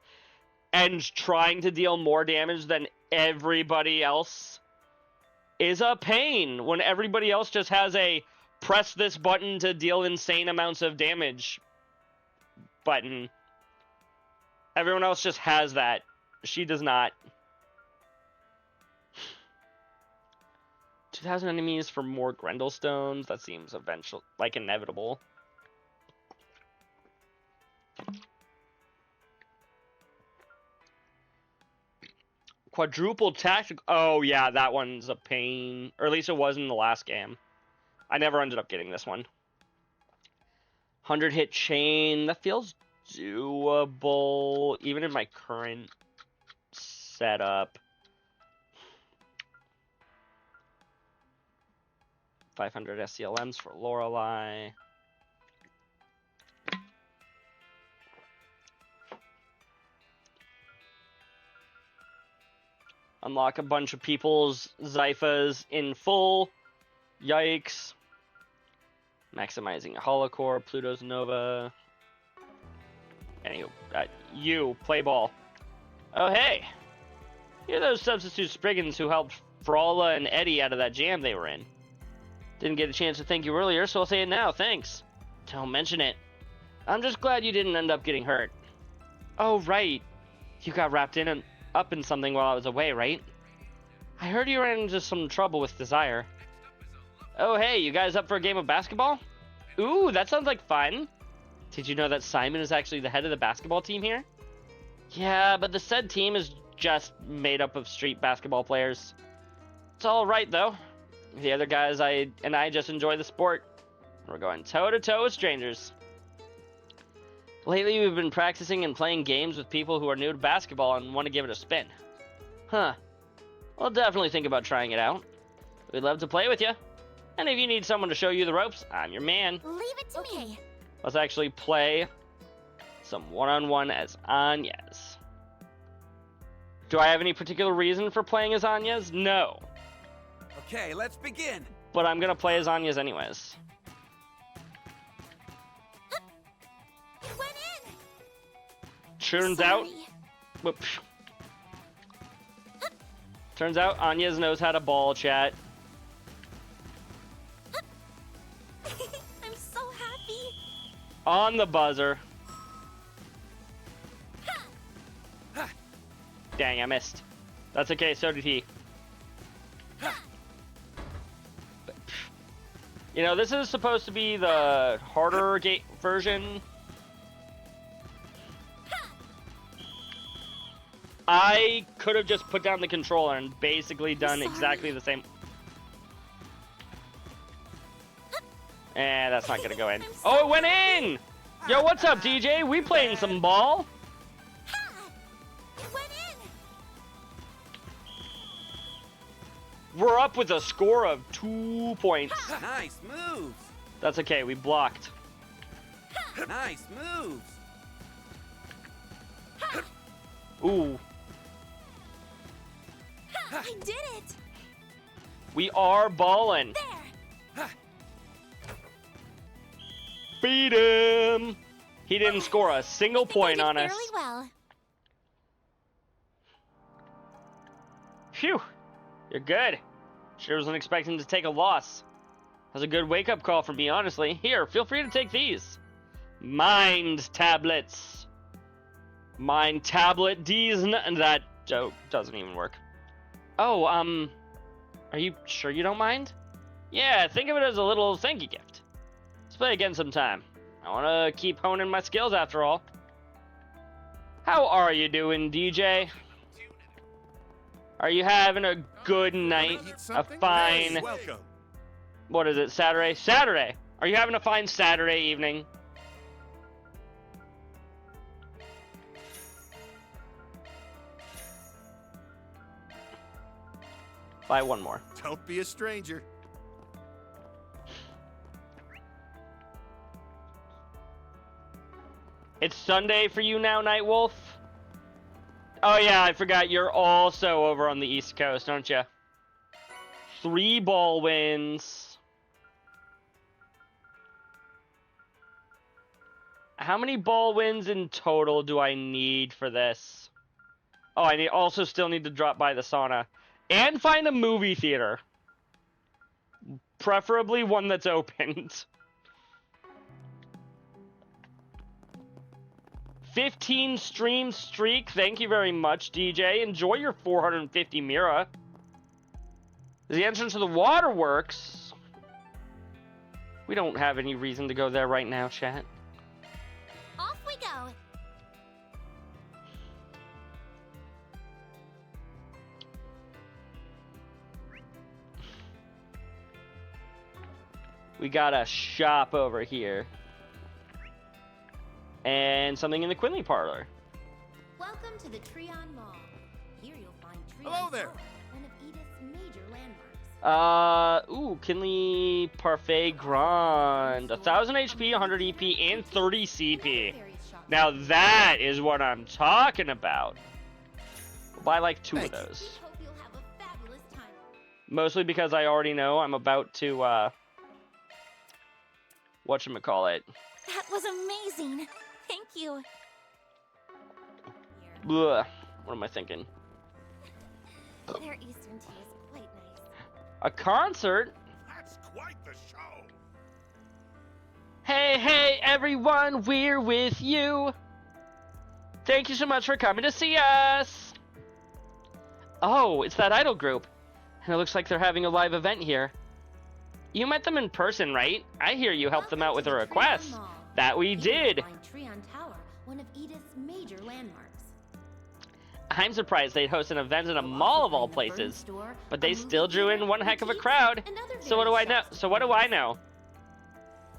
S1: and trying to deal more damage than everybody else is a pain when everybody else just has a press this button to deal insane amounts of damage button. Everyone else just has that. She does not. 2,000 enemies for more Grendel-stones? That seems eventual, like inevitable. Quadruple tactical. Oh yeah, that one's a pain. Or at least it was in the last game. I never ended up getting this one. 100 hit chain. That feels doable, even in my current setup. 500 SCLMs for Lorelei. Unlock a bunch of people's Zyphas in full. Yikes. Maximizing a Holocore, Pluto's Nova. Anyway, you, play ball. Oh hey! You're those substitute Spriggans who helped Frala and Eddie out of that jam they were in. Didn't get a chance to thank you earlier, so I'll say it now, thanks. Don't mention it. I'm just glad you didn't end up getting hurt. Oh right. You got wrapped in and up in something while I was away, right? I heard you ran into some trouble with Desire. Oh hey, you guys up for a game of basketball? Ooh, that sounds like fun. Did you know that Simon is actually the head of the basketball team here? Yeah, but the said team is just made up of street basketball players. It's alright though. The other guys I just enjoy the sport. We're going toe-to-toe with strangers. Lately we've been practicing and playing games with people who are new to basketball and want to give it a spin. Huh. We'll definitely think about trying it out. We'd love to play with you. And if you need someone to show you the ropes, I'm your man.
S8: Leave it to me.
S1: Let's actually play some one-on-one as Anyas. Do I have any particular reason for playing as Anyas? No.
S10: Okay, let's begin.
S1: But I'm gonna play as Anyas anyways.
S8: Went in.
S1: Turns out... Whoops. Turns out Anyas knows how to ball chat.
S2: I'm so happy.
S1: On the buzzer. Dang, I missed. That's okay, so did he. You know, this is supposed to be the harder version. I could have just put down the controller and basically done exactly the same. That's not gonna go in. Oh, it went in! Yo, what's up, DJ? We playing some ball. We're up with a score of 2 points.
S10: Nice moves.
S1: That's okay, we blocked.
S10: Nice moves.
S1: Ooh.
S2: I did it.
S1: We are ballin'.
S2: There.
S1: Beat him. He didn't score a single point on us.
S8: Fairly well.
S1: Phew. You're good. Sure wasn't expecting to take a loss. That was a good wake-up call for me, honestly. Here, feel free to take these. Mind tablets. Mind tablet D's. That joke doesn't even work. Oh, are you sure you don't mind? Yeah, think of it as a little thank you gift. Let's play again sometime. I want to keep honing my skills after all. How are you doing, DJ? Are you having a good night? A fine...
S4: Hey, welcome.
S1: What is it, Saturday? Saturday! Are you having a fine Saturday evening? Buy one more.
S4: Don't be a stranger.
S1: It's Sunday for you now, Nightwolf? Oh yeah, I forgot you're also over on the East Coast, aren't you? 3 ball wins. How many ball wins in total do I need for this? Oh, I also still need to drop by the sauna. And find a movie theater. Preferably one that's opened. 15 stream streak. Thank you very much, DJ. Enjoy your 450 Mira. The entrance to the waterworks. We don't have any reason to go there right now, chat.
S8: Off we go.
S1: We got a shop over here. And something in the Quinley parlor.
S6: Welcome to the Treon Mall. Here you'll find Treon
S4: Hello there.
S6: Tower, one of Edith's major landmarks.
S1: Kinley Parfait Grand. 1000 HP, 100 EP, and 30 CP. Now that is what I'm talking about. We'll buy like 2 of those.
S6: Hope you'll have a fabulous time.
S1: Mostly because I already know I'm about to, whatchamacallit.
S2: That was amazing. Thank you.
S1: Blah. What am I thinking?
S8: Their Eastern tea is quite nice.
S1: A concert?
S4: That's quite the show.
S1: Hey, hey, everyone, we're with you. Thank you so much for coming to see us. Oh, it's that idol group. And it looks like they're having a live event here. You met them in person, right? I hear you helped them out with a request. That we did.
S6: Treon Tower, one of Edith's major landmarks.
S1: I'm surprised they'd host an event in a mall of all places. But they still drew in one heck of a crowd. So what do I know?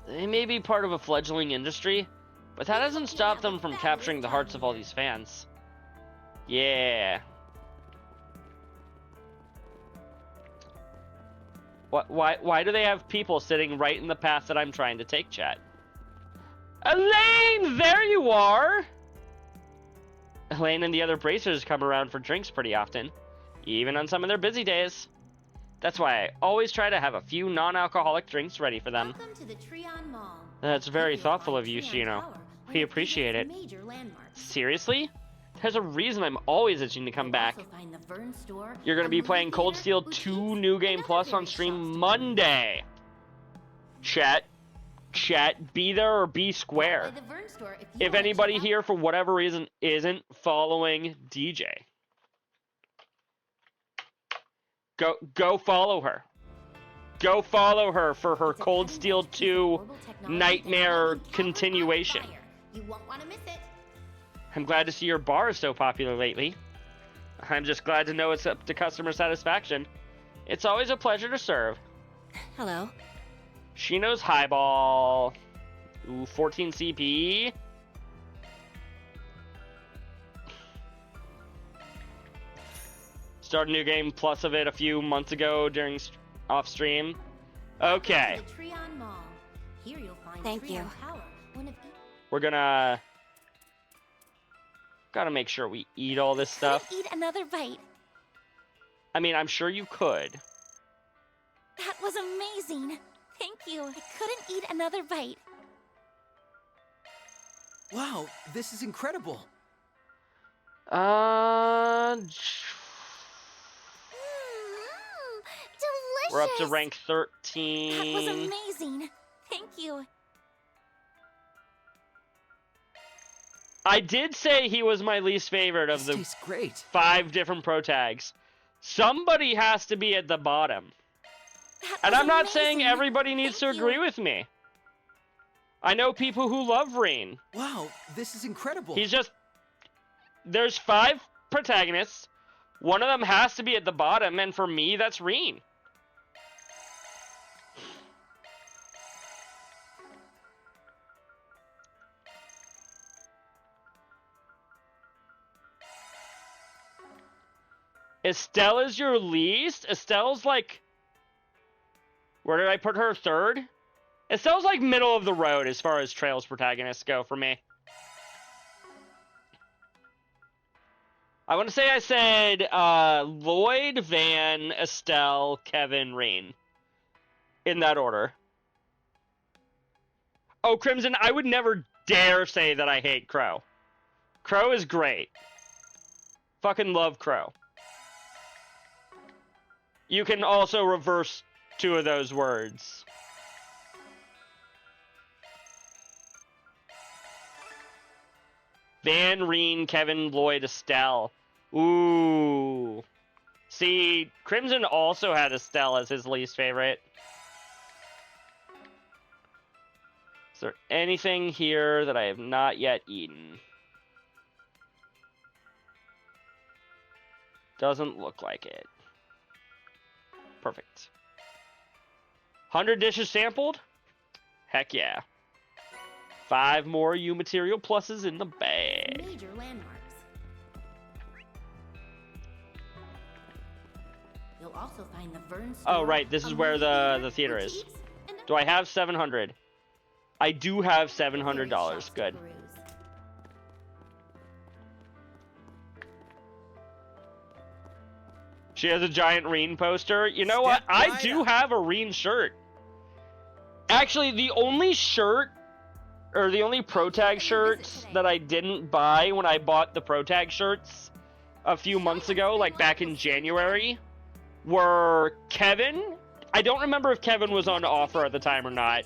S1: They may be part of a fledgling industry, but that doesn't stop them from capturing the hearts of all these fans. Yeah. Why do they have people sitting right in the path that I'm trying to take, chat? Elaine, there you are! Elaine and the other bracers come around for drinks pretty often, even on some of their busy days. That's why I always try to have a few non-alcoholic drinks ready for them.
S6: Welcome to the Treon Mall.
S1: That's very thoughtful of you, Shino. We appreciate it. Seriously? There's a reason I'm always itching to come back. You're going to be playing Cold Steel 2 New Game Plus on stream Monday. Chat, be there or be square. If anybody here, for whatever reason, isn't following DJ, go follow her. Go follow her for her Cold Steel 2 Nightmare continuation.
S6: You won't want to miss it.
S1: I'm glad to see your bar is so popular lately. I'm just glad to know it's up to customer satisfaction. It's always a pleasure to serve.
S2: Hello.
S1: Shino's Highball. Ooh, 14 CP. Started a new game plus of it a few months ago during off stream. Okay.
S2: Thank you.
S1: We're gonna gotta make sure we eat all this stuff.
S2: Eat another bite.
S1: I mean, I'm sure you could.
S2: That was amazing. Thank you. I couldn't eat another bite.
S5: Wow, this is incredible.
S8: Delicious.
S1: We're up to rank 13.
S2: That was amazing. Thank you.
S1: I did say he was my least favorite of the 5 different pro tags. Somebody has to be at the bottom. And I'm not saying everybody needs to agree with me. I know people who love Rain.
S5: Wow, this is incredible.
S1: He's just... There's 5 protagonists. One of them has to be at the bottom, and for me, that's Rain. Estelle is your least? Estelle's like... Where did I put her? 3rd? Estelle's like middle of the road as far as Trails protagonists go for me. I want to say I said Lloyd, Van, Estelle, Kevin, Rain. In that order. Oh, Crimson, I would never dare say that I hate Crow. Crow is great. Fucking love Crow. You can also reverse 2 of those words. Van Reen, Kevin, Lloyd, Estelle. Ooh. See, Crimson also had Estelle as his least favorite. Is there anything here that I have not yet eaten? Doesn't look like it. Perfect. 100 dishes sampled? Heck yeah. 5 more U material pluses in the bag.
S7: Major landmarks.
S2: You'll also find the Vern
S1: Oh,
S2: store,
S1: right. This is where the theater is. Do I have 700? I do have $700. Good. She has a giant Reen poster. You know what? I do have a Reen shirt. Actually, the only shirt, or the only ProTag shirts that I didn't buy when I bought the ProTag shirts a few months ago, like back in January, were Kevin. I don't remember if Kevin was on offer at the time or not.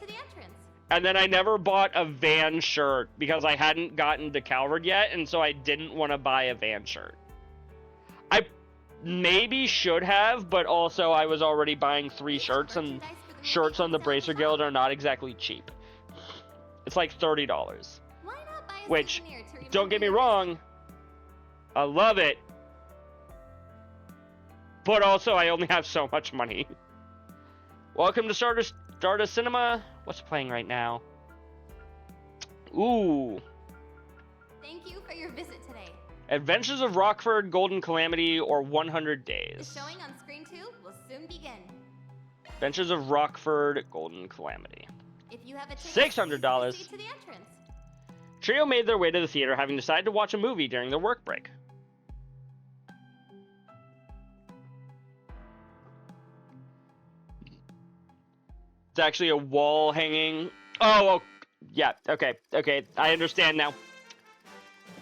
S1: And then I never bought a Van shirt because I hadn't gotten to Calvard yet, and so I didn't want to buy a Van shirt. I maybe should have, but also I was already buying 3 shirts, and shirts on the Bracer Guild are not exactly cheap. It's like $30. Which, don't get me wrong, I love it. But also, I only have so much money. Welcome to Stardust Cinema. What's playing right now? Ooh.
S7: Thank you for your visit today.
S1: Adventures of Rockford, Golden Calamity, or 100 Days.
S7: The showing on screen 2 will soon begin.
S1: Adventures of Rockford, Golden Calamity.
S7: If you have a
S1: $600.
S7: to the entrance.
S1: Trio made their way to the theater, having decided to watch a movie during their work break. It's actually a wall hanging. Oh, yeah. Okay. I understand now.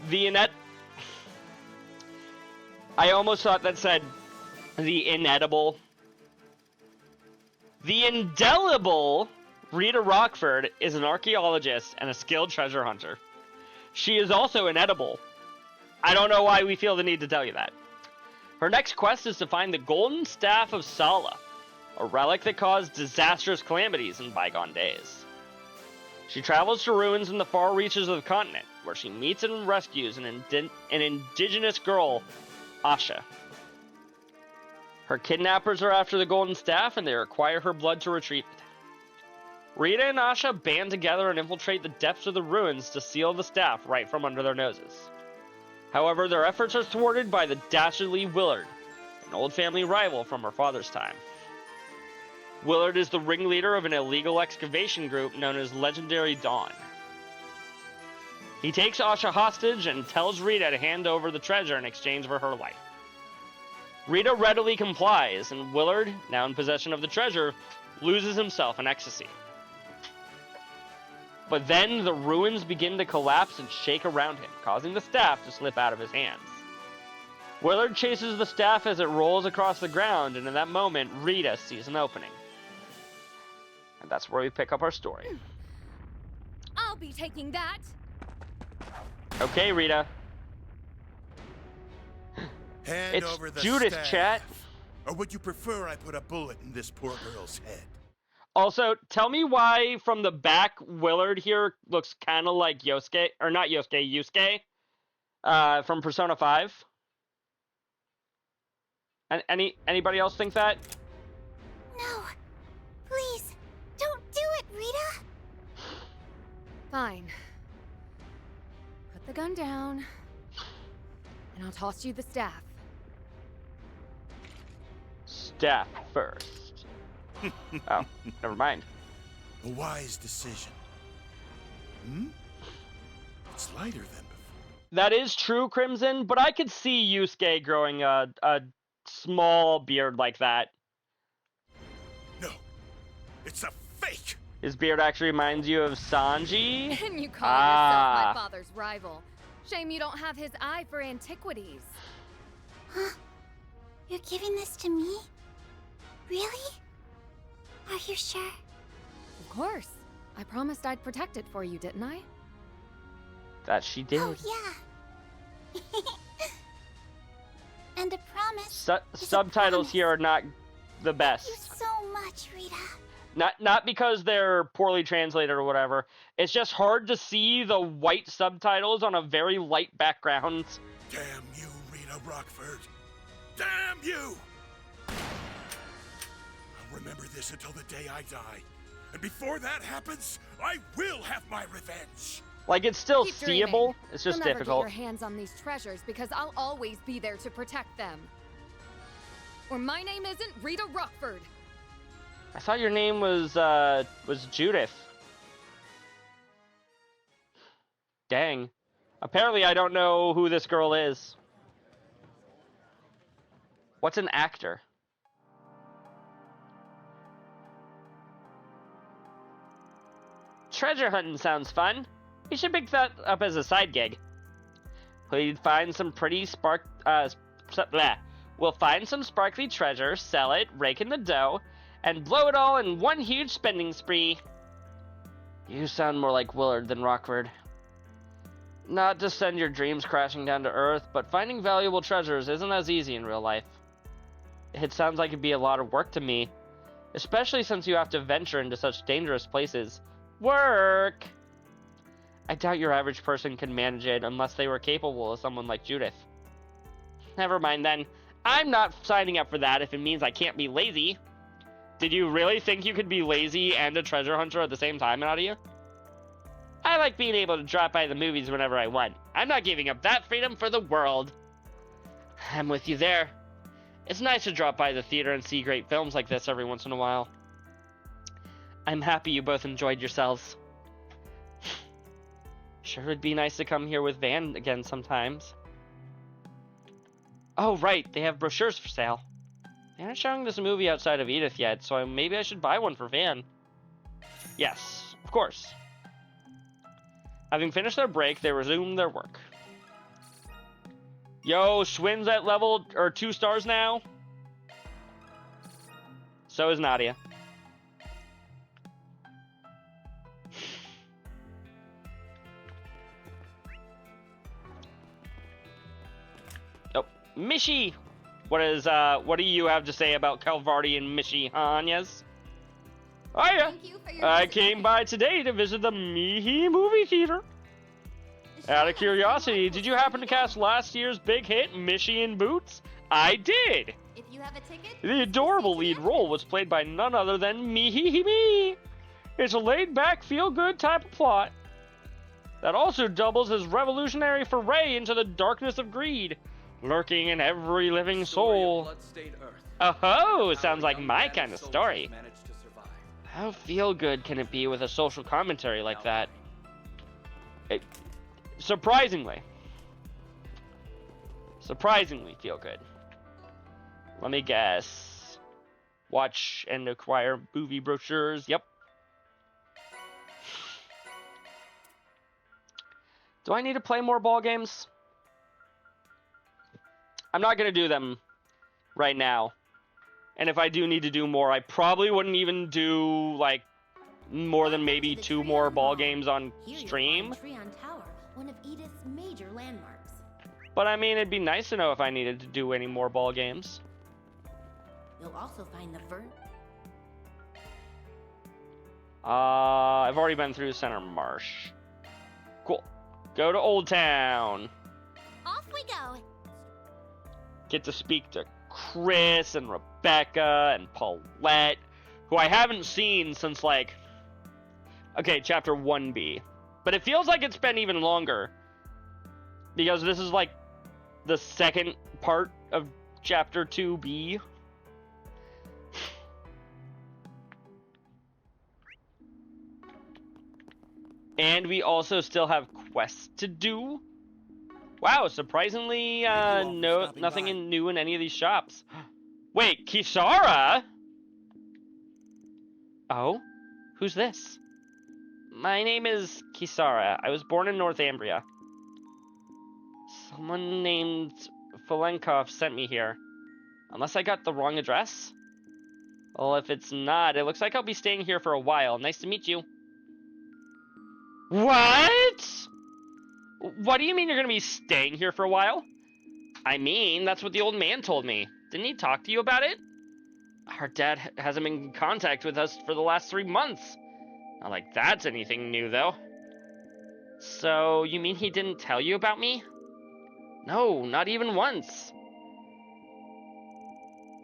S1: The I almost thought that said the inedible. The indelible Rita Rockford is an archaeologist and a skilled treasure hunter. She is also inedible. I don't know why we feel the need to tell you that. Her next quest is to find the Golden Staff of Sala, a relic that caused disastrous calamities in bygone days. She travels to ruins in the far reaches of the continent, where she meets and rescues an indigenous girl, Asha. Her kidnappers are after the Golden Staff, and they require her blood to retrieve it. Rita and Asha band together and infiltrate the depths of the ruins to steal the staff right from under their noses. However, their efforts are thwarted by the dastardly Willard, an old family rival from her father's time. Willard is the ringleader of an illegal excavation group known as Legendary Dawn. He takes Asha hostage and tells Rita to hand over the treasure in exchange for her life. Rita readily complies, and Willard, now in possession of the treasure, loses himself in ecstasy. But then the ruins begin to collapse and shake around him, causing the staff to slip out of his hands. Willard chases the staff as it rolls across the ground, and in that moment, Rita sees an opening. And that's where we pick up our story.
S6: I'll be taking that.
S1: Okay, Rita.
S4: Hand over the
S1: Judith,
S4: staff.
S1: chat.
S4: Or would you prefer I put a bullet in this poor girl's head?
S1: Also, tell me why from the back Willard here looks kind of like Yosuke, or not Yosuke, Yusuke, from Persona 5. Anybody else think that?
S8: No. Please, don't do it, Rita.
S6: Fine. Put the gun down, and I'll toss you the staff.
S1: Staff first. Oh, never mind.
S4: A wise decision. It's lighter than before.
S1: That is true, Crimson, but I could see Yusuke growing a small beard like that.
S4: No, it's a fake.
S1: His beard actually reminds you of Sanji?
S6: And you call yourself my father's rival. Shame you don't have his eye for antiquities.
S8: Huh? You're giving this to me? Really? Are you sure?
S6: Of course. I promised I'd protect it for you, didn't I?
S1: That she did.
S8: Oh, yeah. And a promise.
S1: Subtitles here are not the best.
S8: Thank you so much, Rita.
S1: Not because they're poorly translated or whatever. It's just hard to see the white subtitles on a very light background.
S4: Damn you, Rita Rockford. Damn you! I'll remember this until the day I die. And before that happens, I will have my revenge.
S1: Like, it's still
S6: Keep
S1: seeable.
S6: dreaming.
S1: It's just
S6: You'll never
S1: difficult.
S6: get your hands on these treasures because I'll always be there to protect them. Or my name isn't Rita Rockford.
S1: I thought your name was Judith. Dang. Apparently I don't know who this girl is. What's an actor? Treasure hunting sounds fun. We should pick that up as a side gig. We'll find some We'll find some sparkly treasure, sell it, rake in the dough, and blow it all in one huge spending spree. You sound more like Willard than Rockford. Not to send your dreams crashing down to earth, but finding valuable treasures isn't as easy in real life. It sounds like it'd be a lot of work to me, especially since you have to venture into such dangerous places. Work! I doubt your average person can manage it unless they were capable of someone like Judith. Never mind then. I'm not signing up for that if it means I can't be lazy. Did you really think you could be lazy and a treasure hunter at the same time, Nadia? I like being able to drop by the movies whenever I want. I'm not giving up that freedom for the world. I'm with you there. It's nice to drop by the theater and see great films like this every once in a while. I'm happy you both enjoyed yourselves. Sure would be nice to come here with Van again sometimes. Oh, right, they have brochures for sale. They aren't showing this movie outside of Edith yet, so maybe I should buy one for Van. Yes, of course. Having finished their break, they resumed their work. Yo, Schwinn's at level, or 2 stars now. So is Nadia. Oh, Mishi! What do you have to say about Calvardi and Mishi, Hanyas? Oh yeah, I came by today to visit the Mihi movie theater. Out of curiosity, did you happen to catch last year's big hit, Mishi in Boots? I did!
S7: If you have a ticket,
S1: The adorable lead role was played by none other than Mihi. It's a laid-back, feel-good type of plot that also doubles as revolutionary foray into the darkness of greed, lurking in every living soul. Oh, sounds like my kind of story. How feel-good can it be with a social commentary like that? Surprisingly feel good. Let me guess. Watch and acquire movie brochures. Yep. Do I need to play more ball games? I'm not going to do them right now. And if I do need to do more, I probably wouldn't even do, like, more than maybe 2 more ball games on stream.
S2: Tower, one of Edith's major landmarks.
S1: But I mean, it'd be nice to know if I needed to do any more ball games.
S2: You'll also find the
S1: I've already been through Center Marsh. Cool. Go to Old Town.
S8: Off we go.
S1: Get to speak to Chris and Rebecca and Paulette, who I haven't seen since, like, okay, Chapter 1B. But it feels like it's been even longer, because this is, like, the second part of Chapter 2B. And we also still have quests to do. Wow, surprisingly, nothing new in any of these shops. Wait, Kisara? Oh? Who's this? My name is Kisara. I was born in Northumbria. Someone named Falenkov sent me here. Unless I got the wrong address? Well, if it's not, it looks like I'll be staying here for a while. Nice to meet you. What? What do you mean you're gonna be staying here for a while? I mean, that's what the old man told me. Didn't he talk to you about it? Our dad hasn't been in contact with us for the last 3 months. Not like that's anything new, though. So, you mean he didn't tell you about me? No, not even once.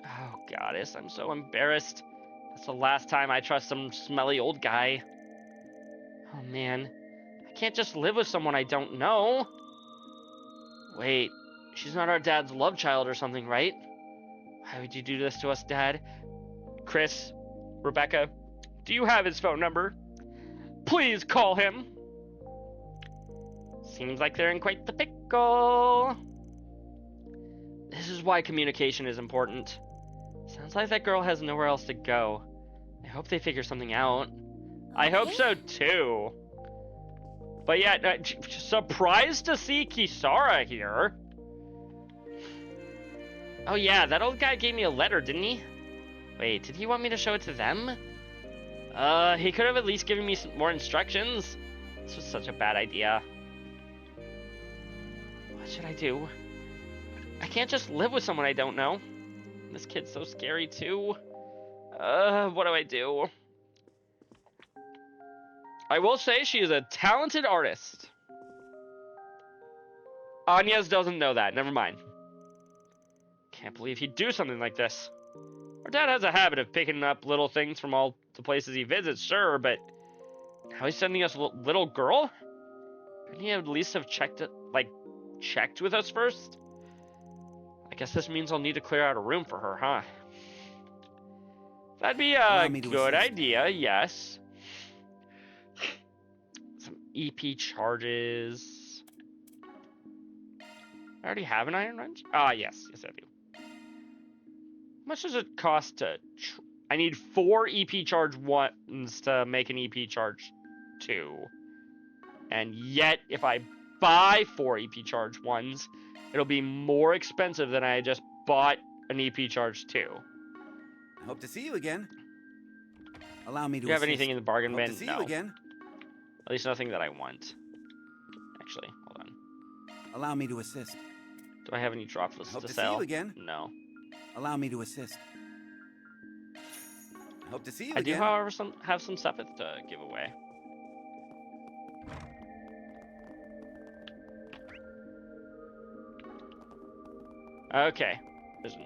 S1: Oh, goddess, I'm so embarrassed. That's the last time I trust some smelly old guy. Oh, man. I can't just live with someone I don't know. Wait, she's not our dad's love child or something, right? Why would you do this to us, Dad? Chris, Rebecca, do you have his phone number? Please call him. Seems like they're in quite the pickle. This is why communication is important. Sounds like that girl has nowhere else to go. I hope they figure something out. I hope so too. But yeah, surprised to see Kisara here. Oh yeah, that old guy gave me a letter, didn't he? Wait, did he want me to show it to them? He could have at least given me some more instructions. This was such a bad idea. What should I do? I can't just live with someone I don't know. This kid's so scary too. What do I do? I will say she is a talented artist. Anya's doesn't know that. Never mind. Can't believe he'd do something like this. Our dad has a habit of picking up little things from all the places he visits, sure, but now he's sending us a little girl? Couldn't he at least have checked with us first? I guess this means I'll need to clear out a room for her, huh? That'd be a good idea, yes. Some EP charges. I already have an iron wrench? Ah, yes. Yes, I do. How much does it cost to... I need 4 EP charge 1s to make an EP charge 2. And yet, if I buy 4 EP charge 1s, it'll be more expensive than I just bought an EP charge 2.
S10: I hope to see you again. Allow me to
S1: Do you have
S10: assist.
S1: anything in the bargain bin?
S10: Hope to see
S1: No.
S10: you again.
S1: At least nothing that I want. Actually, hold on.
S10: Allow me to assist.
S1: Do I have any droplets
S10: Hope
S1: to
S10: to
S1: sell?
S10: see you again.
S1: No.
S10: Allow me to assist. I hope to see you
S1: I
S10: again.
S1: do, however, have some stuff to give away. Okay. There's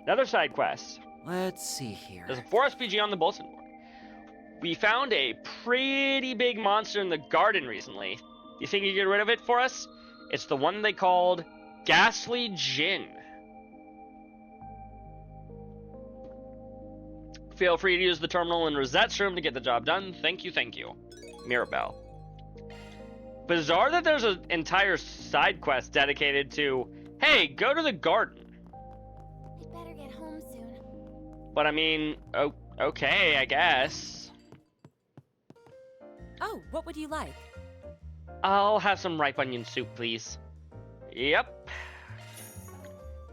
S1: another side quest.
S5: Let's see here.
S1: There's a 4 SPG on the bulletin board. We found a pretty big monster in the garden recently. You think you can get rid of it for us? It's the one they called Ghastly Jinn. Feel free to use the terminal in Rosette's room to get the job done. Thank you, thank you. Mirabelle. Bizarre that there's an entire side quest dedicated to, hey, go to the garden.
S8: I'd better get home soon.
S1: But I mean, okay, I guess.
S2: Oh, what would you like?
S1: I'll have some ripe onion soup, please. Yep.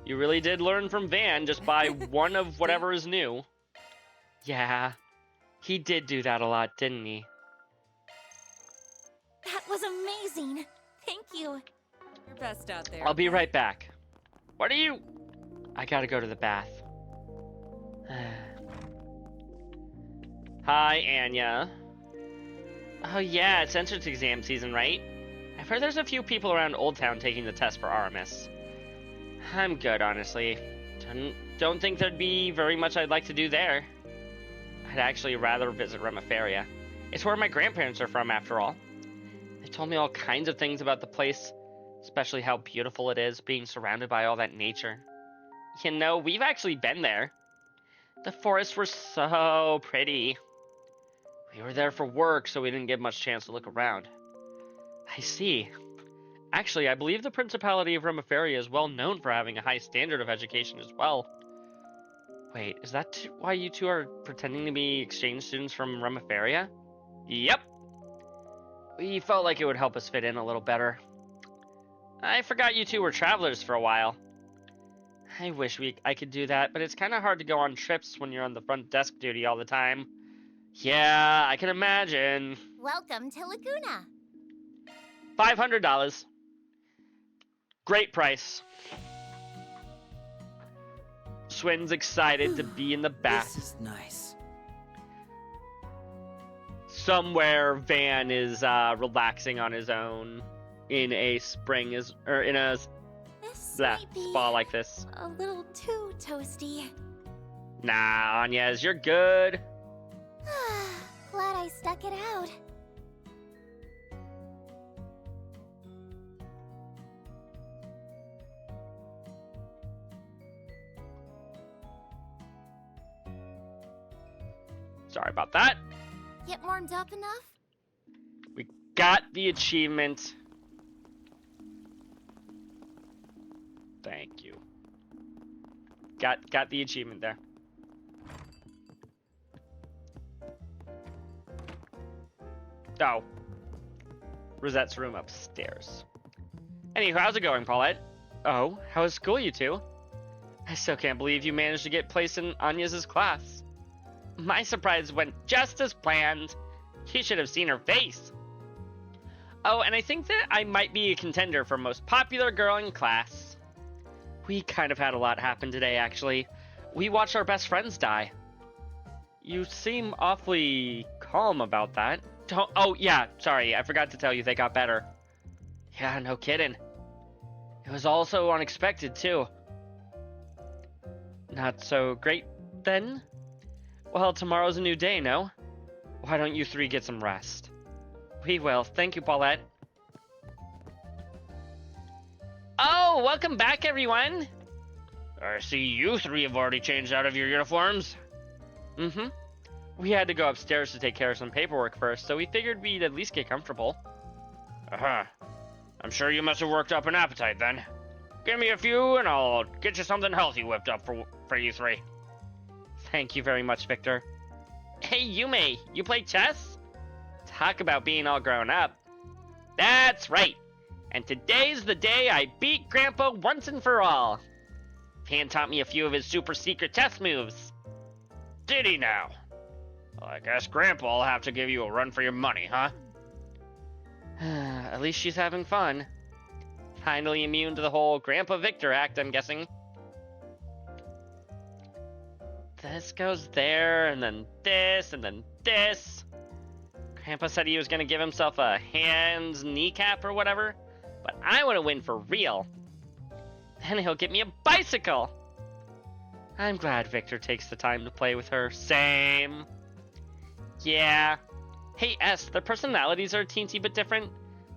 S1: You really did learn from Van. Just buy one of whatever is new. Yeah. He did do that a lot, didn't he?
S2: That was amazing. Thank you.
S16: Your best out there.
S1: I'll be right back. What are you? I gotta go to the bath. Hi, Anya. Oh yeah, it's entrance exam season, right? I've heard there's a few people around Old Town taking the test for Aramis. I'm good, honestly. Don't think there'd be very much I'd like to do there. I'd actually rather visit Remiferia. It's where my grandparents are from, after all. They told me all kinds of things about the place, especially how beautiful it is, being surrounded by all that nature. You know, we've actually been there. The forests were so pretty. We were there for work, so we didn't get much chance to look around. I see. Actually, I believe the Principality of Remiferia is well known for having a high standard of education as well. Wait, is that why you two are pretending to be exchange students from Remiferia? Yep. We felt like it would help us fit in a little better. I forgot you two were travelers for a while. I wish I could do that, but it's kind of hard to go on trips when you're on the front desk duty all the time. Yeah, I can imagine.
S8: Welcome to Laguna.
S1: $500. Great price. Swin's excited to be in the bath.
S5: This is nice.
S1: Somewhere Van is relaxing on his own in a spring in a spa like this.
S8: A little too toasty.
S1: Nah, Anyez, you're good.
S8: Glad I stuck it out.
S1: Sorry about that.
S8: Get warmed up enough?
S1: We got the achievement. Thank you. Got the achievement there. Oh. Rosette's room upstairs. Anywho, how's it going, Paulette? Oh, how's school, you two? I still can't believe you managed to get placed in Anyez's class. My surprise went just as planned. You should have seen her face. Oh, and I think that I might be a contender for most popular girl in class. We kind of had a lot happen today, actually. We watched our best friends die. You seem awfully calm about that. Oh, yeah, sorry, I forgot to tell you they got better. Yeah, no kidding. It was all so unexpected, too. Not so great, then? Well, tomorrow's a new day, no? Why don't you three get some rest? We will. Thank you, Paulette. Oh, welcome back, everyone. I see you three have already changed out of your uniforms. Mm-hmm. We had to go upstairs to take care of some paperwork first, so we figured we'd at least get comfortable. Uh-huh. I'm sure you must have worked up an appetite, then. Give me a few, and I'll get you something healthy whipped up for you three. Thank you very much, Victor. Hey, Yume, you play chess? Talk about being all grown up. That's right. And today's the day I beat Grandpa once and for all. Pan taught me a few of his super secret chess moves. Did he now? Well, I guess Grandpa will have to give you a run for your money, huh? At least she's having fun. Finally immune to the whole Grandpa Victor act, I'm guessing. This goes there, and then this, and then this. Grandpa said he was going to give himself a hand's kneecap or whatever, but I want to win for real. Then he'll get me a bicycle. I'm glad Victor takes the time to play with her. Same. Yeah. Hey, S, their personalities are a teensy bit different,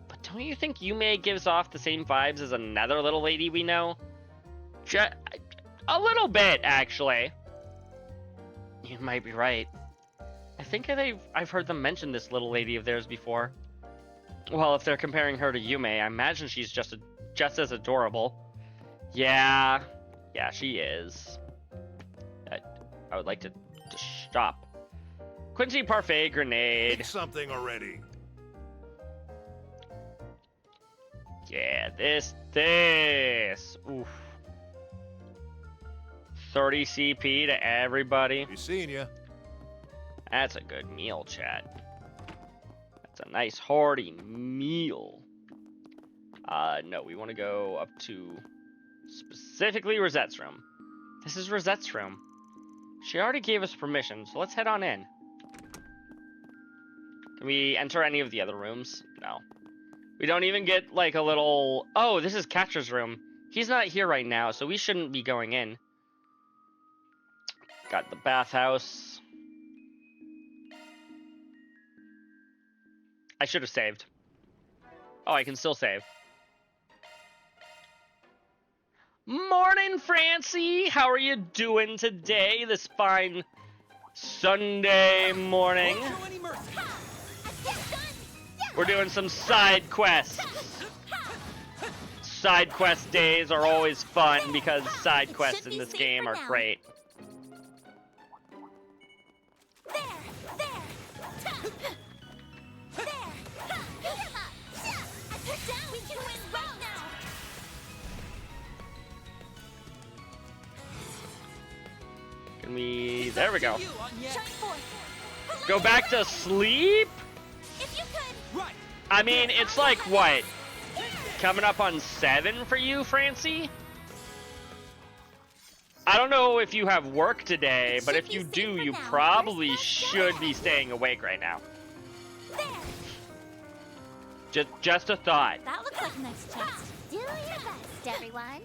S1: but don't you think Yume gives off the same vibes as another little lady we know? A little bit, actually. You might be right. I think I've heard them mention this little lady of theirs before. Well, if they're comparing her to Yume, I imagine she's just as adorable. Yeah, she is. I would like to stop. Quincy Parfait grenade.
S4: Pick something already.
S1: Yeah, this. Oof. 30 CP to everybody.
S4: Be seeing ya.
S1: That's a good meal, chat. That's a nice hearty meal. No, we want to go up to specifically Rosette's room. This is Rosette's room. She already gave us permission, so let's head on in. Can we enter any of the other rooms? No. We don't even get like a little... Oh, this is Catcher's room. He's not here right now, so we shouldn't be going in. Got the bathhouse. I should have saved. Oh, I can still save. Morning, Francie! How are you doing today, this fine Sunday morning? We're doing some side quests. Side quest days are always fun because side quests in this game are great. me... There we go.
S2: Shine forth.
S1: Go back to sleep?
S2: If you could.
S11: Right.
S1: I mean, it's like, what? Coming up on 7 for you, Francie? I don't know if you have work today, but if you do, you probably should be staying awake right now. Just a thought.
S2: That looks like a nice chest.
S8: Do your best, everyone.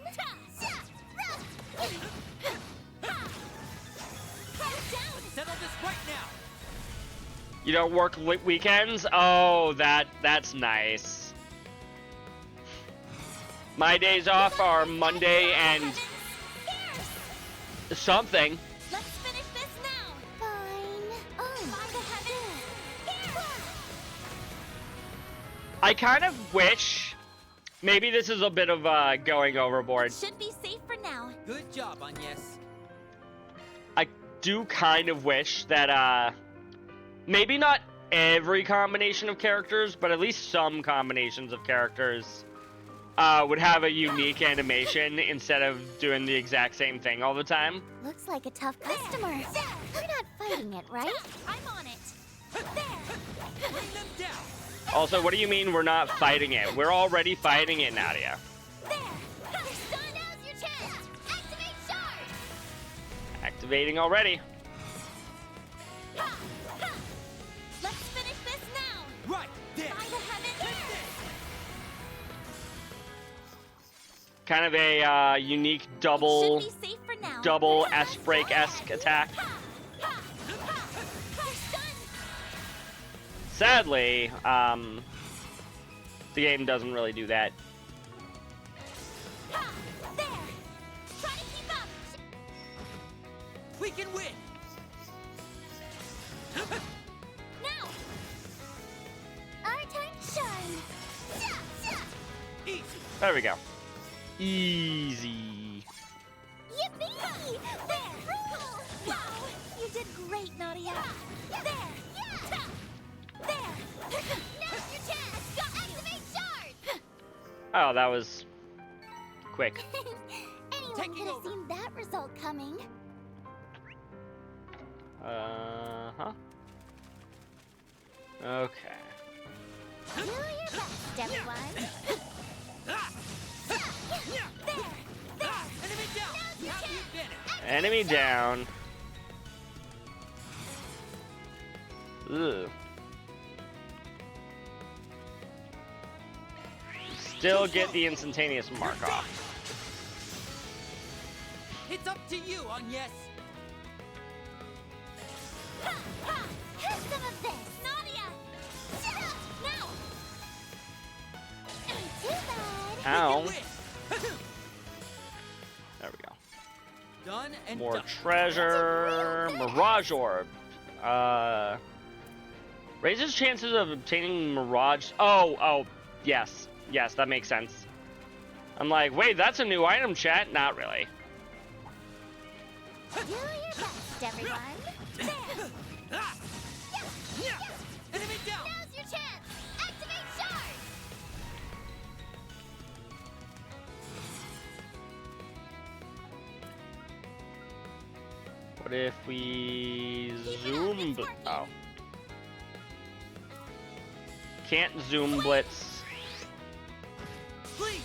S14: Settle this right now.
S1: You don't work weekends? Oh, that's nice. My days off are Monday and something.
S2: Let's finish this now.
S8: Fine. Oh, by the heavens.
S1: I kind of wish, maybe this is a bit of going overboard.
S2: Should be safe for now.
S5: Good job, Agnes.
S1: I do kind of wish that, maybe not every combination of characters, but at least some combinations of characters would have a unique animation instead of doing the exact same thing all the time.
S8: Looks like a tough customer. You're not fighting it, right?
S2: I'm on it. There.
S14: Bring them down.
S1: Also, what do you mean we're not fighting it? We're already fighting it, Nadia.
S2: There. Now's your chance. Activate charge.
S1: Activating already.
S2: Let's finish this now.
S11: Right. There.
S2: By the heavens.
S1: Kind of a unique double
S2: Should be safe for now.
S1: double S-break-esque attack. Sadly, the game doesn't really do that.
S2: There. Try to keep up.
S14: We can win.
S2: Now.
S8: Our time to shine.
S14: Easy.
S1: There we go. Easy.
S2: Yippee! There. Wow. You did great, Nadia. There. There. Now's your chance. Activate charge.
S1: Oh, that was quick.
S8: Anyone
S14: Taking
S8: could have
S14: over.
S8: seen that result coming.
S1: Uh-huh. Okay.
S8: Do your best, everyone.
S14: Enemy down. Have you been?
S1: Enemy down. Ugh. Still get the instantaneous mark off.
S14: It's up to you, Agnes.
S8: Have some of this.
S2: Nadia. Now.
S8: Too bad.
S1: Ow.
S14: We can win.
S1: There we go.
S14: Done and
S1: More
S14: done.
S1: treasure. Mirage Orb. Raises chances of obtaining Mirage. Oh, yes. Yes, that makes sense. I'm like, wait, that's a new item, chat? Not really.
S8: Do your best, everyone.
S14: Enemy down.
S2: Now's your chance. Activate charge.
S1: What if we zoom? Oh. Can't zoom blitz.
S14: Please.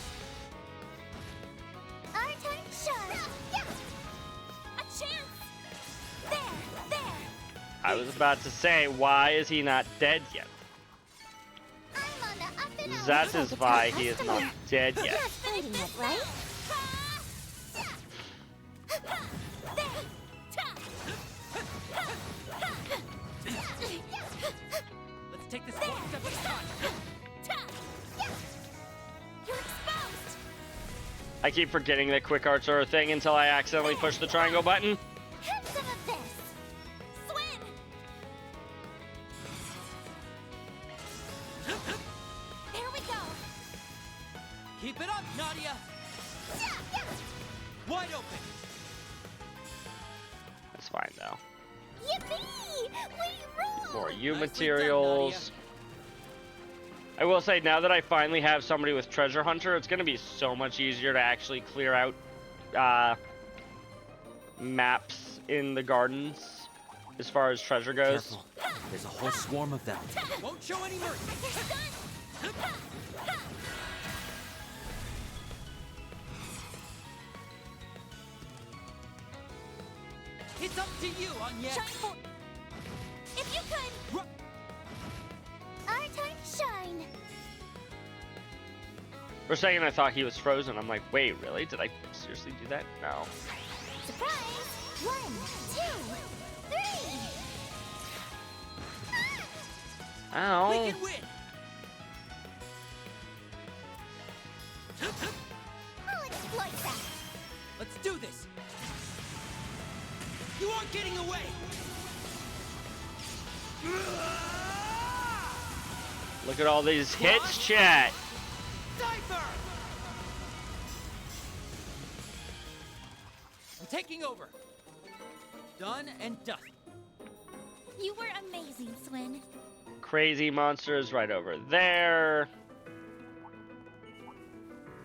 S8: Our time to shine.
S2: A chance. There.
S1: I was about to say, why is he not dead yet?
S8: I'm on the up and up.
S1: That is why he is not dead
S8: You're
S1: yet.
S8: not fighting it, right?
S14: Let's take this one step at a time.
S2: You're exposed.
S1: I keep forgetting that quick arts are a thing until I accidentally push the triangle button.
S8: Have some of this.
S2: Swim. There we go.
S14: Keep it up, Nadia. Wide open.
S1: That's fine though.
S8: Yippee! We rule!
S1: For you
S14: Nicely
S1: materials. I will say, now that I finally have somebody with Treasure Hunter, it's going to be so much easier to actually clear out maps in the gardens as far as treasure goes.
S5: Careful. There's a whole swarm of them.
S14: Won't show any mercy. It's up to you, Anya.
S2: Shine for... If you could...
S8: Our time to shine.
S1: For a second, I thought he was frozen. I'm like, wait, really? Did I seriously do that? No.
S8: Surprise! 1, 2, 3.
S1: Ow.
S14: We can win.
S8: I'll exploit that.
S14: Let's do this. You aren't getting away.
S1: Look at all these hits, chat.
S14: Cypher. I'm taking over. Done and dusted.
S2: You were amazing, Swin.
S1: Crazy monsters right over there.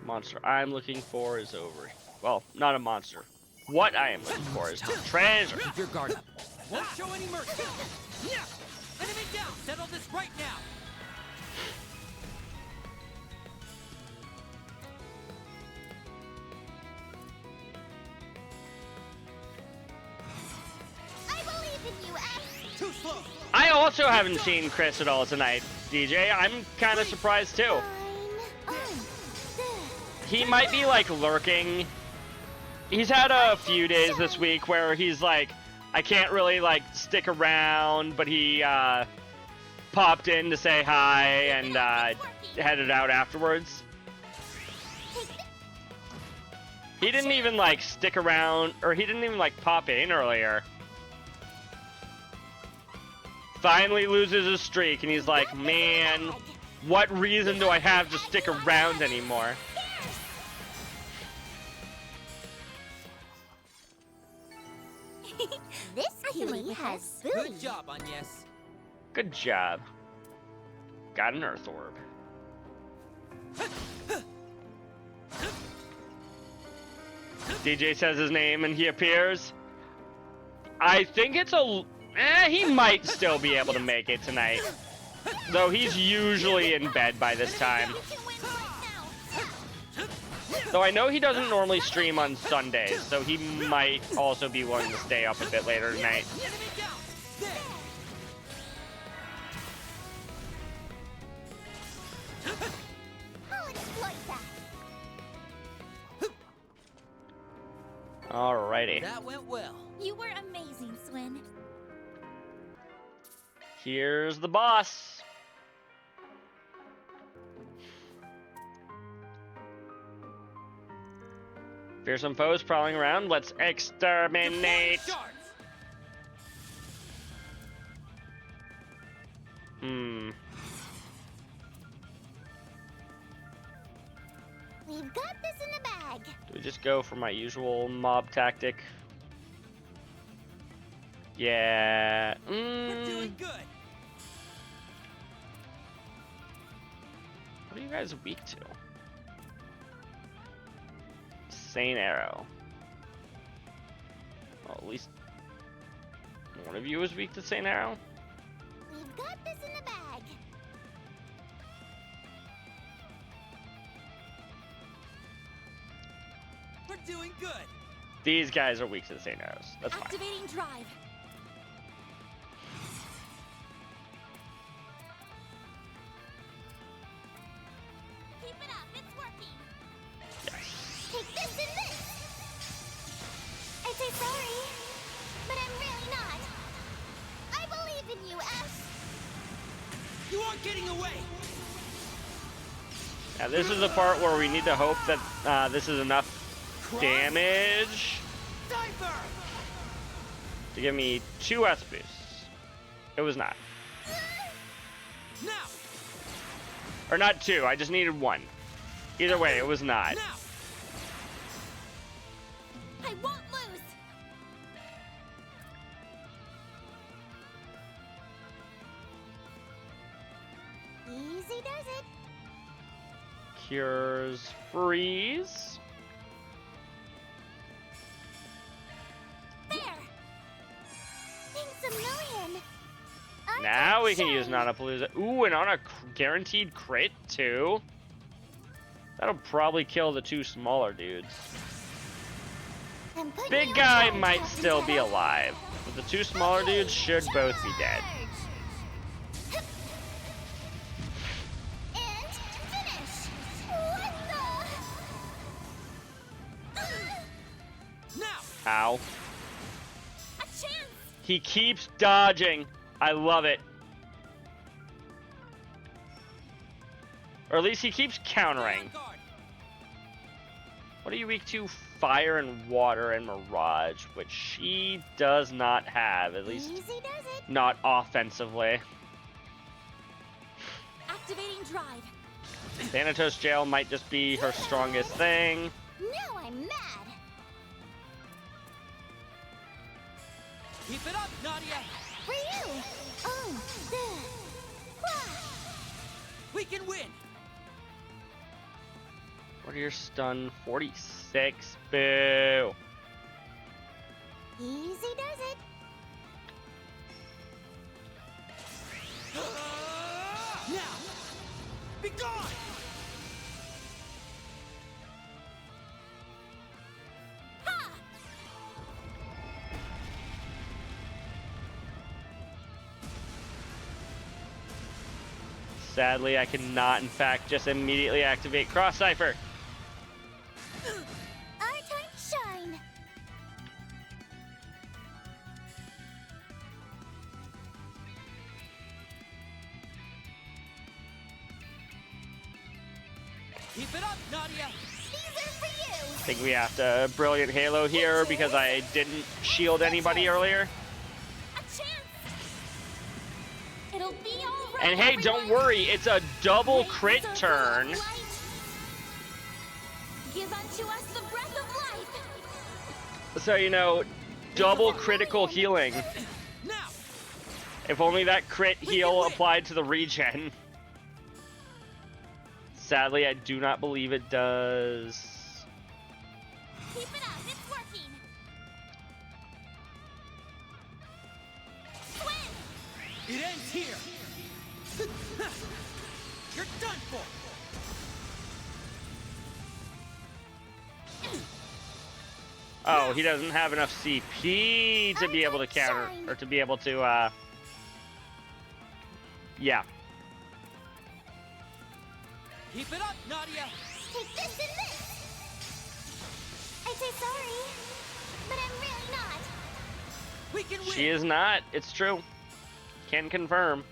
S1: Monster I'm looking for is over. Well, not a monster. What I am looking for is treasure.
S5: Keep your guard up.
S14: Won't show any mercy. Enemy down. Settle this right now.
S8: I believe in you, Ash.
S14: Too slow.
S1: I also haven't seen Chris at all tonight, DJ. I'm kind of surprised too. He might be like lurking. He's had a few days this week where he's like, I can't really like stick around, but he popped in to say hi and headed out afterwards. He didn't even like stick around, or he didn't even like pop in earlier. Finally loses his streak and he's like, man, what reason do I have to stick around anymore?
S8: This cutie has booty.
S14: Good job, Agnes.
S1: Good job. Got an earth orb. DJ says his name and he appears. I think it's a... he might still be able to make it tonight. Though he's usually in bed by this time. Though I know he doesn't normally stream on Sundays, so he might also be willing to stay up a bit later tonight.
S8: I'll exploit that.
S1: Alrighty.
S14: That went well.
S2: You were amazing, Swin.
S1: Here's the boss. Fearsome foes prowling around. Let's exterminate.
S8: We've got this in the bag.
S1: Do we just go for my usual mob tactic? Yeah.
S14: We're doing good.
S1: What are you guys weak to? Saint Arrow. Well, at least one of you is weak to Saint Arrow.
S8: We've got this in the bag.
S14: We're doing good.
S1: These guys are weak to the Saint Arrows. That's fine.
S2: Activating drive. Keep it up. It's working.
S8: Take this and this. I'd say sorry, but I'm really not. I believe in you, Ash.
S14: You aren't getting away.
S1: Now this is the part where we need to hope that this is enough damage to give me 2 S boosts. It was not.
S14: Now.
S1: Or not 2, I just needed 1. Either way, it was not.
S14: Now.
S2: I won't lose.
S8: Easy does it.
S1: Cures freeze.
S2: There.
S1: Now we can use Nanapalooza. Ooh, and on a guaranteed crit, too. That'll probably kill the two smaller dudes. Big guy might still be alive, but the two smaller dudes should both be dead.
S8: And finish. What the?
S14: Now.
S1: Ow.
S2: A chance.
S1: He keeps dodging. I love it. Or at least he keeps countering. What are you weak to? Fire and water and mirage, which she does not have, at least not offensively.
S2: Activating drive.
S1: Thanatos Jail might just be her strongest thing.
S8: Now I'm mad.
S14: Keep it up, Nadia.
S8: For you. Oh,
S14: we can win.
S1: What are your stun? 46. Boo.
S8: Easy does it.
S14: Now, be gone.
S1: Sadly, I cannot, in fact, just immediately activate Cross Cipher.
S8: Our time to shine.
S14: Keep it up, Nadia.
S8: These are for you.
S1: I think we have to Brilliant Halo here because I didn't shield anybody earlier.
S2: A chance. It'll be all right.
S1: And hey, don't worry, it's a double crit turn.
S2: Give unto us the breath of life.
S1: So, you know, double critical healing. If only that crit heal applied to the regen. Sadly, I do not believe it does.
S2: Keep it up, it's working.
S14: It ends here. You're done for.
S1: Oh, he doesn't have enough CP to be able to counter, or to be able to, yeah.
S14: Keep it up, Nadia.
S8: Take this and this. I'd say sorry, but I'm really not.
S14: We can win.
S1: She is not. It's true. Can confirm.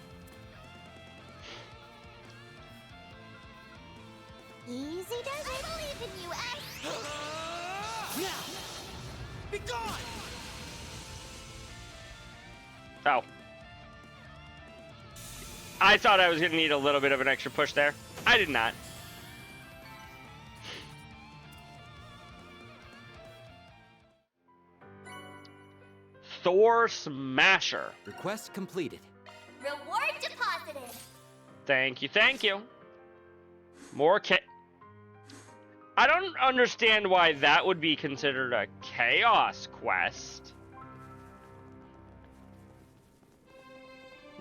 S8: Easy does it. I believe in you, X.
S14: Now, be gone.
S1: Oh. I thought I was going to need a little bit of an extra push there. I did not. Thor Smasher.
S5: Request completed.
S8: Reward deposited.
S1: Thank you, thank you. More I don't understand why that would be considered a chaos quest.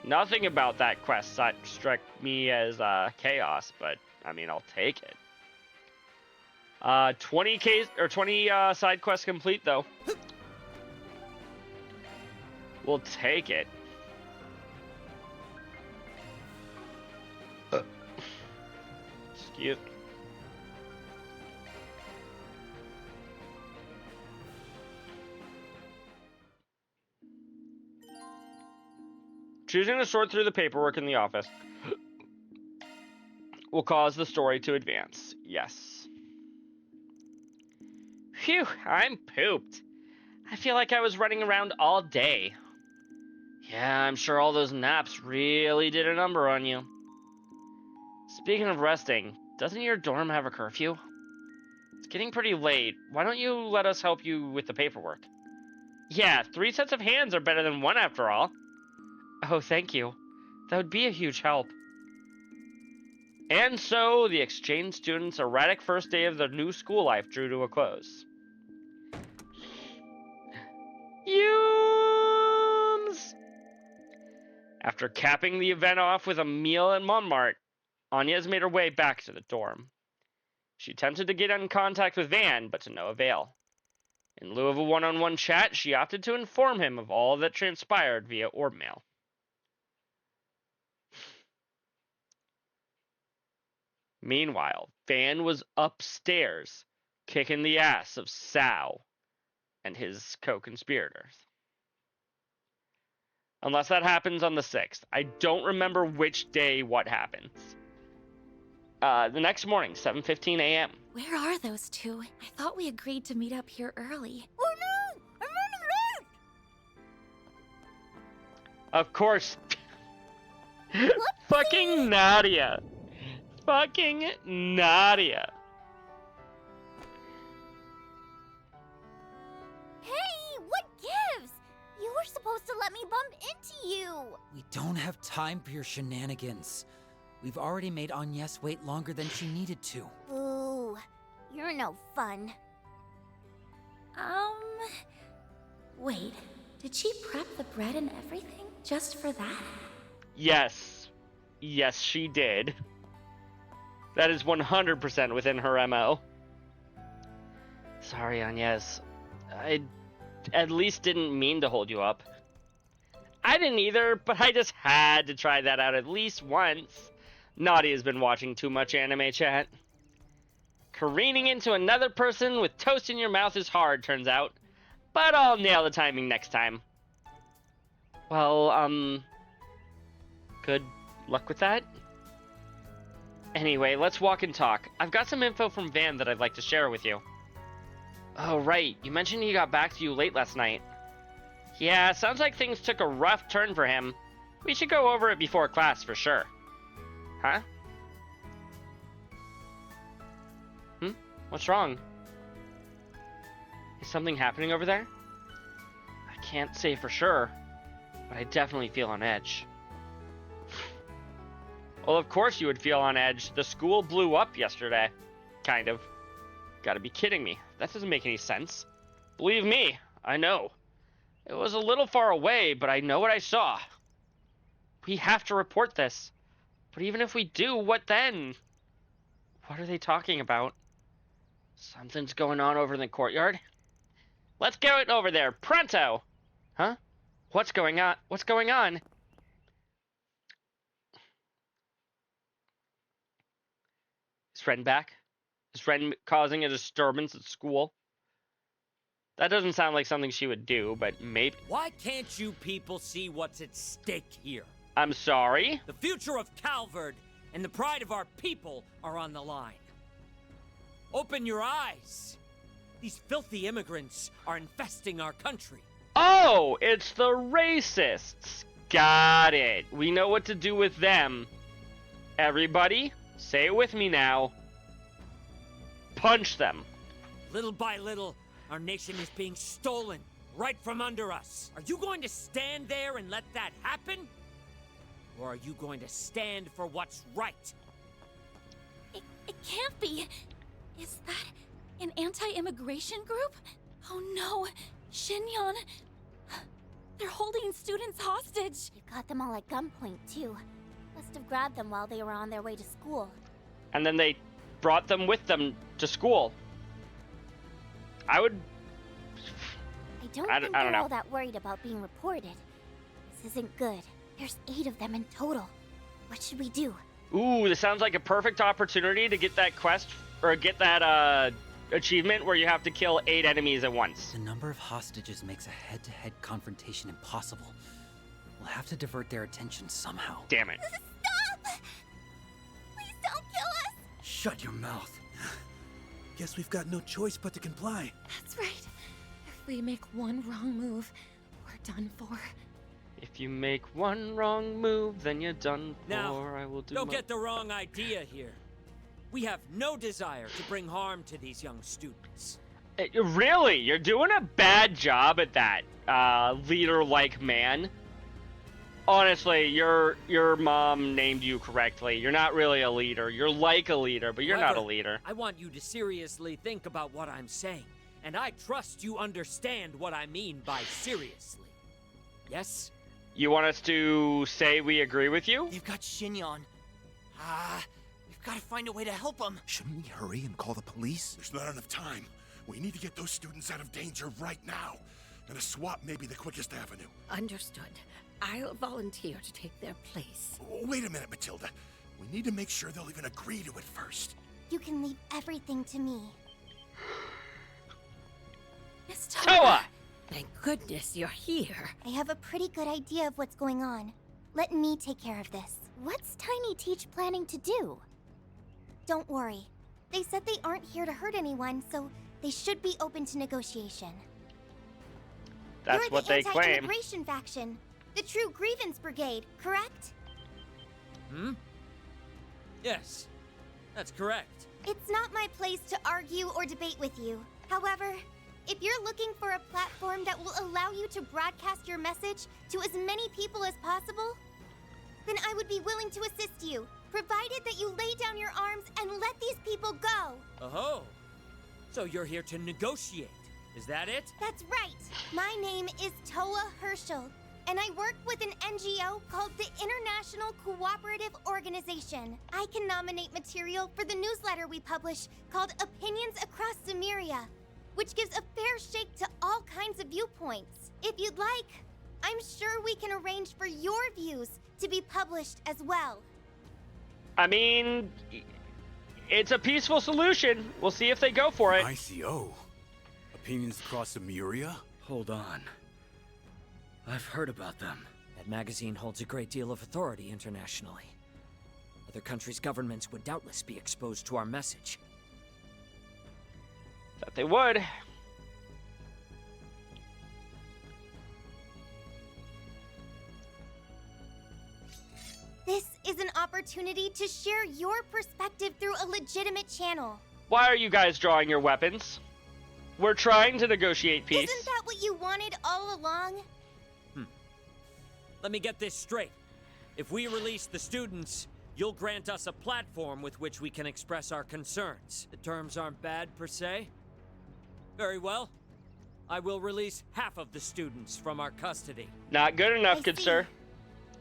S1: Nothing about that quest struck me as chaos, but I mean, I'll take it. 20 side quests complete though. We'll take it. Excuse me. Choosing to sort through the paperwork in the office will cause the story to advance. Yes. Phew, I'm pooped. I feel like I was running around all day. Yeah, I'm sure all those naps really did a number on you. Speaking of resting, doesn't your dorm have a curfew? It's getting pretty late. Why don't you let us help you with the paperwork? Yeah, 3 sets of hands are better than 1 after all. Oh, thank you. That would be a huge help. And so, the exchange students' erratic first day of their new school life drew to a close. Yums! After capping the event off with a meal at Montmartre, Inez made her way back to the dorm. She attempted to get in contact with Van, but to no avail. In lieu of a one-on-one chat, she opted to inform him of all that transpired via orb mail. Meanwhile, Van was upstairs, kicking the ass of Sao and his co-conspirators. Unless that happens on the 6th. I don't remember which day what happens. The next morning, 7:15 a.m.
S2: Where are those two? I thought we agreed to meet up here early.
S8: Oh no! I'm running late!
S1: Of course. Fucking Nadia. Fucking Nadia.
S8: Hey, what gives? You were supposed to let me bump into you.
S5: We don't have time for your shenanigans. We've already made Agnes wait longer than she needed to.
S8: Ooh, you're no fun.
S2: Wait. Did she prep the bread and everything just for that?
S1: Yes. Yes, she did. That is 100% within her MO. Sorry, Agnes. I at least didn't mean to hold you up. I didn't either, but I just had to try that out at least once. Nadia's been watching too much anime chat. Careening into another person with toast in your mouth is hard, turns out. But I'll nail the timing next time. Well, good luck with that. Anyway, let's walk and talk. I've got some info from Van that I'd like to share with you. Oh, right. You mentioned he got back to you late last night. Yeah, sounds like things took a rough turn for him. We should go over it before class for sure. Huh? What's wrong? Is something happening over there? I can't say for sure, but I definitely feel on edge. Well, of course you would feel on edge. The school blew up yesterday. Kind of. Gotta be kidding me. That doesn't make any sense. Believe me, I know. It was a little far away, but I know what I saw. We have to report this. But even if we do, what then? What are they talking about? Something's going on over in the courtyard. Let's get over there, pronto! Huh? What's going on? What's going on? Is Ren back? Is Ren causing a disturbance at school? That doesn't sound like something she would do, but maybe...
S14: Why can't you people see what's at stake here?
S1: I'm sorry?
S14: The future of Calvard and the pride of our people are on the line. Open your eyes. These filthy immigrants are infesting our country.
S1: Oh, it's the racists. Got it. We know what to do with them. Everybody, say it with me now. Punch them.
S14: Little by little, our nation is being stolen right from under us. Are you going to stand there and let that happen? Or are you going to stand for what's right?
S2: It can't be. Is that an anti-immigration group? Oh no, Shinyon. They're holding students hostage.
S8: You got them all at gunpoint, too. Must have grabbed them while they were on their way to school.
S1: And then they brought them with them to school. I would...
S8: I don't think they're all that worried about being reported. This isn't good. There's 8 of them in total. What should we do?
S1: Ooh, this sounds like a perfect opportunity to get that quest, or get that, achievement where you have to kill 8 enemies at once.
S5: The number of hostages makes a head-to-head confrontation impossible. We'll have to divert their attention somehow.
S1: Damn it.
S8: Stop! Please don't kill us!
S10: Shut your mouth. Guess we've got no choice but to comply.
S6: That's right. If we make one wrong move, we're done for.
S1: If you make one wrong move, then you're done for.
S14: Now,
S1: I will do
S14: don't get the wrong idea here. We have no desire to bring harm to these young students.
S1: Really? You're doing a bad job at that, leader-like man. Honestly, your mom named you correctly. You're not really a leader. You're like a leader, but you're
S14: However,
S1: not a leader.
S14: I want you to seriously think about what I'm saying, and I trust you understand what I mean by seriously. Yes?
S1: You want us to say we agree with you?
S10: They've got Shinyon. We've got to find a way to help them.
S4: Shouldn't we hurry and call the police? There's not enough time. We need to get those students out of danger right now. And a swap may be the quickest avenue.
S16: Understood. I'll volunteer to take their place.
S4: Wait a minute, Matilda. We need to make sure they'll even agree to it first.
S8: You can leave everything to me.
S2: Miss
S1: Toa!
S16: Thank goodness you're here.
S8: I have a pretty good idea of what's going on. Let me take care of this. What's Tiny Teach planning to do? Don't worry. They said they aren't here to hurt anyone, so they should be open to negotiation.
S1: That's
S8: You're
S1: what
S8: the
S1: they claim.
S8: anti-immigration faction. The True Grievance Brigade, correct?
S14: Yes, that's correct.
S8: It's not my place to argue or debate with you. However, if you're looking for a platform that will allow you to broadcast your message to as many people as possible, then I would be willing to assist you, provided that you lay down your arms and let these people go.
S14: Oh, so you're here to negotiate, is that it?
S8: That's right. My name is Toa Herschel, and I work with an NGO called the International Cooperative Organization. I can nominate material for the newsletter we publish called Opinions Across Samaria, which gives a fair shake to all kinds of viewpoints. If you'd like, I'm sure we can arrange for your views to be published as well.
S1: I mean, it's a peaceful solution. We'll see if they go for it.
S17: ICO? Opinions Across Samaria?
S14: Hold on. I've heard about them. That magazine holds a great deal of authority internationally. Other countries' governments would doubtless be exposed to our message.
S1: That they would.
S8: This is an opportunity to share your perspective through a legitimate channel.
S1: Why are you guys drawing your weapons? We're trying to negotiate peace.
S8: Isn't that what you wanted all along?
S14: Let me get this straight. If we release the students, you'll grant us a platform with which we can express our concerns. The terms aren't bad, per se. Very well. I will release half of the students from our custody.
S1: Not good enough, good sir.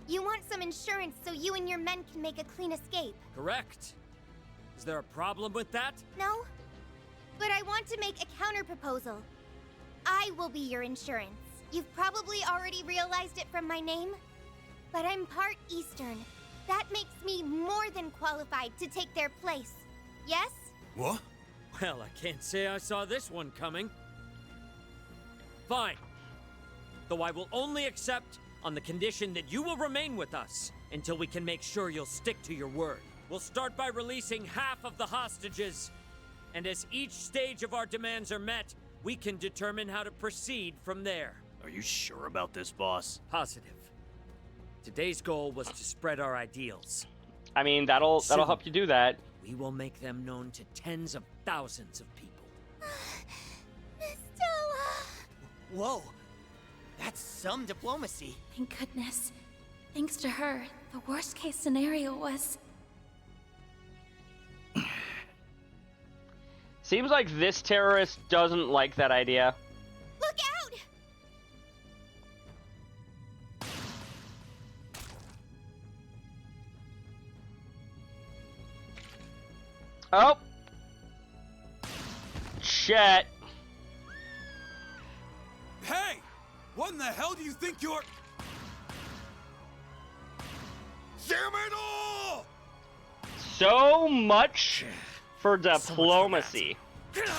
S8: You want some insurance so you and your men can make a clean escape.
S14: Correct. Is there a problem with that?
S8: No, but I want to make a counter-proposal. I will be your insurance. You've probably already realized it from my name, but I'm part Eastern. That makes me more than qualified to take their place. Yes?
S17: What?
S14: Well, I can't say I saw this one coming. Fine. Though I will only accept on the condition that you will remain with us until we can make sure you'll stick to your word. We'll start by releasing half of the hostages, and as each stage of our demands are met, we can determine how to proceed from there.
S17: Are you sure about this, boss?
S14: Positive. Today's goal was to spread our ideals.
S1: I mean, that'll help you do that.
S14: We will make them known to tens of thousands of people.
S8: Miss Toa!
S10: Whoa, that's some diplomacy.
S2: Thank goodness. Thanks to her, the worst case scenario was...
S1: Seems like this terrorist doesn't like that idea.
S8: Look out!
S1: Oh! Shit.
S17: Hey! What in the hell do you think you're...
S4: Damn it all!
S1: So much for diplomacy.
S8: I'm sorry.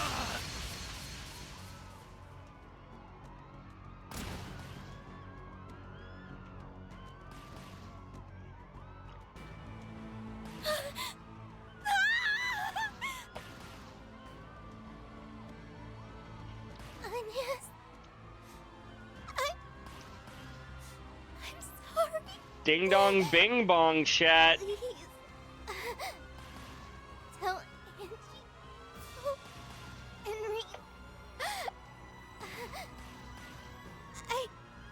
S1: Ding dong bing bong chat.
S8: Please. Tell Angie. Oh, Henry.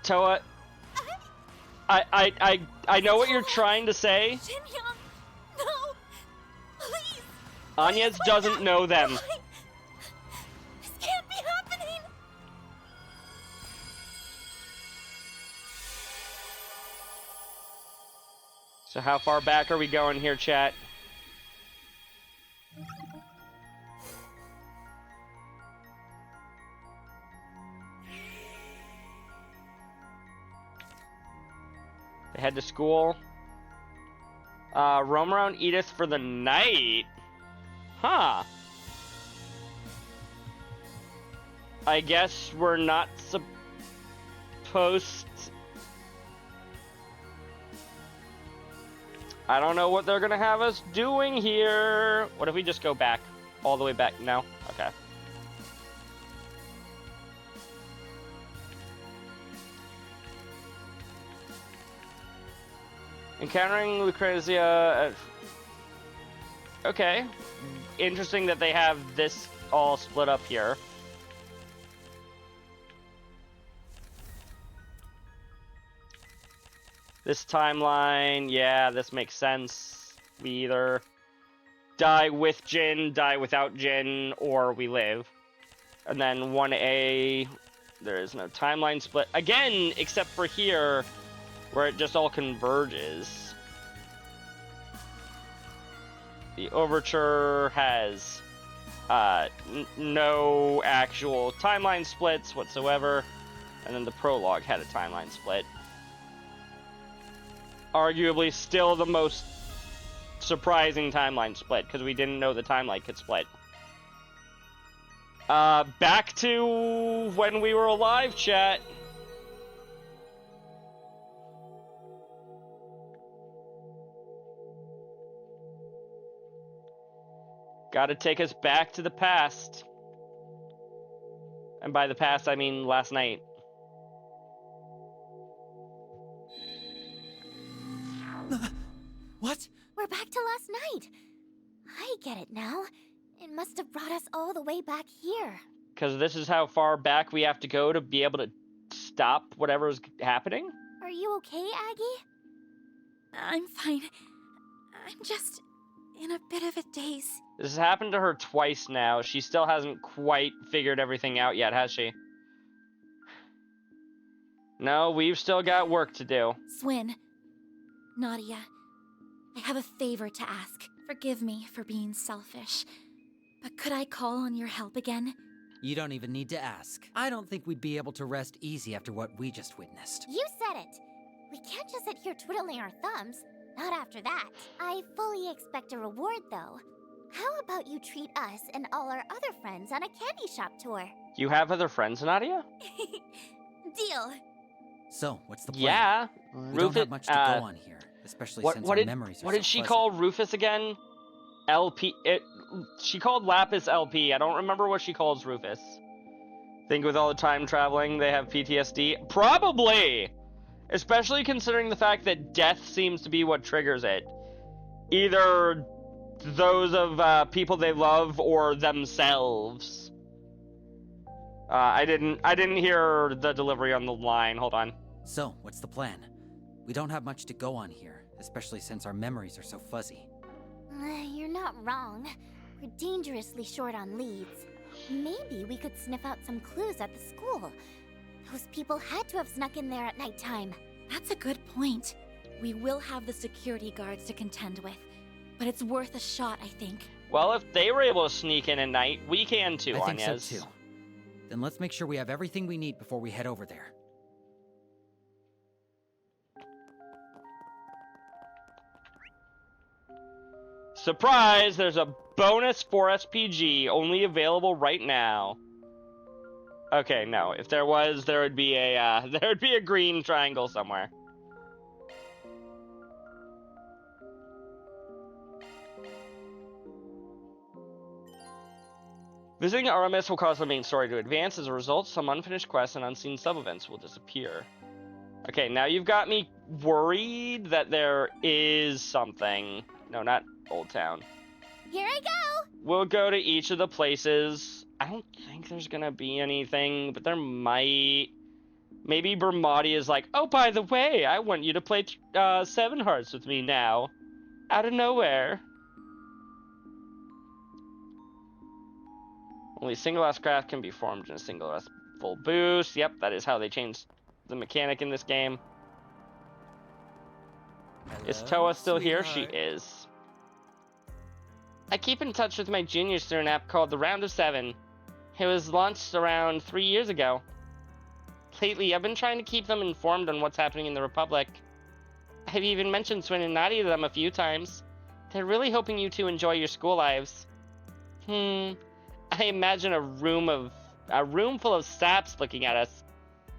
S1: Toa, I know what you're trying to say.
S2: Shinyon! No! Please!
S1: Agnes doesn't know them.
S2: This can't be happening!
S1: So how far back are we going here, chat? They head to school. Roam around Edith for the night? Huh. I guess we're not supposed... I don't know what they're gonna have us doing here. What if we just go back? All the way back? No? Okay. Encountering Lucrezia... Okay. Interesting that they have this all split up here. This timeline, yeah, this makes sense. We either die with Jin, die without Jin, or we live. And then 1A, there is no timeline split. Again, except for here, where it just all converges. The Overture has no actual timeline splits whatsoever. And then the Prologue had a timeline split. Arguably still the most surprising timeline split, because we didn't know the timeline could split. Back to when we were alive, chat. Gotta take us back to the past. And by the past, I mean last night.
S3: What?
S8: We're back to last night. I get it now. It must have brought us all the way back here.
S1: Because this is how far back we have to go to be able to stop whatever's happening?
S8: Are you okay, Aggie?
S2: I'm fine. I'm just in a bit of a daze.
S1: This has happened to her twice now. She still hasn't quite figured everything out yet, has she? No, we've still got work to do.
S2: Swin. Nadia. I have a favor to ask. Forgive me for being selfish, but could I call on your help again?
S5: You don't even need to ask. I don't think we'd be able to rest easy after what we just witnessed.
S8: You said it. We can't just sit here twiddling our thumbs. Not after that. I fully expect a reward, though. How about you treat us and all our other friends on a candy shop tour?
S1: You have other friends, Nadia?
S8: Deal.
S5: So, what's the plan?
S1: Yeah.
S5: We don't have much to go on here, especially since our memories are
S1: What
S5: so
S1: did she
S5: fuzzy.
S1: call Rufus again? LP. She called Lapis LP. I don't remember what she calls Rufus. Think with all the time traveling, they have PTSD? Probably! Especially considering the fact that death seems to be what triggers it. Either those of people they love or themselves. I didn't hear the delivery on the line. Hold on.
S5: So, what's the plan? We don't have much to go on here, especially since our memories are so fuzzy.
S8: You're not wrong. We're dangerously short on leads. Maybe we could sniff out some clues at the school. Those people had to have snuck in there at nighttime.
S2: That's a good point. We will have the security guards to contend with, but it's worth a shot, I think.
S1: Well, if they were able to sneak in at night, we can too,
S5: I think
S1: Agnes.
S5: so too. Then let's make sure we have everything we need before we head over there.
S1: Surprise! There's a bonus for SPG, only available right now. Okay, no. If there was, there would be a green triangle somewhere. Visiting RMS will cause the main story to advance. As a result, some unfinished quests and unseen sub-events will disappear. Okay, now you've got me worried that there is something. No, not Old Town.
S8: Here I go!
S1: We'll go to each of the places. I don't think there's gonna be anything, but there might. Maybe Bermati is like, oh, by the way, I want you to play Seven Hearts with me now. Out of nowhere. Only single ass craft can be formed in a single ass full boost. Yep, that is how they changed the mechanic in this game. Is Toa still here? She is. I keep in touch with my juniors through an app called The Round of Seven. It was launched around 3 years ago. Lately, I've been trying to keep them informed on what's happening in the Republic. I've even mentioned Swin and Nadi to them a few times. They're really hoping you two enjoy your school lives. I imagine a room full of saps looking at us.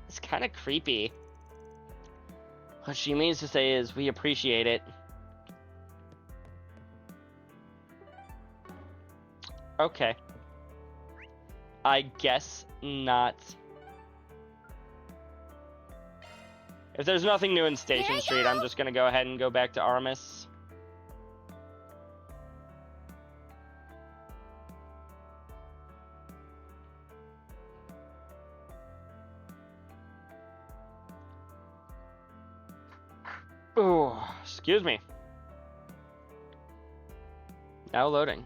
S1: It's kind of creepy. What she means to say is, we appreciate it. Okay. I guess not. If there's nothing new in Station Street, I'm just gonna go ahead and go back to Artemis. Oh, excuse me. Now loading.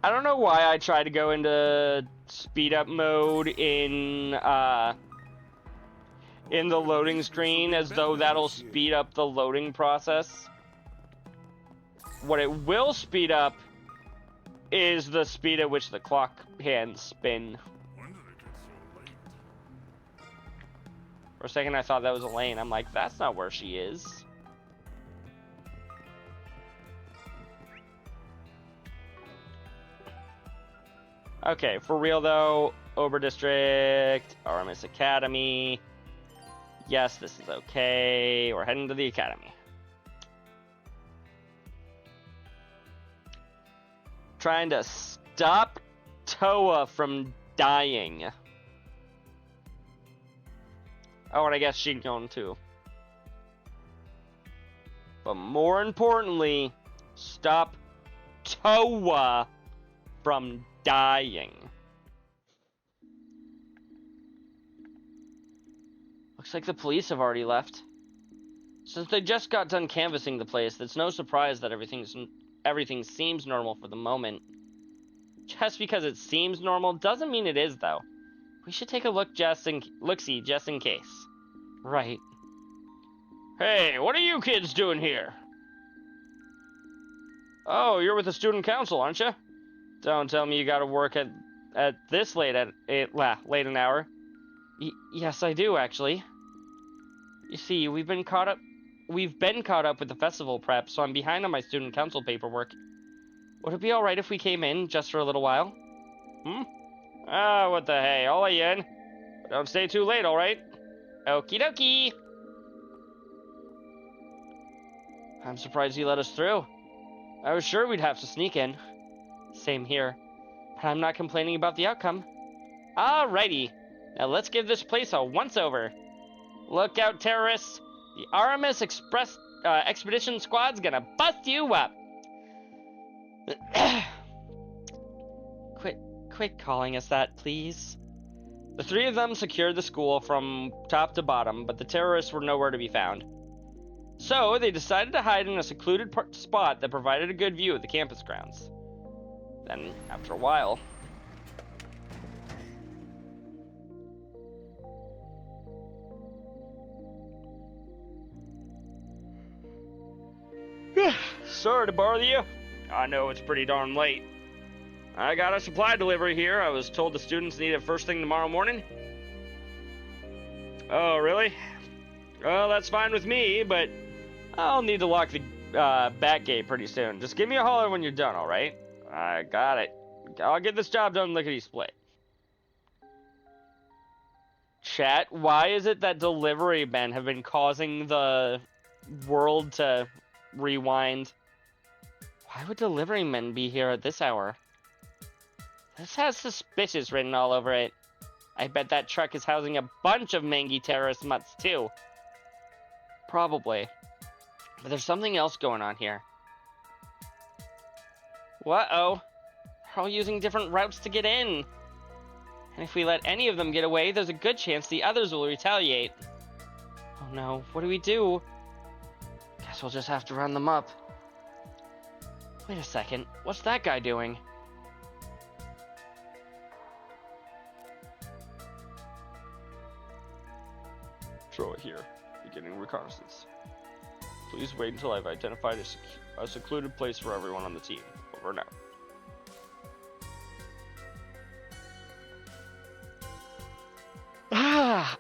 S1: I don't know why I tried to go into speed up mode in the loading screen, as though that'll speed up the loading process. What it will speed up is the speed at which the clock hands spin. For a second I thought that was Elaine. I'm like, that's not where she is. Okay, for real though, Ober District, Artemis Academy. Yes, this is okay. We're heading to the academy. Trying to stop Toa from dying. Oh, and I guess Shingon too. But more importantly, stop Toa from dying. Looks like the police have already left. Since they just got done canvassing the place, it's no surprise that everything seems normal for the moment. Just because it seems normal doesn't mean it is, though. We should take a look-see just in case. Right. Hey, what are you kids doing here? Oh, you're with the student council, aren't you? Don't tell me you gotta work at this late an hour. Yes, I do, actually. You see, we've been caught up with the festival prep, so I'm behind on my student council paperwork. Would it be alright if we came in just for a little while? Ah, what the hey, I'll let you in. But don't stay too late, alright? Okie dokie! I'm surprised you let us through. I was sure we'd have to sneak in. Same here. But I'm not complaining about the outcome. Alrighty. Now let's give this place a once-over. Look out, terrorists. The Aramis Expedition Squad's gonna bust you up. Quit calling us that, please. The three of them secured the school from top to bottom, but the terrorists were nowhere to be found. So they decided to hide in a secluded spot that provided a good view of the campus grounds. Then, after a while... Sorry to bother you. I know it's pretty darn late. I got a supply delivery here. I was told the students need it first thing tomorrow morning. Oh, really? Well, that's fine with me, but I'll need to lock the back gate pretty soon. Just give me a holler when you're done, alright? I got it. I'll get this job done lickety-split. Chat, why is it that delivery men have been causing the world to rewind? Why would delivery men be here at this hour? This has suspicious written all over it. I bet that truck is housing a bunch of mangy terrorist mutts too. Probably. But there's something else going on here. Uh-oh. They're all using different routes to get in. And if we let any of them get away, there's a good chance the others will retaliate. Oh no, what do we do? Guess we'll just have to run them up. Wait a second, what's that guy doing? Throw it here. reconnaissance. Please wait until I've identified a secluded place for everyone on the team. Over and out.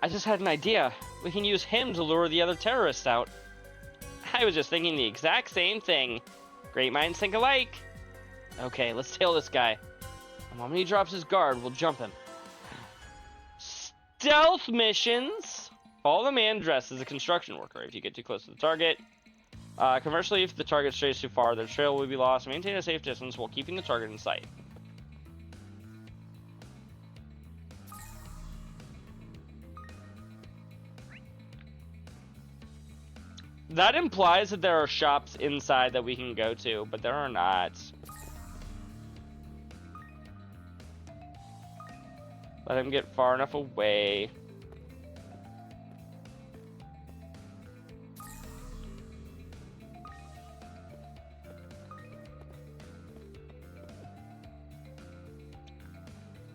S1: I just had an idea. We can use him to lure the other terrorists out. I was just thinking the exact same thing. Great minds think alike. Okay, let's tail this guy. The moment he drops his guard, we'll jump him. Stealth missions. Follow the man dressed as a construction worker. If you get too close to the target. Conversely, if the target strays too far, their trail will be lost. Maintain a safe distance while keeping the target in sight. That implies that there are shops inside that we can go to, but there are not. Let him get far enough away.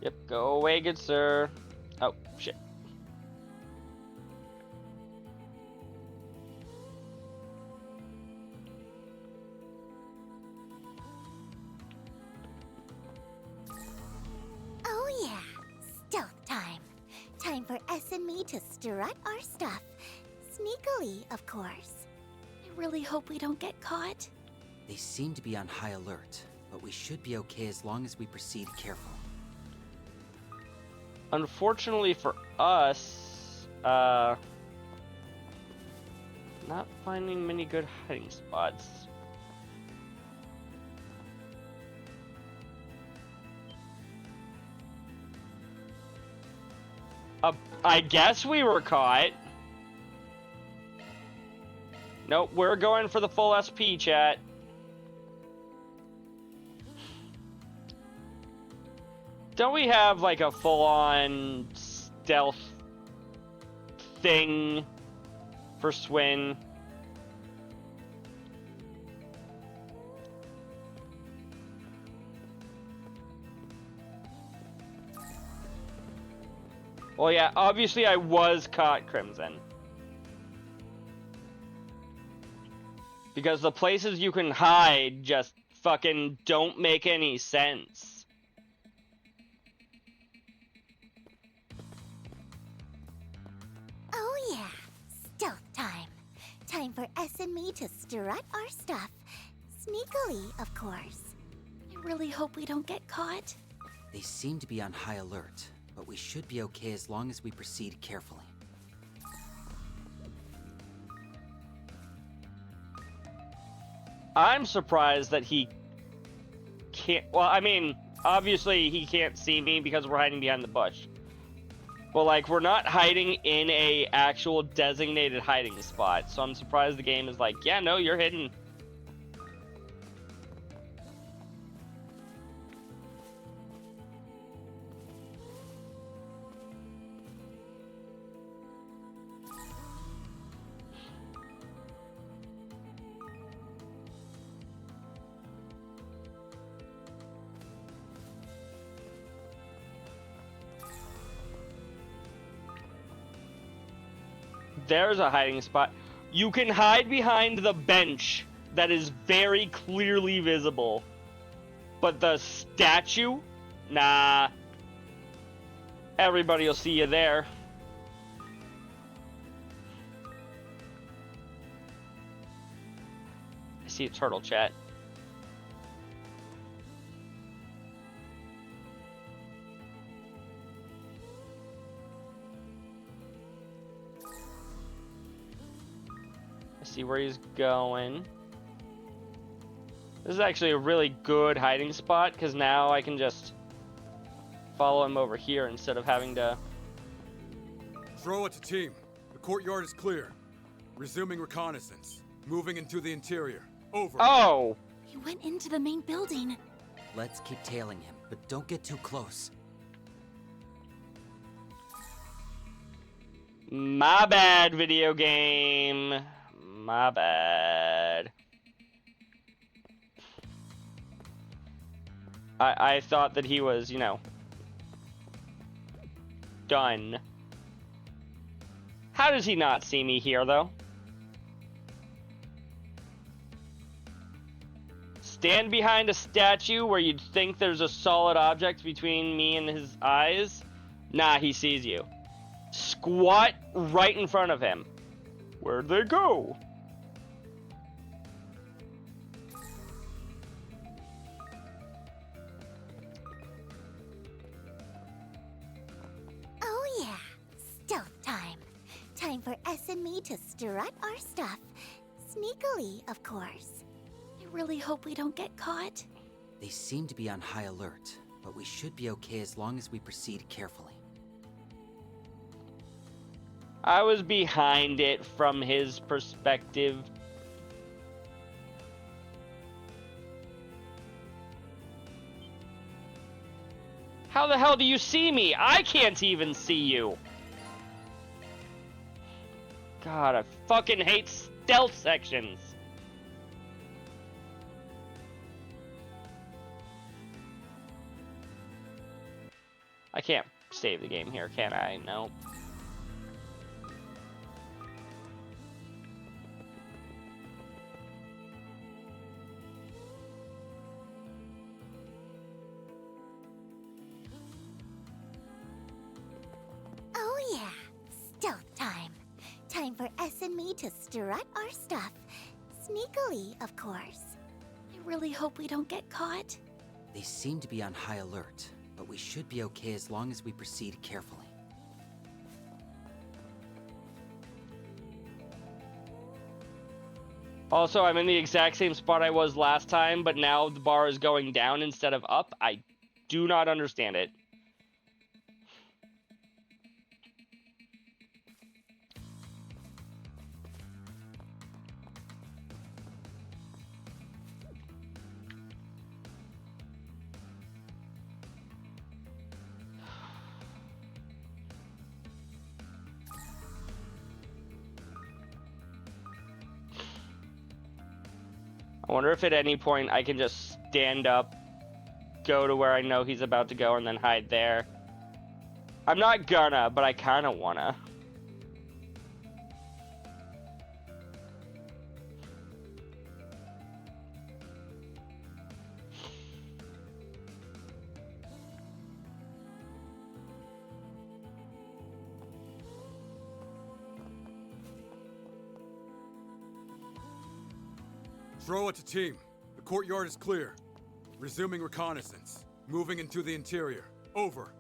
S1: Yep, go away, good sir. Oh, shit.
S8: Oh yeah, stealth time. Time for S and me to strut our stuff. Sneakily, of course.
S2: I really hope we don't get caught.
S5: They seem to be on high alert, but we should be okay as long as we proceed carefully.
S1: Unfortunately for us, not finding many good hiding spots. I guess we were caught. Nope, we're going for the full SP, chat. Don't we have like a full-on stealth thing for Swin? Well, yeah, obviously I was caught, Crimson. Because the places you can hide just fucking don't make any sense.
S8: Oh yeah, stealth time. Time for S and me to strut our stuff. Sneakily, of course.
S2: I really hope we don't get caught.
S5: They seem to be on high alert, but we should be okay as long as we proceed carefully.
S1: I'm surprised that he can't... Well, I mean, obviously he can't see me because we're hiding behind the bush. But, like, we're not hiding in a actual designated hiding spot. So I'm surprised the game is like, yeah, no, you're hidden. There's a hiding spot. You can hide behind the bench that is very clearly visible. But the statue? Nah. Everybody will see you there. I see a turtle, chat. See where he's going. This is actually a really good hiding spot because now I can just follow him over here instead of having to...
S17: Throw it to team. The courtyard is clear. Resuming reconnaissance. Moving into the interior. Over.
S1: Oh!
S2: He went into the main building.
S5: Let's keep tailing him, but don't get too close.
S1: My bad, video game. My bad. I thought that he was, you know, done. How does he not see me here, though? Stand behind a statue where you'd think there's a solid object between me and his eyes. Nah, he sees you. Squat right in front of him. Where'd they go?
S8: Oh yeah, stealth time. Time for S and me to strut our stuff. Sneakily, of course.
S2: I really hope we don't get caught.
S5: They seem to be on high alert, but we should be okay as long as we proceed carefully.
S1: I was behind it from his perspective. How the hell do you see me? I can't even see you. God, I fucking hate stealth sections. I can't save the game here, can I? Nope.
S8: Oh yeah, stealth time. Time for S and me to strut our stuff. Sneakily, of course.
S2: I really hope we don't get caught.
S5: They seem to be on high alert, but we should be okay as long as we proceed carefully.
S1: Also, I'm in the exact same spot I was last time, but now the bar is going down instead of up. I do not understand it. I wonder if at any point I can just stand up, go to where I know he's about to go, and then hide there. I'm not gonna, but I kind of wanna.
S17: Throw it to team. The courtyard is clear. Resuming reconnaissance. Moving into the interior. Over.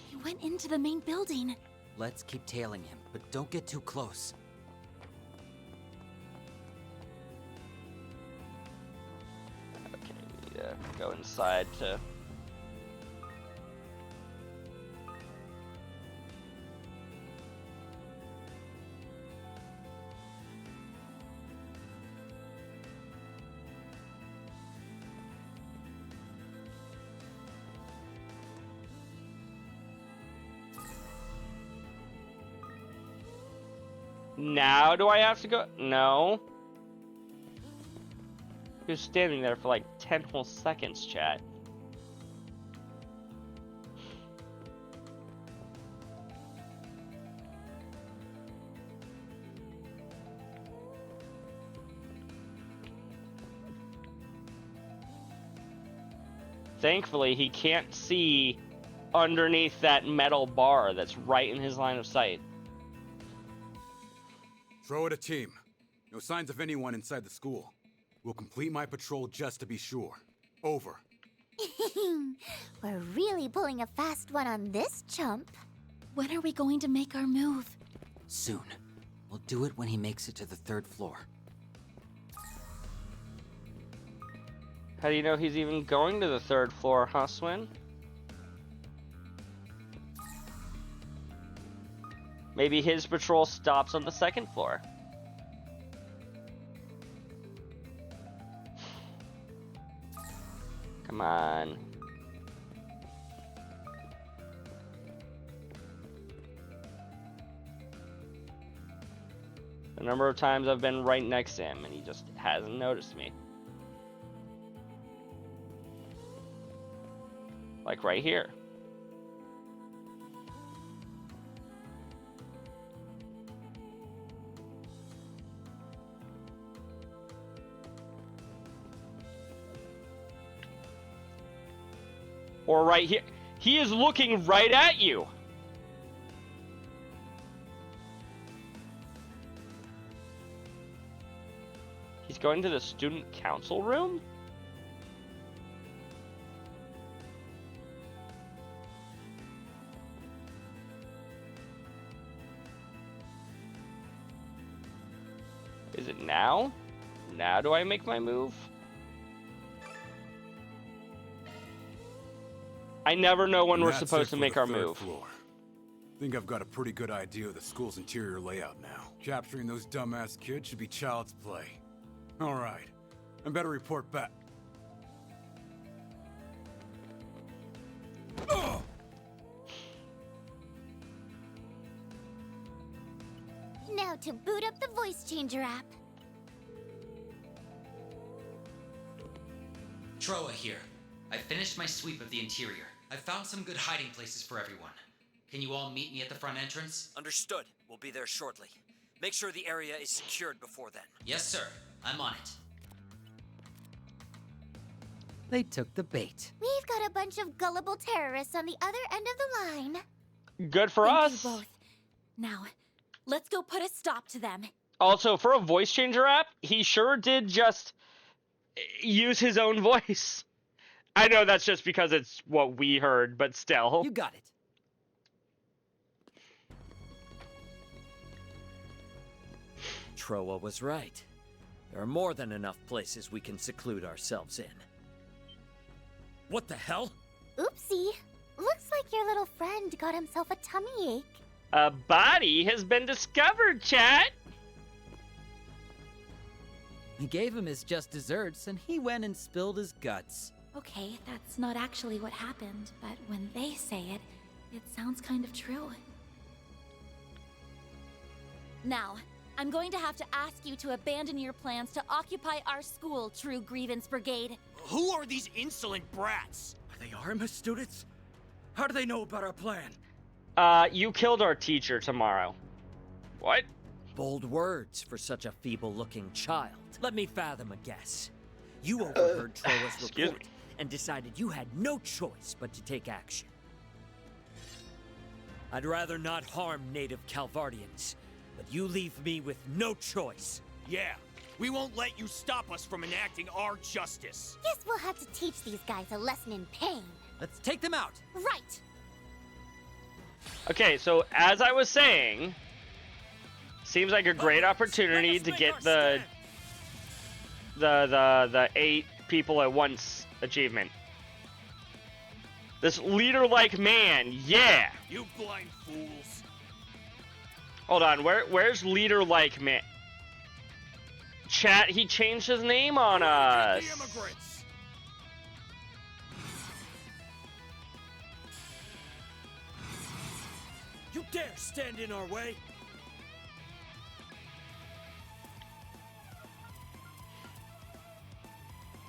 S2: He went into the main building.
S5: Let's keep tailing him, but don't get too close.
S1: Okay, we need to go inside to... Now do I have to go? No. He was standing there for like 10 whole seconds, chat. Thankfully, he can't see underneath that metal bar that's right in his line of sight.
S17: Throw it a team. No signs of anyone inside the school. We'll complete my patrol just to be sure. Over.
S8: We're really pulling a fast one on this chump.
S2: When are we going to make our move?
S5: Soon. We'll do it when he makes it to the 3rd floor.
S1: How do you know he's even going to the 3rd floor, huh, Swin? Maybe his patrol stops on the 2nd floor. Come on. The number of times I've been right next to him and he just hasn't noticed me. Like right here. Or right here. He is looking right at you. He's going to the student council room? Is it now? Now do I make my move? I never know when we're supposed to make our move.
S17: Floor. Think I've got a pretty good idea of the school's interior layout now. Capturing those dumbass kids should be child's play. All right, I better report back.
S8: Now to boot up the voice changer app.
S5: Troa here. I finished my sweep of the interior. I found some good hiding places for everyone. Can you all meet me at the front entrance?
S18: Understood. We'll be there shortly. Make sure the area is secured before then.
S5: Yes, sir. I'm on it.
S6: They took the bait.
S8: We've got a bunch of gullible terrorists on the other end of the line.
S1: Good for
S2: Thank
S1: us.
S2: you both. Now, let's go put a stop to them.
S1: Also, for a voice changer app, he sure did just use his own voice. I know that's just because it's what we heard, but still.
S14: You got it. Troa was right. There are more than enough places we can seclude ourselves in. What the hell?
S8: Oopsie. Looks like your little friend got himself a tummy ache.
S1: A body has been discovered, chat.
S5: He gave him his just desserts, and he went and spilled his guts.
S2: Okay, that's not actually what happened, but when they say it, it sounds kind of true. Now, I'm going to have to ask you to abandon your plans to occupy our school, True Grievance Brigade.
S11: Who are these insolent brats? Are they Arma students? How do they know about our plan?
S1: You killed our teacher tomorrow. What?
S14: Bold words for such a feeble-looking child. Let me fathom a guess. You overheard Troa's report and decided you had no choice but to take action. I'd rather not harm native Calvardians, but you leave me with no choice.
S11: Yeah, we won't let you stop us from enacting our justice.
S8: Guess we'll have to teach these guys a lesson in pain.
S5: Let's take them out.
S8: Right.
S1: Okay, so as I was saying, seems like a great opportunity to get the 8 people at once achievement. This leader-like man, yeah.
S11: You blind fools.
S1: Hold on, where's leader-like man? Chat, he changed his name on us.
S11: The immigrants. You dare stand in our way?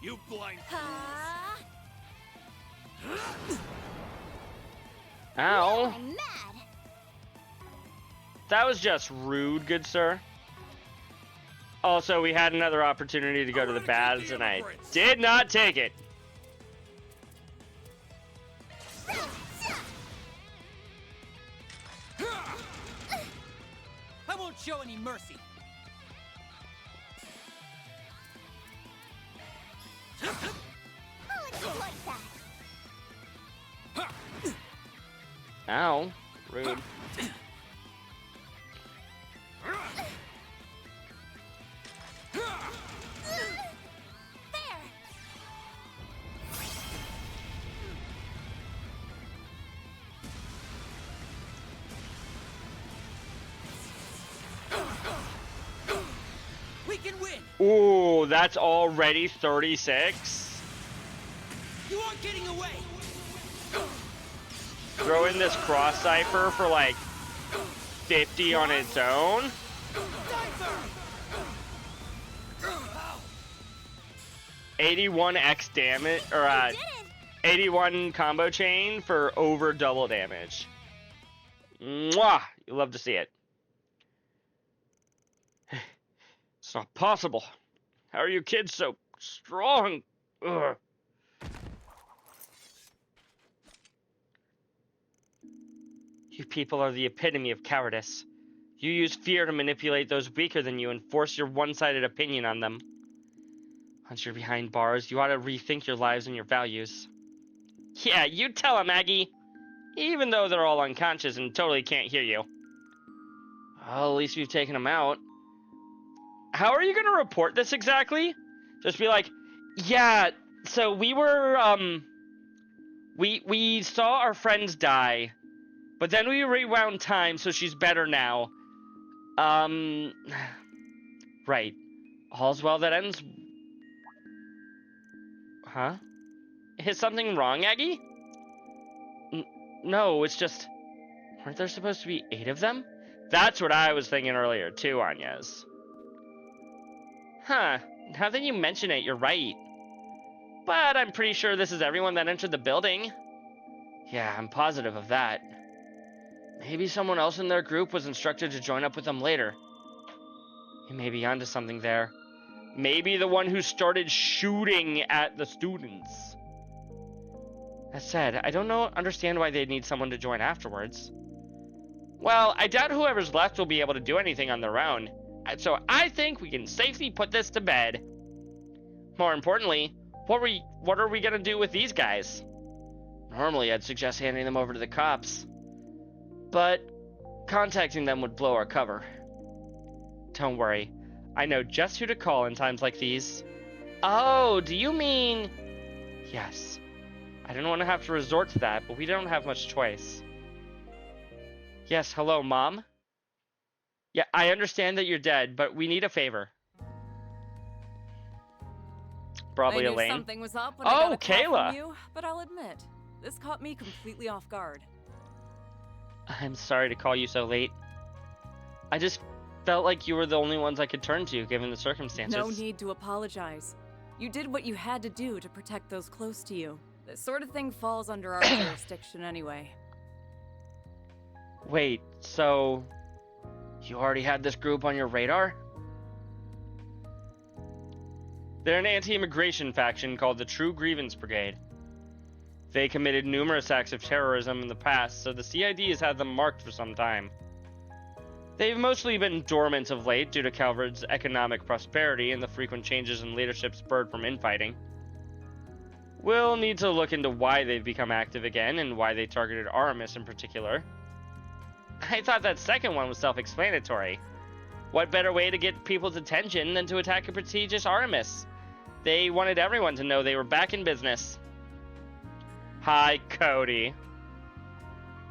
S11: You blind fools.
S1: Ow.
S8: I'm mad.
S1: That was just rude, good sir. Also, we had another opportunity to go to the baths, and I did not take it.
S5: I won't show any mercy.
S8: I'll exploit that.
S1: Ow. Rude.
S5: We can win.
S1: Ooh, that's already 36.
S5: You aren't getting away.
S1: Throw in this cross cipher for like 50 on its own. 81x damage, or 81 combo chain for over double damage. Mwah! You love to see it. It's not possible. How are you kids so strong? Ugh. You people are the epitome of cowardice. You use fear to manipulate those weaker than you and force your one-sided opinion on them. Once you're behind bars, you ought to rethink your lives and your values. Yeah, you tell them, Aggie. Even though they're all unconscious and totally can't hear you. Well, at least we've taken them out. How are you going to report this exactly? Just be like, yeah, so we were, we saw our friends die, but then we rewound time, so she's better now. Right. All's well that ends... Huh? Is something wrong, Aggie? No, it's just... Weren't there supposed to be 8 of them? That's what I was thinking earlier, too, Agnes. Huh. Now that you mention it, you're right. But I'm pretty sure this is everyone that entered the building. Yeah, I'm positive of that. Maybe someone else in their group was instructed to join up with them later. You may be onto something there. Maybe the one who started shooting at the students. That said, I don't understand why they'd need someone to join afterwards. Well, I doubt whoever's left will be able to do anything on their own. So I think we can safely put this to bed. More importantly, what are we gonna do with these guys? Normally, I'd suggest handing them over to the cops. But contacting them would blow our cover. Don't worry. I know just who to call in times like these. Oh, do you mean... Yes. I didn't want to have to resort to that, but we don't have much choice. Yes, hello, Mom? Yeah, I understand that you're dead, but we need a favor. Probably
S19: I knew
S1: Elaine.
S19: something was up when I got a call
S1: Kayla!
S19: from you, but I'll admit, this caught me completely off guard.
S1: I'm sorry to call you so late. I just felt like you were the only ones I could turn to, given the circumstances.
S19: No need to apologize. You did what you had to do to protect those close to you. This sort of thing falls under our jurisdiction anyway.
S1: Wait, so... You already had this group on your radar? They're an anti-immigration faction called the True Grievance Brigade. They committed numerous acts of terrorism in the past, so the CID has had them marked for some time. They've mostly been dormant of late due to Calvard's economic prosperity and the frequent changes in leadership spurred from infighting. We'll need to look into why they've become active again and why they targeted Aramis in particular. I thought that second one was self-explanatory. What better way to get people's attention than to attack a prestigious Aramis? They wanted everyone to know they were back in business. Hi, Cody.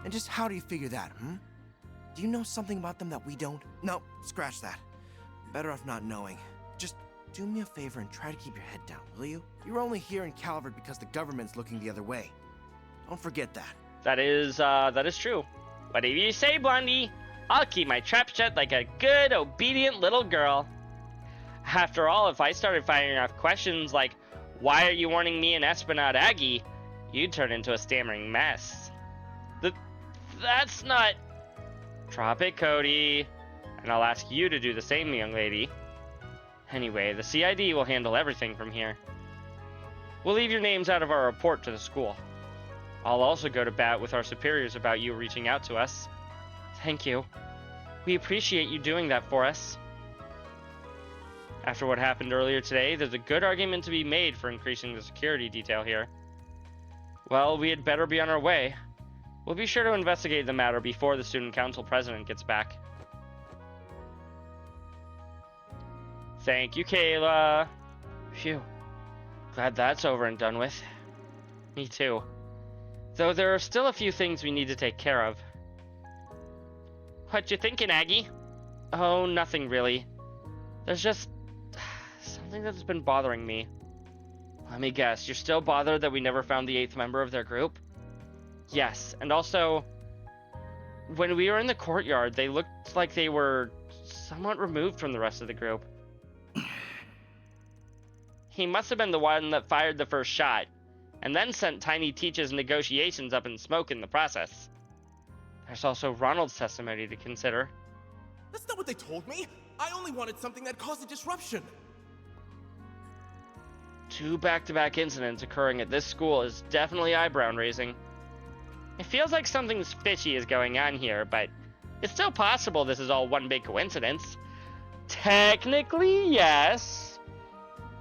S10: And just how do you figure that, Do you know something about them that we don't? No, scratch that. Better off not knowing. Just do me a favor and try to keep your head down, will you? You're only here in Calvard because the government's looking the other way. Don't forget that.
S1: That is true. Whatever you say, Blondie. I'll keep my trap shut like a good, obedient little girl. After all, if I started firing off questions like, why are you warning me and Esplanade Aggie, you'd turn into a stammering mess. That's not... Drop it, Cody. And I'll ask you to do the same, young lady. Anyway, the CID will handle everything from here. We'll leave your names out of our report to the school. I'll also go to bat with our superiors about you reaching out to us. Thank you. We appreciate you doing that for us. After what happened earlier today, there's a good argument to be made for increasing the security detail here. Well, we had better be on our way. We'll be sure to investigate the matter before the student council president gets back. Thank you, Kayla. Phew. Glad that's over and done with. Me too. Though there are still a few things we need to take care of. What you thinking, Aggie? Oh, nothing really. There's just something that's been bothering me. Let me guess, you're still bothered that we never found the 8th member of their group? Yes, and also, when we were in the courtyard, they looked like they were somewhat removed from the rest of the group. He must have been the one that fired the first shot, and then sent Tiny Teach's negotiations up in smoke in the process. There's also Ronald's testimony to consider.
S9: That's not what they told me. I only wanted something that caused a disruption.
S1: 2 back-to-back incidents occurring at this school is definitely eyebrow-raising. It feels like something's fishy is going on here, but it's still possible this is all one big coincidence. Technically, yes.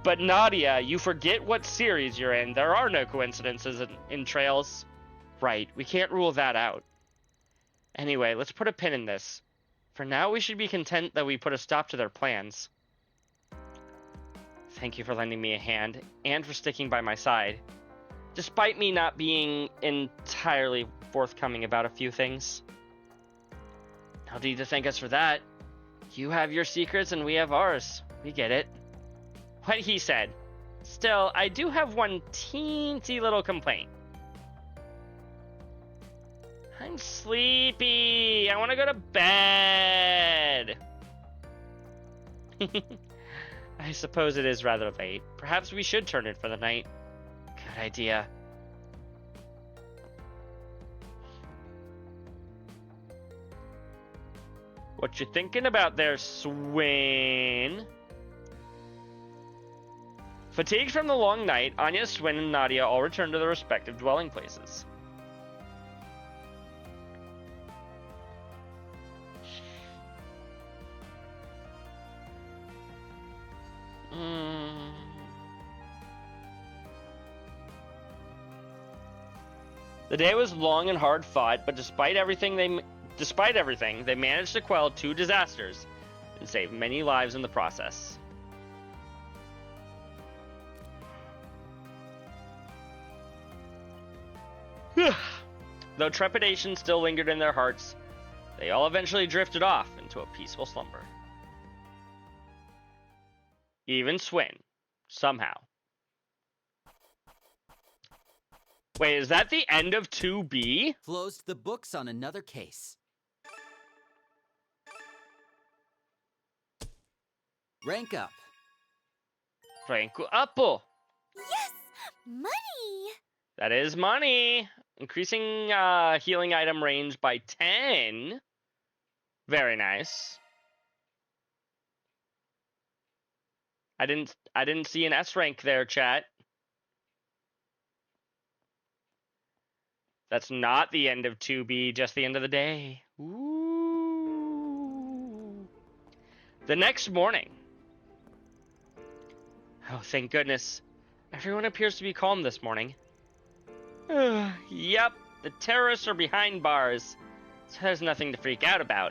S1: But Nadia, you forget what series you're in. There are no coincidences in Trails. Right, we can't rule that out. Anyway, let's put a pin in this. For now, we should be content that we put a stop to their plans. Thank you for lending me a hand, and for sticking by my side. Despite me not being entirely forthcoming about a few things. No need to thank us for that. You have your secrets and we have ours. We get it. What he said. Still, I do have one teensy little complaint. I'm sleepy. I want to go to bed. I suppose it is rather late. Perhaps we should turn in for the night. Good idea. What you thinking about there, Swin? Fatigued from the long night, Anya, Swin, and Nadia all return to their respective dwelling places. The day was long and hard fought, but despite everything, they managed to quell 2 disasters and save many lives in the process. Though trepidation still lingered in their hearts, they all eventually drifted off into a peaceful slumber. Even Swin, somehow. Wait, is that the end of 2B?
S5: Closed the books on another case. Rank up.
S1: Rank up.
S2: Yes! Money!
S1: That is money. Increasing healing item range by 10. Very nice. I didn't see an S rank there, chat. That's not the end of 2B, just the end of the day. Ooh. The next morning. Oh, thank goodness. Everyone appears to be calm this morning. Yep, the terrorists are behind bars, so there's nothing to freak out about.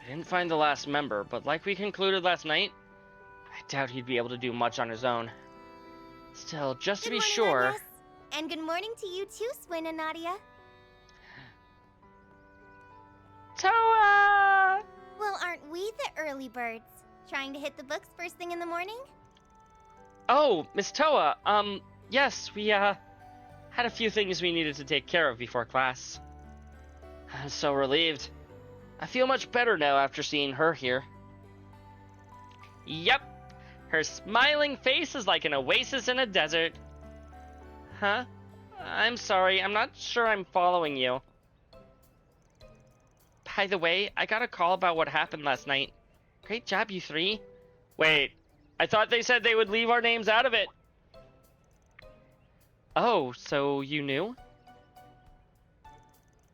S1: I didn't find the last member, but like we concluded last night, I doubt he'd be able to do much on his own. Still, just to be sure...
S8: Agnes. And good morning to you too, Swin and Nadia.
S1: Toa!
S8: Well, aren't we the early birds? Trying to hit the books first thing in the morning?
S1: Oh, Miss Toa, yes, we, had a few things we needed to take care of before class. I'm so relieved. I feel much better now after seeing her here. Yep, her smiling face is like an oasis in a desert. Huh? I'm sorry, I'm not sure I'm following you. By the way, I got a call about what happened last night. Great job, you 3. Wait, I thought they said they would leave our names out of it. Oh, so you knew?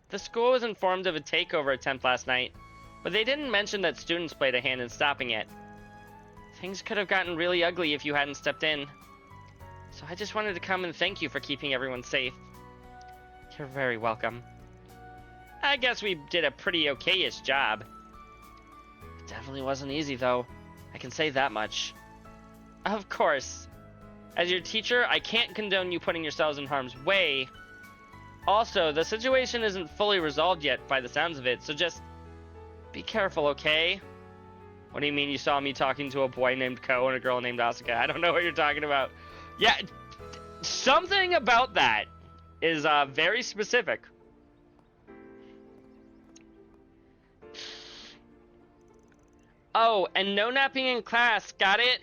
S1: The school was informed of a takeover attempt last night, but they didn't mention that students played a hand in stopping it. Things could have gotten really ugly if you hadn't stepped in. So I just wanted to come and thank you for keeping everyone safe. You're very welcome. I guess we did a pretty okay-ish job. It definitely wasn't easy, though. I can say that much. Of course. As your teacher, I can't condone you putting yourselves in harm's way. Also, the situation isn't fully resolved yet by the sounds of it, so just be careful, okay? What do you mean you saw me talking to a boy named Ko and a girl named Asuka? I don't know what you're talking about. Yeah, something about that is very specific. Oh, and no napping in class, got it?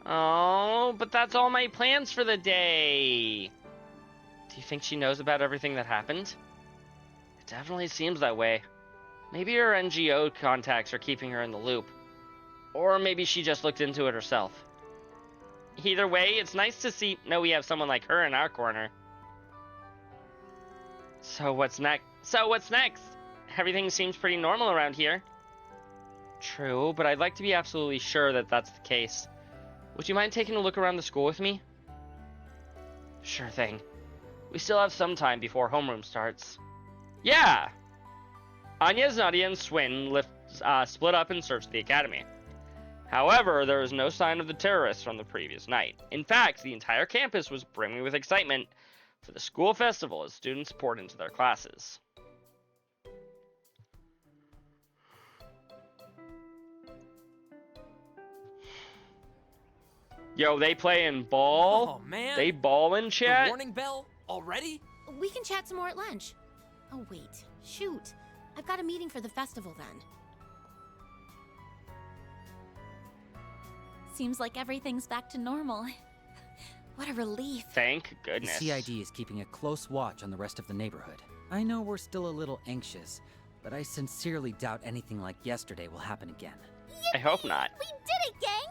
S1: Oh, but that's all my plans for the day. Do you think she knows about everything that happened? It definitely seems that way. Maybe her NGO contacts are keeping her in the loop. Or maybe she just looked into it herself. Either way, it's nice to know we have someone like her in our corner. So what's next? Everything seems pretty normal around here. True, but I'd like to be absolutely sure that that's the case. Would you mind taking a look around the school with me? Sure thing. We still have some time before homeroom starts. Yeah! Anya's, Nadia, and Swin split up in search of the academy. However, there is no sign of the terrorists from the previous night. In fact, the entire campus was brimming with excitement for the school festival as students poured into their classes. Yo, they play in ball.
S18: Oh, man.
S1: They ball in chat.
S18: The warning bell already?
S7: We can chat some more at lunch. Oh, wait. Shoot. I've got a meeting for the festival then.
S2: Seems like everything's back to normal. What a relief.
S1: Thank goodness.
S5: The CID is keeping a close watch on the rest of the neighborhood. I know we're still a little anxious, but I sincerely doubt anything like yesterday will happen again.
S1: I hope not.
S8: We did it, gang!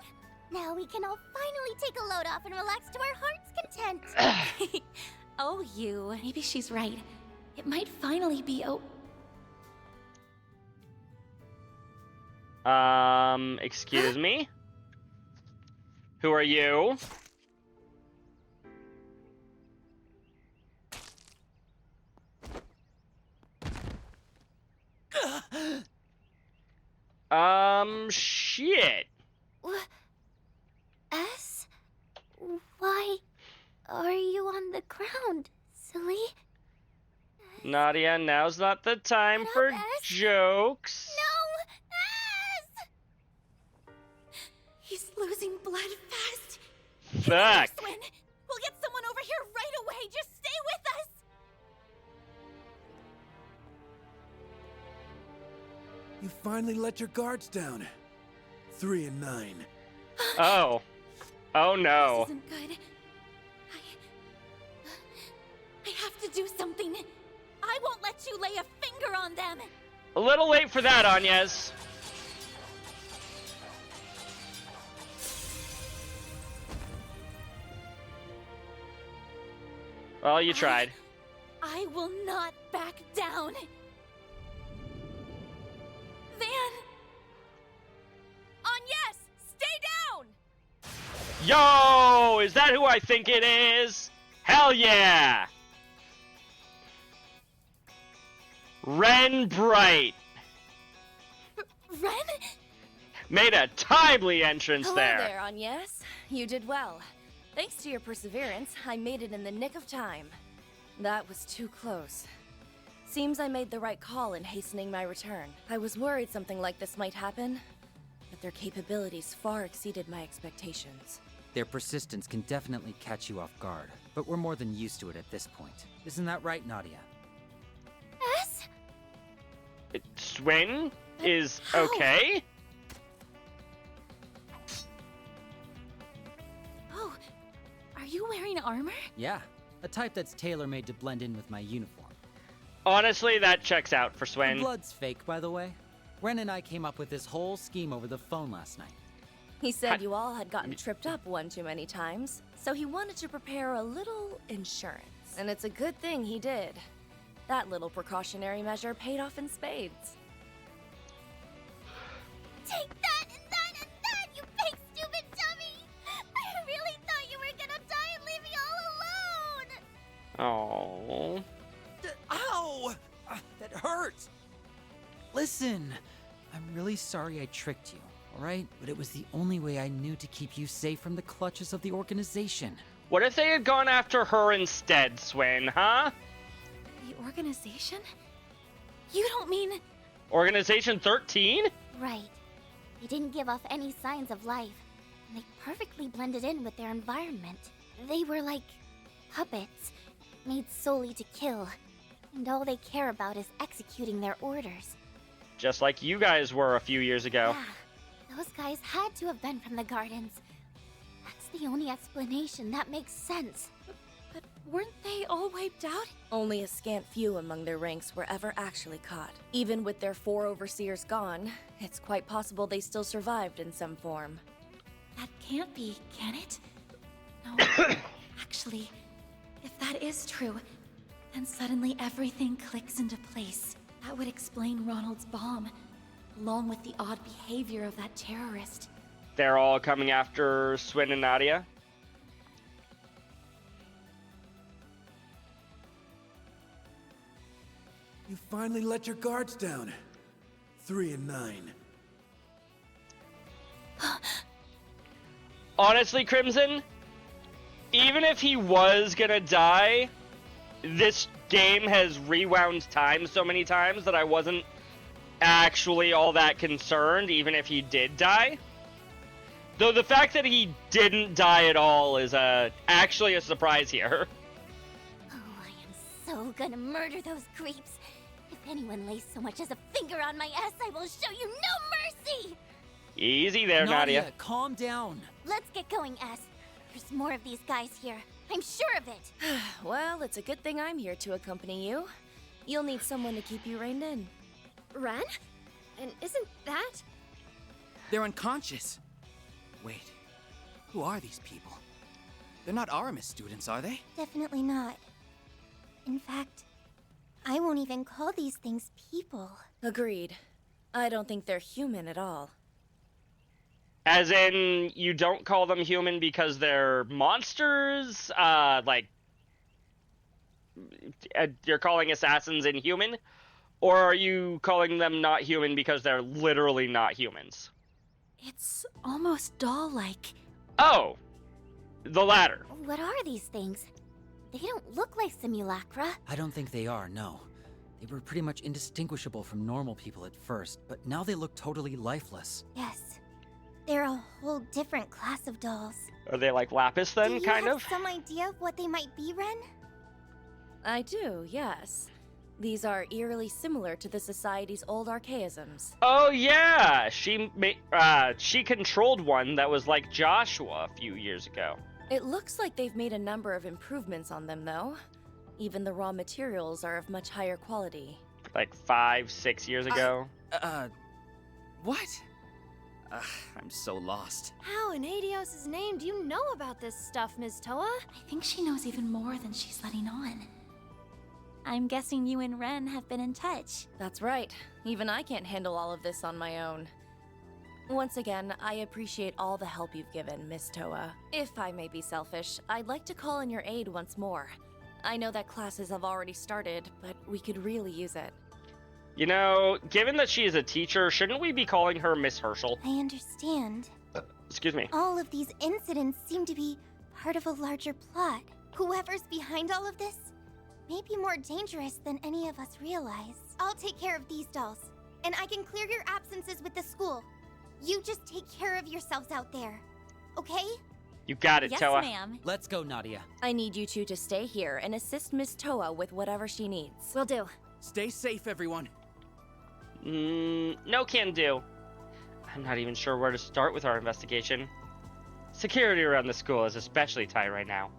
S8: Now we can all finally take a load off and relax to our heart's content.
S2: Oh, you. Maybe she's right. It might finally be
S1: Excuse me? Who are you? Shit.
S8: S? Why are you on the ground, silly?
S1: Nadia, now's not the time for jokes.
S8: No! S!
S2: He's losing blood fast.
S1: Fuck.
S2: Swin, we'll get someone over here right away. Just stay with us.
S9: You finally let your guards down. 3 and 9.
S1: Oh. Oh no.
S2: This isn't good. I have to do something. I won't let you lay a finger on them.
S1: A little late for that, Anyez. Well, you tried.
S2: I will not back down. Van! Anyez, stay down!
S1: Yo! Is that who I think it is? Hell yeah! Ren Bright.
S2: Ren?
S1: Made a timely entrance
S12: Hello
S1: there.
S12: there, Anyez. You did well. Thanks to your perseverance, I made it in the nick of time. That was too close. Seems I made the right call in hastening my return. I was worried something like this might happen, but their capabilities far exceeded my expectations.
S5: Their persistence can definitely catch you off guard, but we're more than used to it at this point. Isn't that right, Nadia?
S8: S?
S1: Swin is okay?
S2: Oh, are you wearing armor?
S5: Yeah, a type that's tailor-made to blend in with my uniform.
S1: Honestly, that checks out for
S5: The
S1: Swin.
S5: blood's fake, by the way. Ren and I came up with this whole scheme over the phone last night.
S12: He said you all had gotten tripped up one too many times, so he wanted to prepare a little insurance. And it's a good thing he did. That little precautionary measure paid off in spades.
S8: Take that and that and that, you big stupid dummy! I really thought you were gonna die and leave me all alone!
S1: Oh.
S11: Ow! That hurts!
S5: Listen, I'm really sorry I tricked you, alright? But it was the only way I knew to keep you safe from the clutches of the organization.
S1: What if they had gone after her instead, Swin, huh?
S2: The organization? You don't mean...
S1: Organization 13?
S8: Right. They didn't give off any signs of life, and they perfectly blended in with their environment. They were like puppets, made solely to kill, and all they care about is executing their orders.
S1: Just like you guys were a few years ago.
S8: Yeah, those guys had to have been from the gardens. That's the only explanation that makes sense.
S2: But weren't they all wiped out?
S12: Only a scant few among their ranks were ever actually caught. Even with their 4 overseers gone, it's quite possible they still survived in some form.
S2: That can't be, can it? No. Actually, if that is true, Then suddenly everything clicks into place. That would explain Ronald's bomb, along with the odd behavior of that terrorist.
S1: They're all coming after Swin and Nadia.
S20: You finally let your guards down. 3 and 9.
S1: Honestly, Crimson, even if he was gonna die, this game has rewound time so many times that I wasn't actually all that concerned, even if he did die. Though the fact that he didn't die at all is actually a surprise here.
S8: Oh, I am so gonna murder those creeps. If anyone lays so much as a finger on my ass, I will show you no mercy!
S1: Easy there, Nadia.
S5: Calm down.
S8: Let's get going, S. There's more of these guys here. I'm sure of it.
S12: Well, it's a good thing I'm here to accompany you. You'll need someone to keep you reined in.
S6: Ren? And isn't that...
S3: They're unconscious. Wait, who are these people? They're not Aramis students, are they?
S8: Definitely not. In fact, I won't even call these things people.
S12: Agreed. I don't think they're human at all.
S1: As in, you don't call them human because they're monsters? You're calling assassins inhuman? Or are you calling them not human because they're literally not humans?
S2: It's almost doll-like.
S1: Oh! The latter.
S8: What are these things? They don't look like simulacra.
S5: I don't think they are, no. They were pretty much indistinguishable from normal people at first, but now they look totally lifeless.
S8: Yes. They're a whole different class of dolls.
S1: Are they like Lapis then, kind
S8: Do you
S1: of?
S8: have some idea of what they might be, Ren?
S12: I do, yes. These are eerily similar to the Society's old archaisms.
S1: Oh yeah! She controlled one that was like Joshua a few years ago.
S12: It looks like they've made a number of improvements on them, though. Even the raw materials are of much higher quality.
S1: Like 5-6 years ago.
S3: What? I'm so lost.
S6: How in Adios' name do you know about this stuff, Ms. Toa?
S2: I think she knows even more than she's letting on. I'm guessing you and Ren have been in touch.
S12: That's right. Even I can't handle all of this on my own. Once again, I appreciate all the help you've given, Miss Toa. If I may be selfish, I'd like to call in your aid once more. I know that classes have already started, but we could really use it.
S1: You know, given that she is a teacher, shouldn't we be calling her Miss Herschel?
S8: I understand.
S1: Excuse me.
S8: All of these incidents seem to be part of a larger plot. Whoever's behind all of this may be more dangerous than any of us realize. I'll take care of these dolls, and I can clear your absences with the school. You just take care of yourselves out there, okay?
S1: You got it,
S2: Yes,
S1: Toa.
S2: ma'am.
S5: Let's go, Nadia.
S12: I need you two to stay here and assist Miss Toa with whatever she needs.
S6: Will do.
S3: Stay safe, everyone.
S1: No can do. I'm not even sure where to start with our investigation. Security around the school is especially tight right now.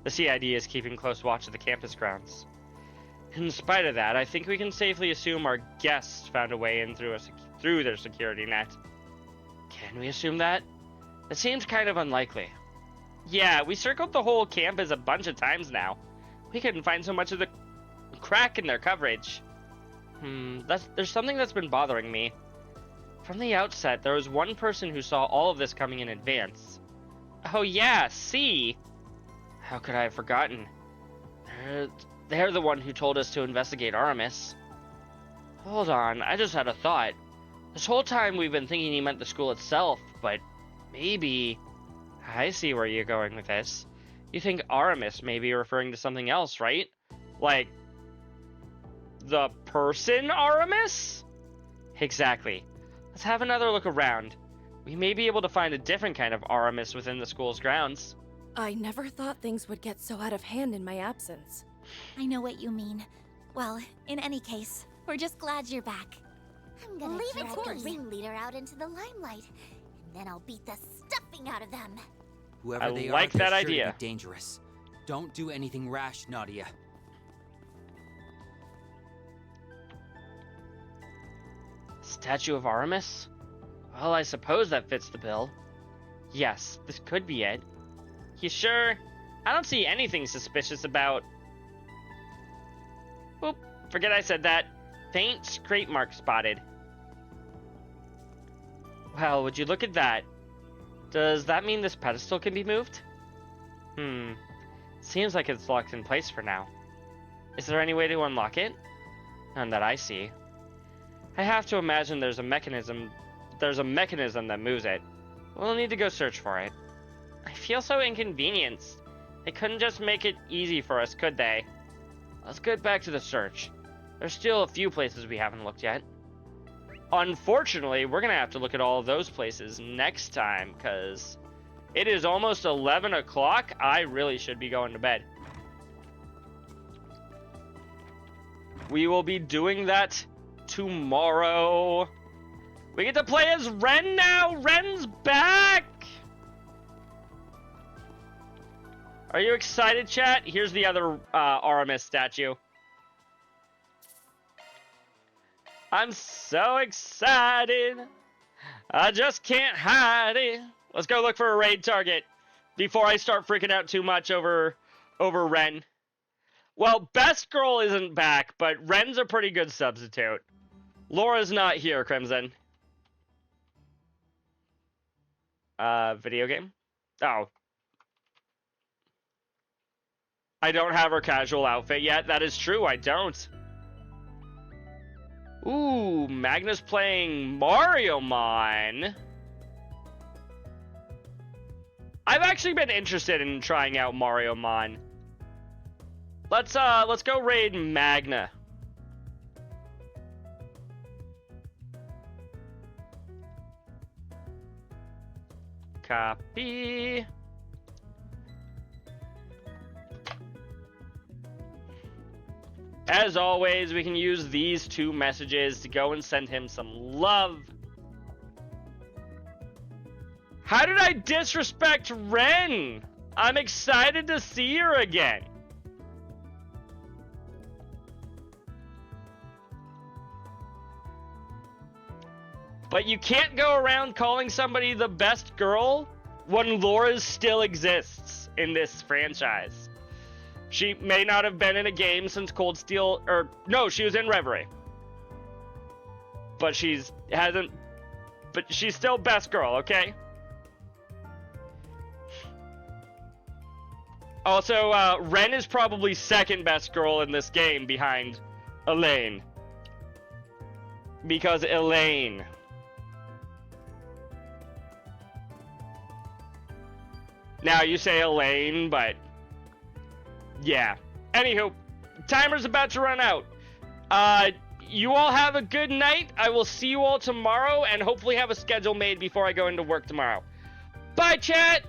S1: The CID is keeping close watch of the campus grounds. In spite of that, I think we can safely assume our guests found a way in through their security net. Can we assume that? It seems kind of unlikely. Yeah, we circled the whole campus a bunch of times now. We couldn't find so much of the crack in their coverage. There's something that's been bothering me. From the outset, there was one person who saw all of this coming in advance. Oh yeah, C! How could I have forgotten? They're the one who told us to investigate Aramis. Hold on, I just had a thought. This whole time we've been thinking he meant the school itself, but maybe... I see where you're going with this. You think Aramis may be referring to something else, right? Like... the person Aramis? Exactly. Let's have another look around. We may be able to find a different kind of Aramis within the school's grounds.
S12: I never thought things would get so out of hand in my absence.
S2: I know what you mean. Well, in any case, we're just glad you're back.
S8: I'm gonna
S2: Leave it
S8: drag
S2: to
S8: the
S2: me.
S8: ringleader out into the limelight, and then I'll beat the stuffing out of them.
S5: Whoever
S1: I
S5: they
S1: like
S5: are,
S1: that
S5: they're sure
S1: idea.
S5: to be dangerous. Don't do anything rash, Nadia.
S1: Statue of Aramis? Well, I suppose that fits the bill. Yes, this could be it. You sure? I don't see anything suspicious about... Oop, forget I said that. Faint scrape mark spotted. Well, would you look at that? Does that mean this pedestal can be moved? Seems like it's locked in place for now. Is there any way to unlock it? None that I see. I have to imagine there's a mechanism that moves it. We'll need to go search for it. I feel so inconvenienced. They couldn't just make it easy for us, could they? Let's get back to the search. There's still a few places we haven't looked yet. Unfortunately, we're gonna have to look at all of those places next time, because it is almost 11 o'clock. I really should be going to bed. We will be doing that tomorrow. We get to play as Ren now. Ren's back. Are you excited, chat? Here's the other Aramis statue. I'm so excited. I just can't hide it. Let's go look for a raid target before I start freaking out too much over Ren. Well, Best Girl isn't back, but Ren's a pretty good substitute. Laura's not here, Crimson. Video game? Oh. I don't have her casual outfit yet. That is true, I don't. Ooh, Magna's playing Mario Mon. I've actually been interested in trying out Mario Mon. Let's go raid Magna. Copy. As always, we can use these two messages to go and send him some love. How did I disrespect Ren? I'm excited to see her again. But you can't go around calling somebody the best girl when Laura still exists in this franchise. She may not have been in a game since Cold Steel, or no, she was in Reverie. But she's still best girl, okay? Also, Ren is probably second best girl in this game behind Elaine. Because Elaine. Now you say Elaine, but yeah. Anywho, timer's about to run out. You all have a good night. I will see you all tomorrow and hopefully have a schedule made before I go into work tomorrow. Bye, chat!